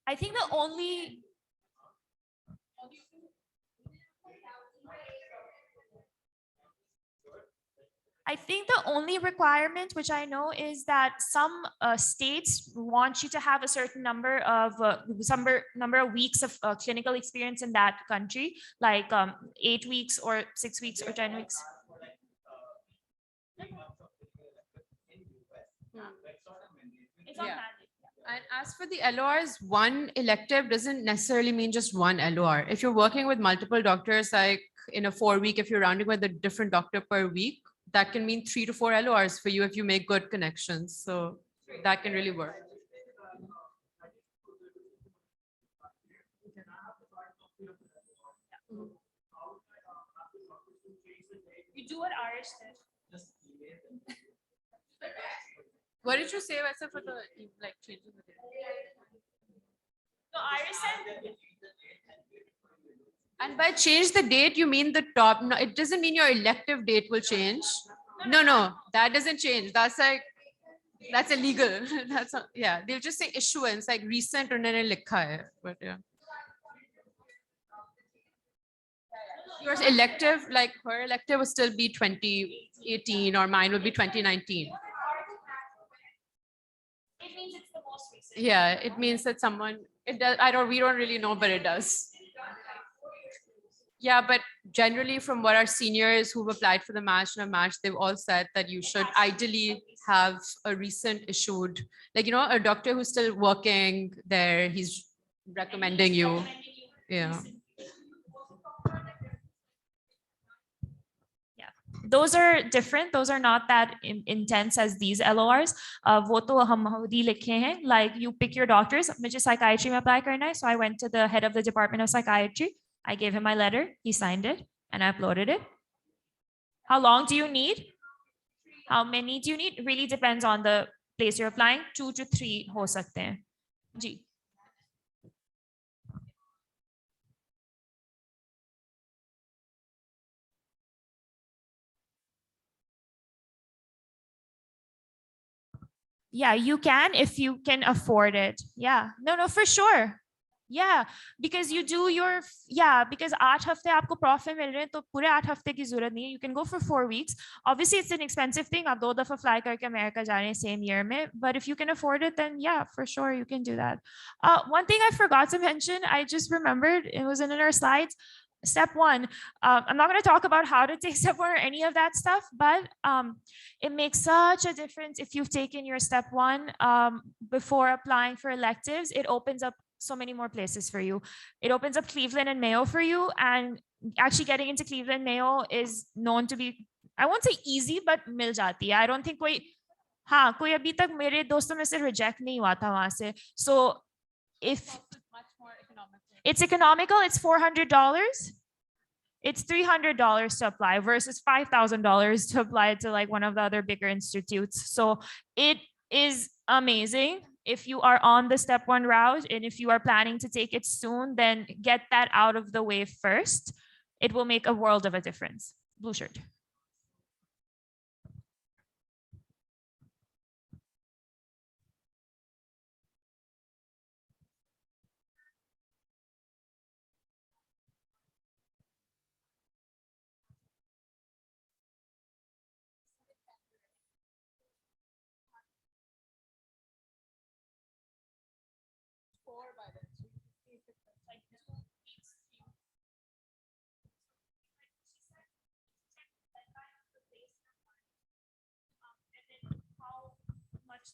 I think the only requirement which I know is that some states want you to have a certain number of weeks of clinical experience in that country, like 8 weeks or 6 weeks or 10 weeks. It's on mandate. And as for the LORs, one elective doesn't necessarily mean just one LOR. If you're working with multiple doctors, like in a 4-week, if you're rounding with a different doctor per week, that can mean 3 to 4 LORs for you if you make good connections. So that can really work. You do what Arish said. What did you say, Vaisa, for the like changing the date? No, Iris said. And by change the date, you mean the top? No, it doesn't mean your elective date will change. No, that doesn't change. That's like, that's illegal. That's not, yeah. They'll just say issuance, like recent or nene likha hai. But yeah. Your elective, like her elective will still be 2018 or mine will be 2019. It means it's the most recent. Yeah, it means that someone, it does, we don't really know, but it does. Yeah, but generally from what our seniors who've applied for the match and a match, they've all said that you should ideally have a recent issued, like, you know, a doctor who's still working there, he's recommending you. Yeah. Those are different. Those are not that intense as these LORs. वो तो हम खुद लिखे हैं. Like you pick your doctors. मुझे psychiatry में apply करना है. So I went to the head of the department of psychiatry. I gave him my letter. He signed it and I uploaded it. How long do you need? How many do you need? It really depends on the place you're applying. 2 to 3 हो सकते हैं. जी. Yeah, you can if you can afford it. Yeah, no, for sure. Yeah, because you do your, yeah, because 8 हफ्ते आपको profit मिल रहे हैं तो पूरे 8 हफ्ते की जरूरत नहीं है. You can go for 4 weeks. Obviously, it's an expensive thing. आप 2 दफा fly करके America जा रहे हैं same year में. But if you can afford it, then yeah, for sure you can do that. One thing I forgot to mention, I just remembered, it was in our slides. Step 1, I'm not going to talk about how to take step 1 or any of that stuff, but it makes such a difference if you've taken your step 1 before applying for electives. It opens up so many more places for you. It opens up Cleveland and Mayo for you, and actually getting into Cleveland Mayo is known to be, I won't say easy, but mil jati hai. I don't think कोई अभी तक मेरे दोस्तों में से reject नहीं हुआ था वहां से. So if it's economical, it's $400. It's $300 to apply versus $5,000 to apply to like one of the other bigger institutes. So it is amazing. If you are on the step 1 route and if you are planning to take it soon, then get that out of the way first. It will make a world of a difference. Blue shirt.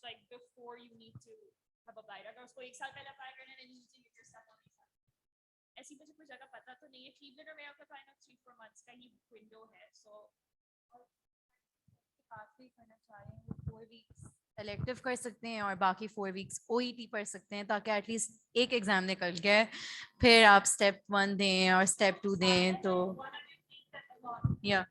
Like before you need to have applied. अगर उसको 1 साल पहले apply करना है, then you need to get your step on visa. ऐसी मुझे कोई जगह पता तो नहीं है. Cleveland और Mayo का final 3-4 months का ही window है. So काफी करना चाह रहे हैं 4 weeks elective कर सकते हैं और बाकी 4 weeks OET पढ़ सकते हैं ताकि एटलीस्ट एक एग्जाम निकल गया फिर आप step 1 दें और step 2 दें तो yeah.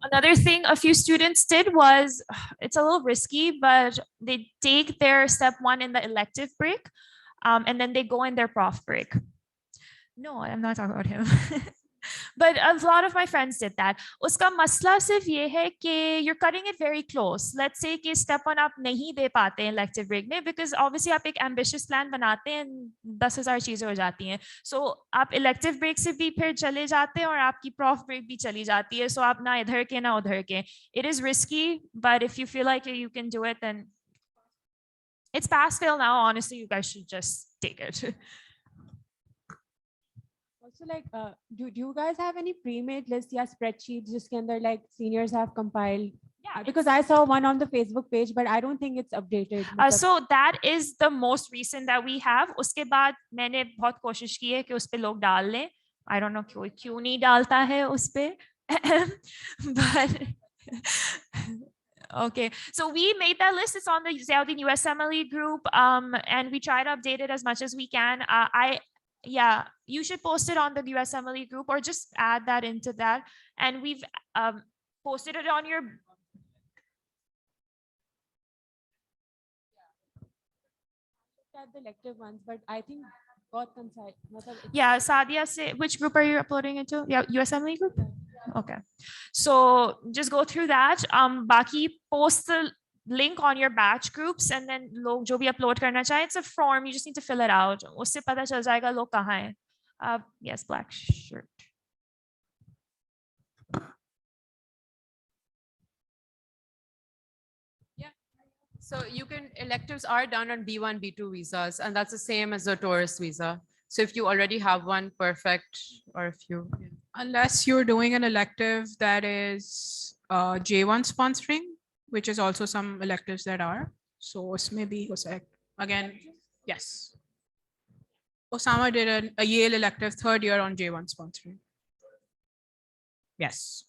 Another thing a few students did was, it's a little risky, but they take their step 1 in the elective break, and then they go in their prof break. No, I'm not talking about him. But a lot of my friends did that. Uska masla sirf ye hai कि you're cutting it very close. Let's say कि step 1 आप नहीं दे पाते हैं elective break में, because obviously आप एक ambitious plan बनाते हैं 10,000 चीजें हो जाती हैं. So आप elective break से भी फिर चले जाते हैं और आपकी prof break भी चली जाती है. So आप ना इधर के ना उधर के. It is risky, but if you feel like you can do it, then it's pass fail now. Honestly, you guys should just take it. Also, like, do you guys have any pre-made list या spreadsheets जिसके अंदर like seniors have compiled? Yeah, because I saw one on the Facebook page, but I don't think it's updated. So that is the most recent that we have. उसके बाद मैंने बहुत कोशिश की है कि उस पे लोग डाल लें. I don't know क्यों नहीं डालता है उस पे. But okay, so we made that list. It's on the Ziauddin USMLE group, and we try to update it as much as we can. Yeah, you should post it on the USMLE group or just add that into that. And we've posted it on your. At the elective ones, but I think got concise. Yeah, Sadia, say which group are you uploading into? Yeah, USMLE group. Okay, so just go through that. Baki post the link on your batch groups, and then log jo bhi upload karna chahe, it's a form. You just need to fill it out. Usse pata chal jayega log kahan hai. Yes, black shirt. So you can, electives are done on B1, B2 visas, and that's the same as a tourist visa. So if you already have one, perfect, or if you. Unless you're doing an elective that is J1 sponsoring, which is also some electives that are. So usme bhi ho sakta. Again, yes. Osama did a Yale elective 3rd year on J1 sponsoring. Yes.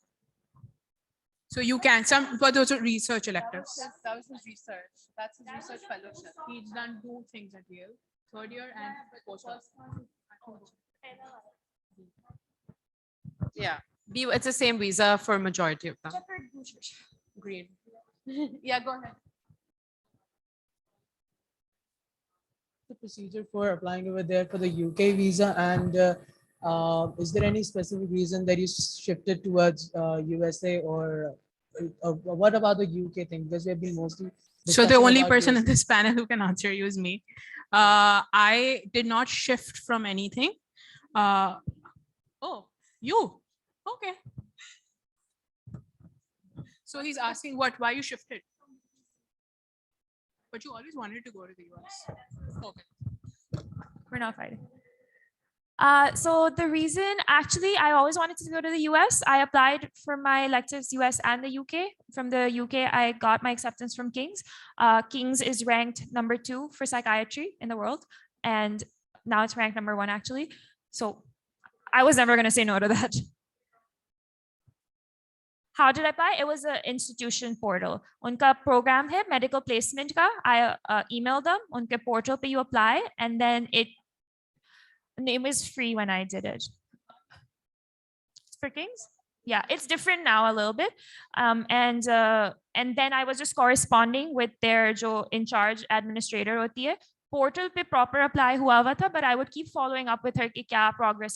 So you can, but those are research electives. That was his research. That's his research fellowship. He's done 2 things at Yale, 3rd year and postdoc. Yeah, it's the same visa for majority of them. Green. Yeah, go ahead. The procedure for applying over there for the UK visa, and is there any specific reason that you shifted towards USA or what about the UK thing? Because we have been mostly. So the discussing only about person US. in this panel who can answer you is me. I did not shift from anything. Oh, you, okay. So he's asking why you shifted? But you always wanted to go to the US. Okay. We're not fighting. So the reason, actually, I always wanted to go to the US. I applied for my electives US and the UK. From the UK, I got my acceptance from King's. King's is ranked #2 for psychiatry in the world. And now it's ranked #1, actually. So I was never going to say no to that. How did I apply? It was an institution portal. Unka program hai medical placement ka. I emailed them. Unke portal pe you apply, and then it was free when I did it. For Kings? Yeah, it's different now a little bit. And then I was just corresponding with their jo in charge administrator hoti hai. Portal pe proper apply hua hua tha, but I would keep following up with her ki kya progress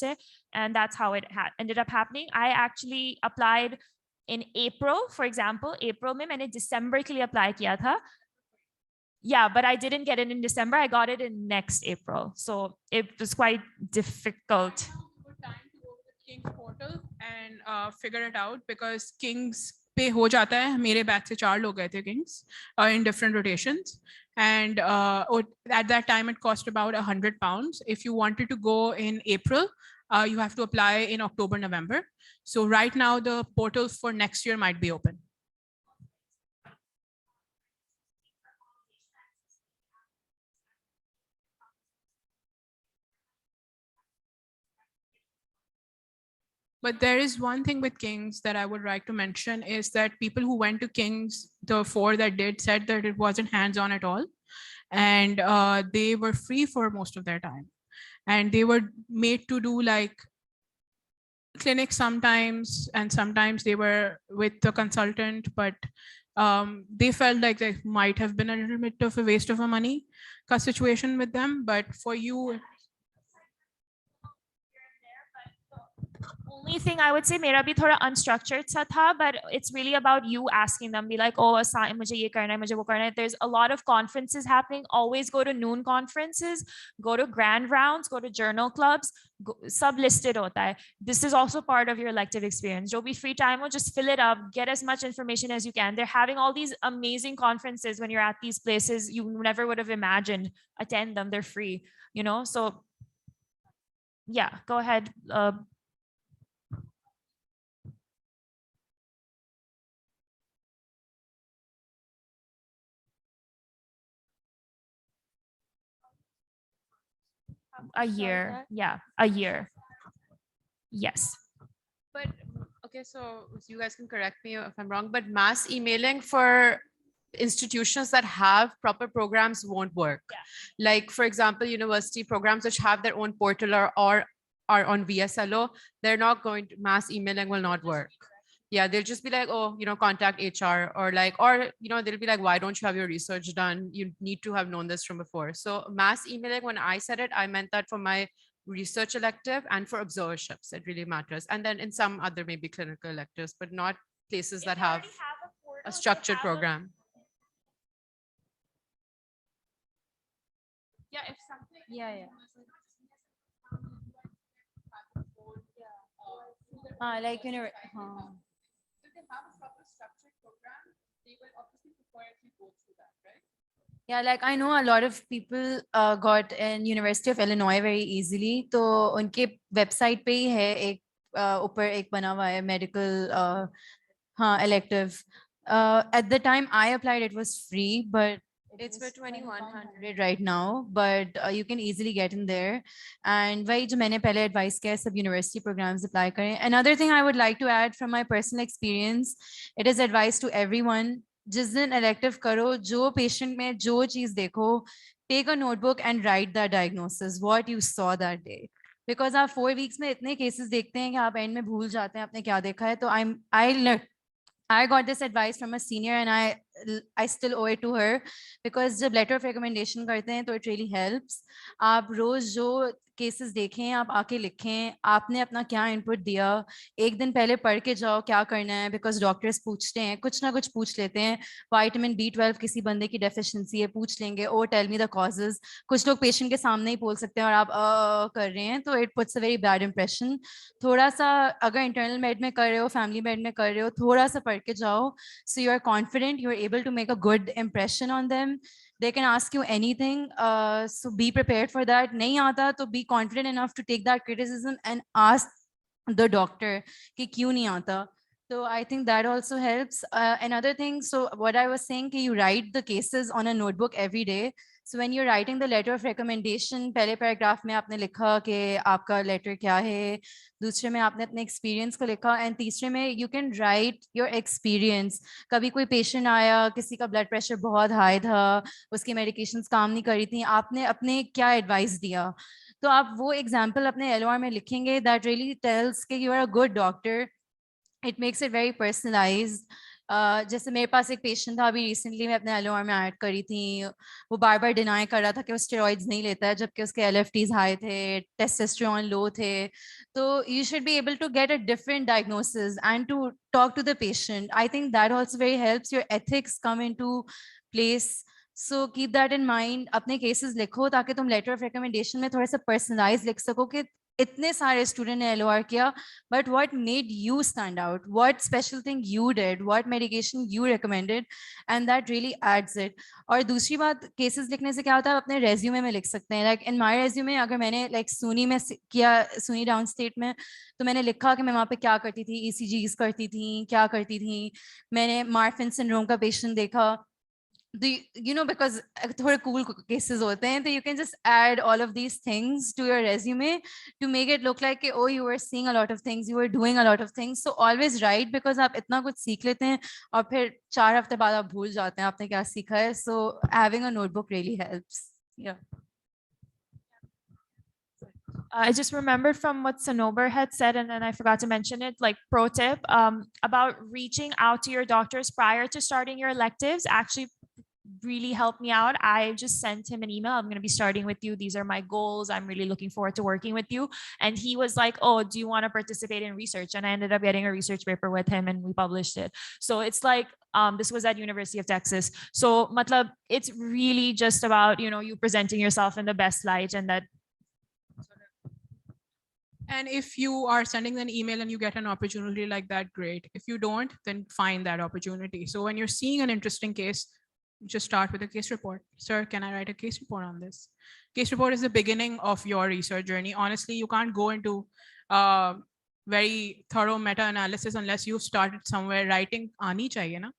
hai, and that's how it ended up happening. I actually applied in April, for example. April mein maine December ke liye apply kiya tha. Yeah, but I didn't get it in December. I got it in next April. So it was quite difficult. Good time to go to the King's portal and figure it out, because King's पे हो जाता है. मेरे batch से 4 लोग गए थे King's in different rotations, and at that time it cost about £100. If you wanted to go in April, you have to apply in October, November. So right now the portals for next year might be open. But there is one thing with King's that I would like to mention, is that people who went to King's, the 4 that did, said that it wasn't hands-on at all. And they were free for most of their time. And they were made to do like clinics sometimes, and sometimes they were with the consultant, but they felt like there might have been a little bit of a waste of money situation with them. But for you, only thing I would say, mera bhi thoda unstructured sa tha, but it's really about you asking them, be like, oh, assign mujhe ye karna hai, mujhe wo karna hai. There's a lot of conferences happening. Always go to noon conferences, go to grand rounds, go to journal clubs, sub listed hota hai. This is also part of your elective experience. Jo bhi free time ho, just fill it up, get as much information as you can. They're having all these amazing conferences when you're at these places. You never would have imagined. Attend them, they're free, you know? So yeah, go ahead. A year, yeah, a year. Yes. But okay, so you guys can correct me if I'm wrong, but mass emailing for institutions that have proper programs won't work. Yeah. Like, for example, university programs which have their own portal or are on VSLO, they're not going to, mass emailing will not work. Yeah, they'll just be like, oh, contact HR, or they'll be like, why don't you have your research done? You need to have known this from before. So mass emailing, when I said it, I meant that for my research elective and for observerships, it really matters. And then in some other maybe clinical electives, but not places that have a structured program. Yeah, if something. Yeah. Like have a proper structured program, they will obviously prefer if you go through that, right? Yeah, like I know a lot of people got in University of Illinois very easily. तो उनके website पे ही है एक ऊपर एक बना हुआ है medical elective. At the time I applied, it was free, but it's for 2100 right now, but you can easily get in there. And वही जो मैंने पहले advice किया सब university programs apply करें. Another thing I would like to add from my personal experience, it is advice to everyone. जिस दिन elective करो, जो patient में जो चीज़ देखो, take a notebook and write the diagnosis, what you saw that day. Because आप 4 weeks में इतने cases देखते हैं कि आप end में भूल जाते हैं आपने क्या देखा है. तो I got this advice from a senior, and I I still owe it to her, because जब letter of recommendation करते हैं तो it really helps. आप रोज जो केसेस देखें, आप आके लिखें, आपने अपना क्या इनपुट दिया, एक दिन पहले पढ़ के जाओ क्या करना है, बिकॉज डॉक्टर्स पूछते हैं, कुछ ना कुछ पूछ लेते हैं, विटामिन B12 किसी बंदे की डेफिशिएंसी है, पूछ लेंगे, ओ टेल मी द कॉजेज, कुछ लोग पेशेंट के सामने ही बोल सकते हैं और आप कर रहे हैं, तो it puts a very bad impression. थोड़ा सा अगर इंटरनल मेड में कर रहे हो, फैमिली मेड में कर रहे हो, थोड़ा सा पढ़ के जाओ, so you are confident, you are able to make a good impression on them. They can ask you anything, so be prepared for that. Nahi aata to be confident enough to take that criticism and ask the doctor ki kyun nahi aata. So I think that also helps. Another thing, so what I was saying, ki you write the cases on a notebook every day. So when you're writing the letter of recommendation, पहले paragraph में आपने लिखा कि आपका letter क्या है, दूसरे में आपने अपने एक्सपीरियंस को लिखा, एंड तीसरे में you can write your experience. कभी कोई पेशेंट आया, किसी का ब्लड प्रेशर बहुत हाई था, उसकी मेडिकेशंस काम नहीं कर रही थी, आपने अपने क्या एडवाइस दिया, तो आप वो एग्जाम्पल अपने LOR में लिखेंगे. दैट रियली टेल्स कि you are a good doctor. It makes it very personalised. जैसे मेरे पास एक पेशेंट था अभी रिसेंटली, मैं अपने LOR में ऐड करी थी, वो बार बार डिनाई कर रहा था कि वो स्टेरॉइड्स नहीं लेता है, जबकि उसके LFTs हाई थे, टेस्टोस्टेरोन लो थे. तो you should be able to get a different diagnosis and to talk to the patient. I think that also very helps. Your ethics come in to place. So keep that in mind. अपने cases लिखो ताकि तुम letter of recommendation में थोड़ा सा personalise लिख सको कि इतने सारे स्टूडेंट ने LOR किया, but what made you stand out, what special thing you did, what medication you recommended, and that really adds it. और दूसरी बात, केसेस लिखने से क्या होता है, आप अपने रेज्यूमे में लिख सकते हैं. लाइक इन माय रेज्यूमे, अगर मैंने लाइक सुनी में किया, सुनी डाउन स्टेट में, तो मैंने लिखा कि मैं वहाँ पे क्या करती थी, ECGs करती थी, क्या करती थी, मैंने मार्फिन सिंड्रोम का पेशेंट देखा. You know, because थोड़े cool cases होते हैं, तो you can just add all of these things to your resume to make it look like oh, you were seeing a lot of things, you were doing a lot of things. So always write, because आप इतना कुछ सीख लेते हैं और फिर 4 हफ्ते बाद आप भूल जाते हैं आपने क्या सीखा है. So having a notebook really helps. Yeah. I just remembered from what Sanober had said, and then I forgot to mention it, like pro tip about reaching out to your doctors prior to starting your electives actually really helped me out. I just sent him an email. I'm going to be starting with you. These are my goals. I'm really looking forward to working with you. And he was like, oh, do you want to participate in research? And I ended up getting a research paper with him and we published it. So it's like, this was at University of Texas. So matlab, it's really just about, you know, you presenting yourself in the best light, and that. And if you are sending an email and you get an opportunity like that, great. If you don't, then find that opportunity. So when you're seeing an interesting case, just start with a case report. Sir, can I write a case report on this? Case report is the beginning of your research journey. Honestly, you can't go into very thorough meta-analysis unless you started somewhere. Writing aani chahiye na?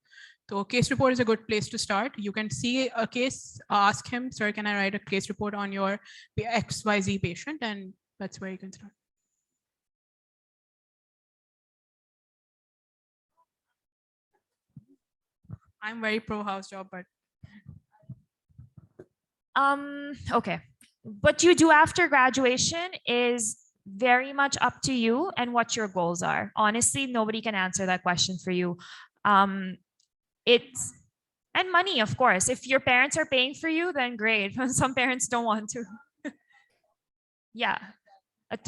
So case report is a good place to start. You can see a case, ask him, sir, can I write a case report on your XYZ patient? And that's where you can start. I'm very pro house job, but Okay, what you do after graduation is very much up to you and what your goals are. Honestly, nobody can answer that question for you. It's and money, of course. If your parents are paying for you, then great. Some parents don't want to. Yeah.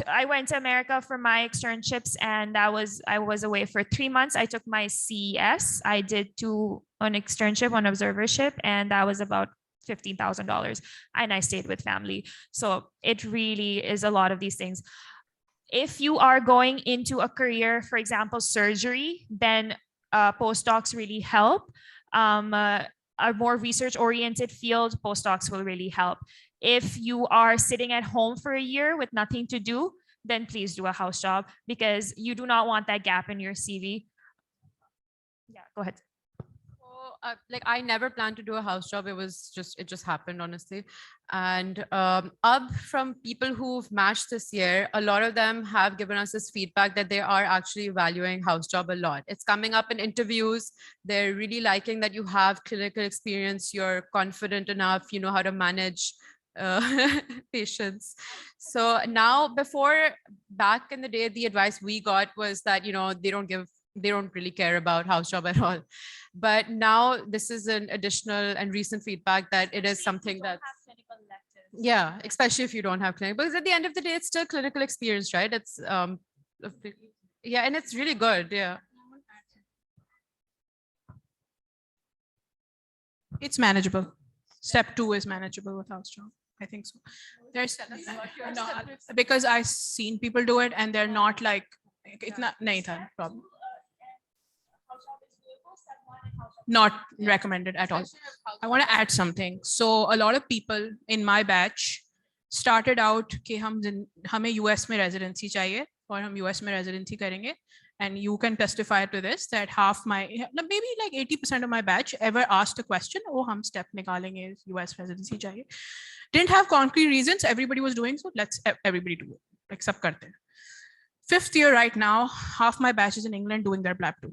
I went to America for my externships, and I was away for 3 months. I took my CES. I did an externship on Observership, and that was about $15,000, and I stayed with family. So it really is a lot of these things. If you are going into a career, for example, surgery, then postdocs really help. A more research-oriented field, postdocs will really help. If you are sitting at home for a year with nothing to do, then please do a house job, because you do not want that gap in your CV. Yeah, go ahead. So, like I never planned to do a house job. It just happened, honestly. And up from people who've matched this year, a lot of them have given us this feedback that they are actually valuing house job a lot. It's coming up in interviews. They're really liking that you have clinical experience. You're confident enough. You know how to manage patients. So now, back in the day, the advice we got was that, you know, they don't give they don't really care about house job at all. But now this is an additional and recent feedback that it is something that, yeah, especially if you don't have clinic, because at the end of the day, it's still clinical experience, right? It's yeah, and it's really good. Yeah. It's manageable. Step 2 is manageable with house job. I think so. There's no, because I've seen people do it and they're not like, it's not problem. Not recommended at all. I want to add something. So a lot of people in my batch started out कि हमें US में residency चाहिए और हम US में residency करेंगे. And you can testify to this, that maybe like 80% of my batch ever asked a question, oh, hum step nikalenge, US residency chahiye. Didn't have concrete reasons, everybody was doing so, let's everybody do it, like sab karte hain. 5th year right now, half my batch is in England doing their PLAB 2.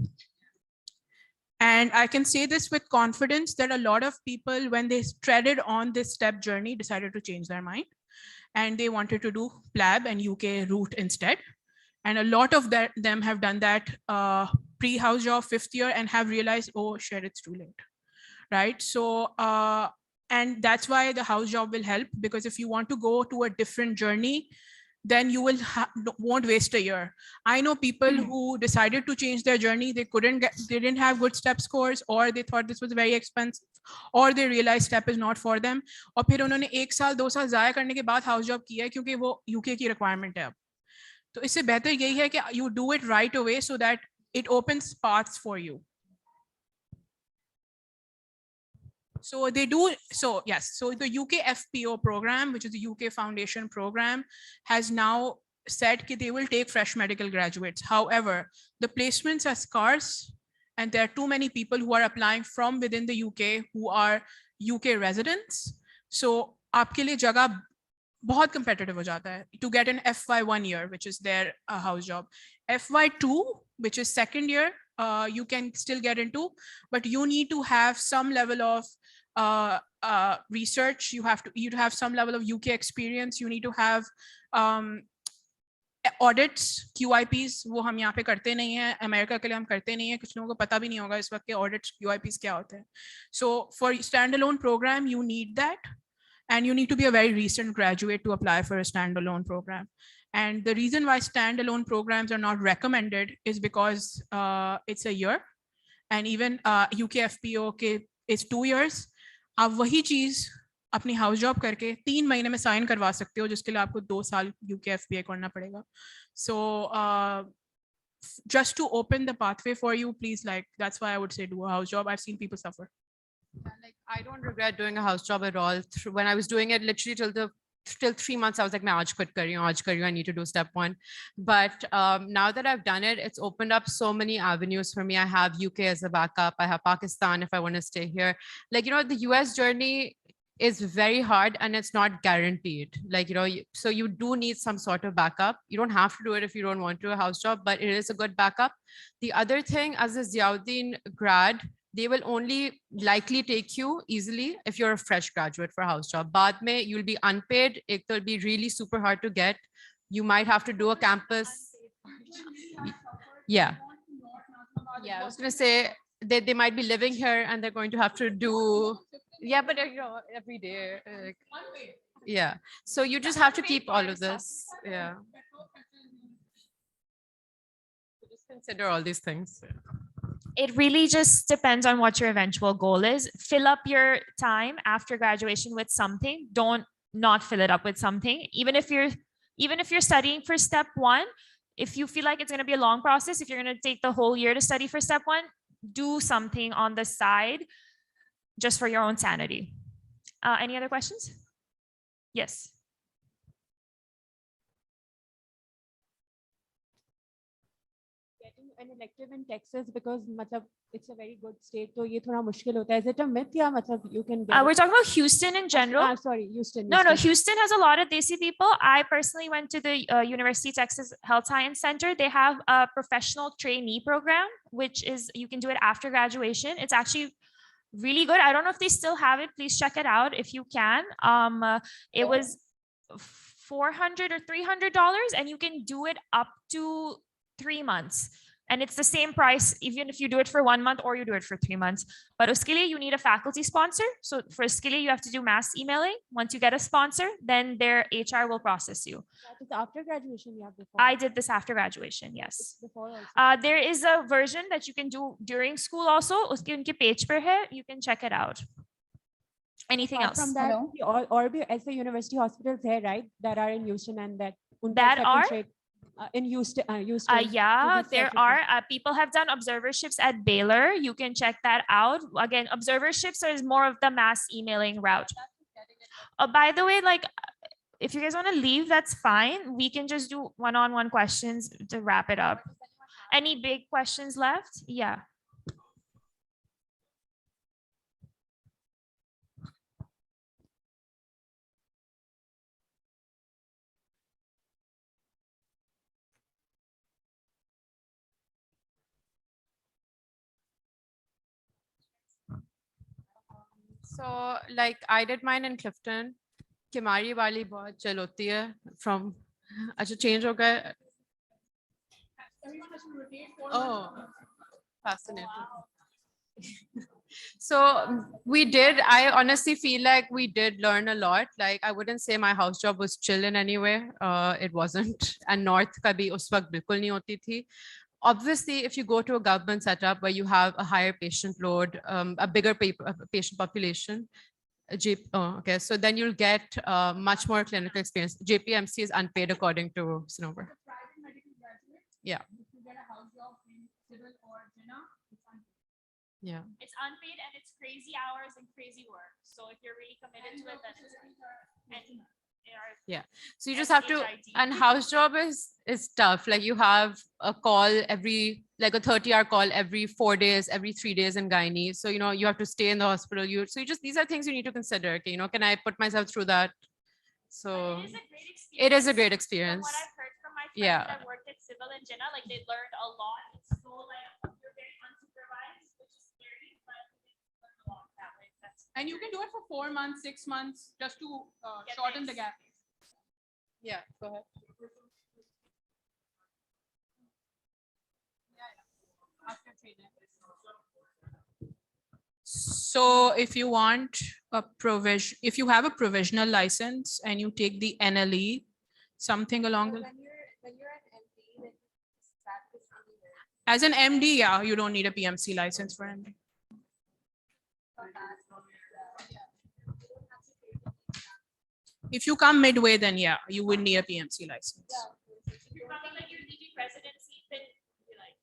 And I can say this with confidence that a lot of people, when they treaded on this step journey, decided to change their mind. And they wanted to do PLAB and UK route instead. And a lot of them have done that pre-house job 5th year and have realized, oh shit, it's too late, right? So, and that's why the house job will help, because if you want to go to a different journey, then you won't waste a year. I know people who decided to change their journey, they didn't have good step scores, or they thought this was very expensive, or they realized step is not for them. और फिर उन्होंने 1 साल 2 साल ज़ाया करने के बाद house job किया है, क्योंकि वो UK की requirement है अब. तो इससे बेहतर यही है कि you do it right away so that it opens paths for you. So they do, so yes, so the UK FPO program, which is the UK Foundation program, has now said that they will take fresh medical graduates. However, the placements are scarce and there are too many people who are applying from within the UK who are UK residents. So आपके लिए जगह बहुत competitive हो जाता है to get an FY 1 year, which is their house job. FY 2, which is 2nd year, you can still get into, but you need to have some level of research. You have some level of UK experience. You need to have audits, QIPs. वो हम यहाँ पे करते नहीं हैं. America के लिए हम करते नहीं हैं. कुछ लोगों को पता भी नहीं होगा इस वक्त के audits, QIPs क्या होते हैं. So for standalone program, you need that. And you need to be a very recent graduate to apply for a standalone program. And the reason why standalone programs are not recommended is because it's a year. And even UK FPO is 2 years. आप वही चीज़ अपनी house job करके 3 महीने में sign करवा सकते हो, जिसके लिए आपको 2 साल UK FPA करना पड़ेगा. So just to open the pathway for you, please, like, that's why I would say do a house job. I've seen people suffer. Like, I don't regret doing a house job at all. When I was doing it, literally till 3 months, I was like, "मैं आज quit कर रही हूँ, I need to do step 1." But now that I've done it, it's opened up so many avenues for me. I have UK as a backup. I have Pakistan if I want to stay here. Like, you know, the US journey is very hard and it's not guaranteed. Like, you know, so you do need some sort of backup. You don't have to do it if you don't want to do a house job, but it is a good backup. The other thing, as a Ziauddin grad, they will only likely take you easily if you're a fresh graduate for a house job. Baad mein, you'll be unpaid. It will be really super hard to get. You might have to do a campus. Yeah. Yeah, I was going to say they might be living here and they're going to have to do, yeah, but you know, every day. Yeah. So you just have to keep all of this. Yeah. Just consider all these things. It really just depends on what your eventual goal is. Fill up your time after graduation with something. Don't not fill it up with something. Even if you're studying for step 1, if you feel like it's going to be a long process, if you're going to take the whole year to study for step 1, do something on the side just for your own sanity. Any other questions? Yes. An elective in Texas because it's a very good state, so ये थोड़ा मुश्किल होता है. Is it a myth या you can get we're talking about Houston in general. Sorry, Houston. No, Houston has a lot of Desi people. I personally went to the University of Texas Health Science Center. They have a professional trainee program, which is, you can do it after graduation. It's actually really good. I don't know if they still have it. Please check it out if you can. It was $400 or $300, and you can do it up to 3 months. And it's the same price, even if you do it for 1 month or you do it for 3 months. But uske liye you need a faculty sponsor. So for uske liye you have to do mass emailing. Once you get a sponsor, then their HR will process you. That is after graduation, you have before. I did this after graduation, yes. Before also. There is a version that you can do during school also. Uske unke page per hai, you can check it out. Anything Apart else? from that, or be as a university hospitals there, right? That are in Houston and that. unka That acceptance are? rate, in Houston. Yeah, there are. People have done observerships at Baylor. You can check that out. Again, observerships is more of the mass emailing route. By the way, like, if you guys want to leave, that's fine. We can just do one-on-one questions to wrap it up. Any big questions left? Yeah. So like I did mine in Clifton. Kimari wali bahut chill hoti hai from acha change ho gaya. Oh, fascinating. So I honestly feel like we did learn a lot. Like I wouldn't say my house job was chill in any way. It wasn't. And North ka bhi us waqt bilkul nahi hoti thi. Obviously, if you go to a government setup where you have a higher patient load, a bigger patient population, okay, so then you'll get much more clinical experience. JPMC is unpaid according to Snowbird. Yeah. Yeah. It's unpaid and it's crazy hours and crazy work. So if you're really committed to it, then it's Yeah. So you just have to, and house job is tough. Like you have a call like a 30-hour call every 4 days, every 3 days in gynae. So, you have to stay in the hospital. These are things you need to consider. Okay, can I put myself through that? So it is a great experience. From what I've heard from my friends that worked at Civil and Jinnah, like they learned a lot. It's so like you're very unsupervised, which is scary, but they learn a lot that way. And you can do it for 4 months, 6 months, just to shorten the gap. Yeah, go ahead. So if you want if you have a provisional license and you take the NLE, something along the. When you're an MD, then practice anywhere. As an MD, yeah, you don't need a PMC license for MD. If you come midway, then yeah, you would need a PMC license. If you're coming like your DG residency, then you're like.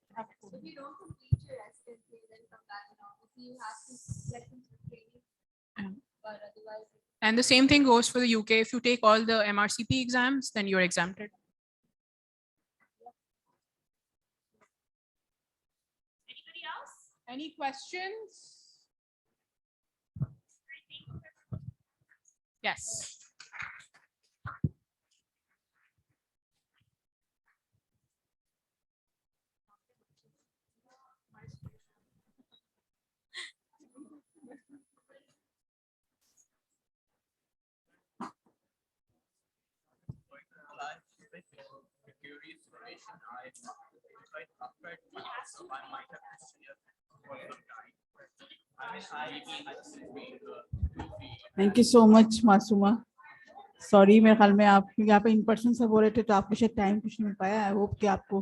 If you don't complete your residency, then come back and on. If you have to get into training, but otherwise. And the same thing goes for the UK. If you take all the MRCP exams, then you're exempted. Anybody else? Any questions? Yes. Thank you so much Masuma. Sorry, मेरे ख्याल में आप यहाँ पे in person सब हो रहे थे तो आपको शायद टाइम कुछ नहीं मिल पाया. आई होप कि आपको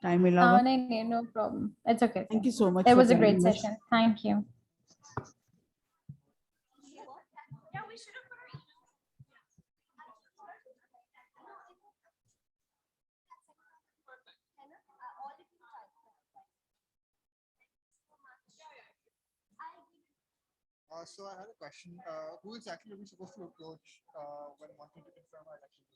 टाइम मिला होगा. नहीं, no problem. It's okay. Thank you so much. It for was a great joining us. session. Thank you. Yeah, we should have put our So I had a question. Who is actually supposed to approach when wanting to confirm our election?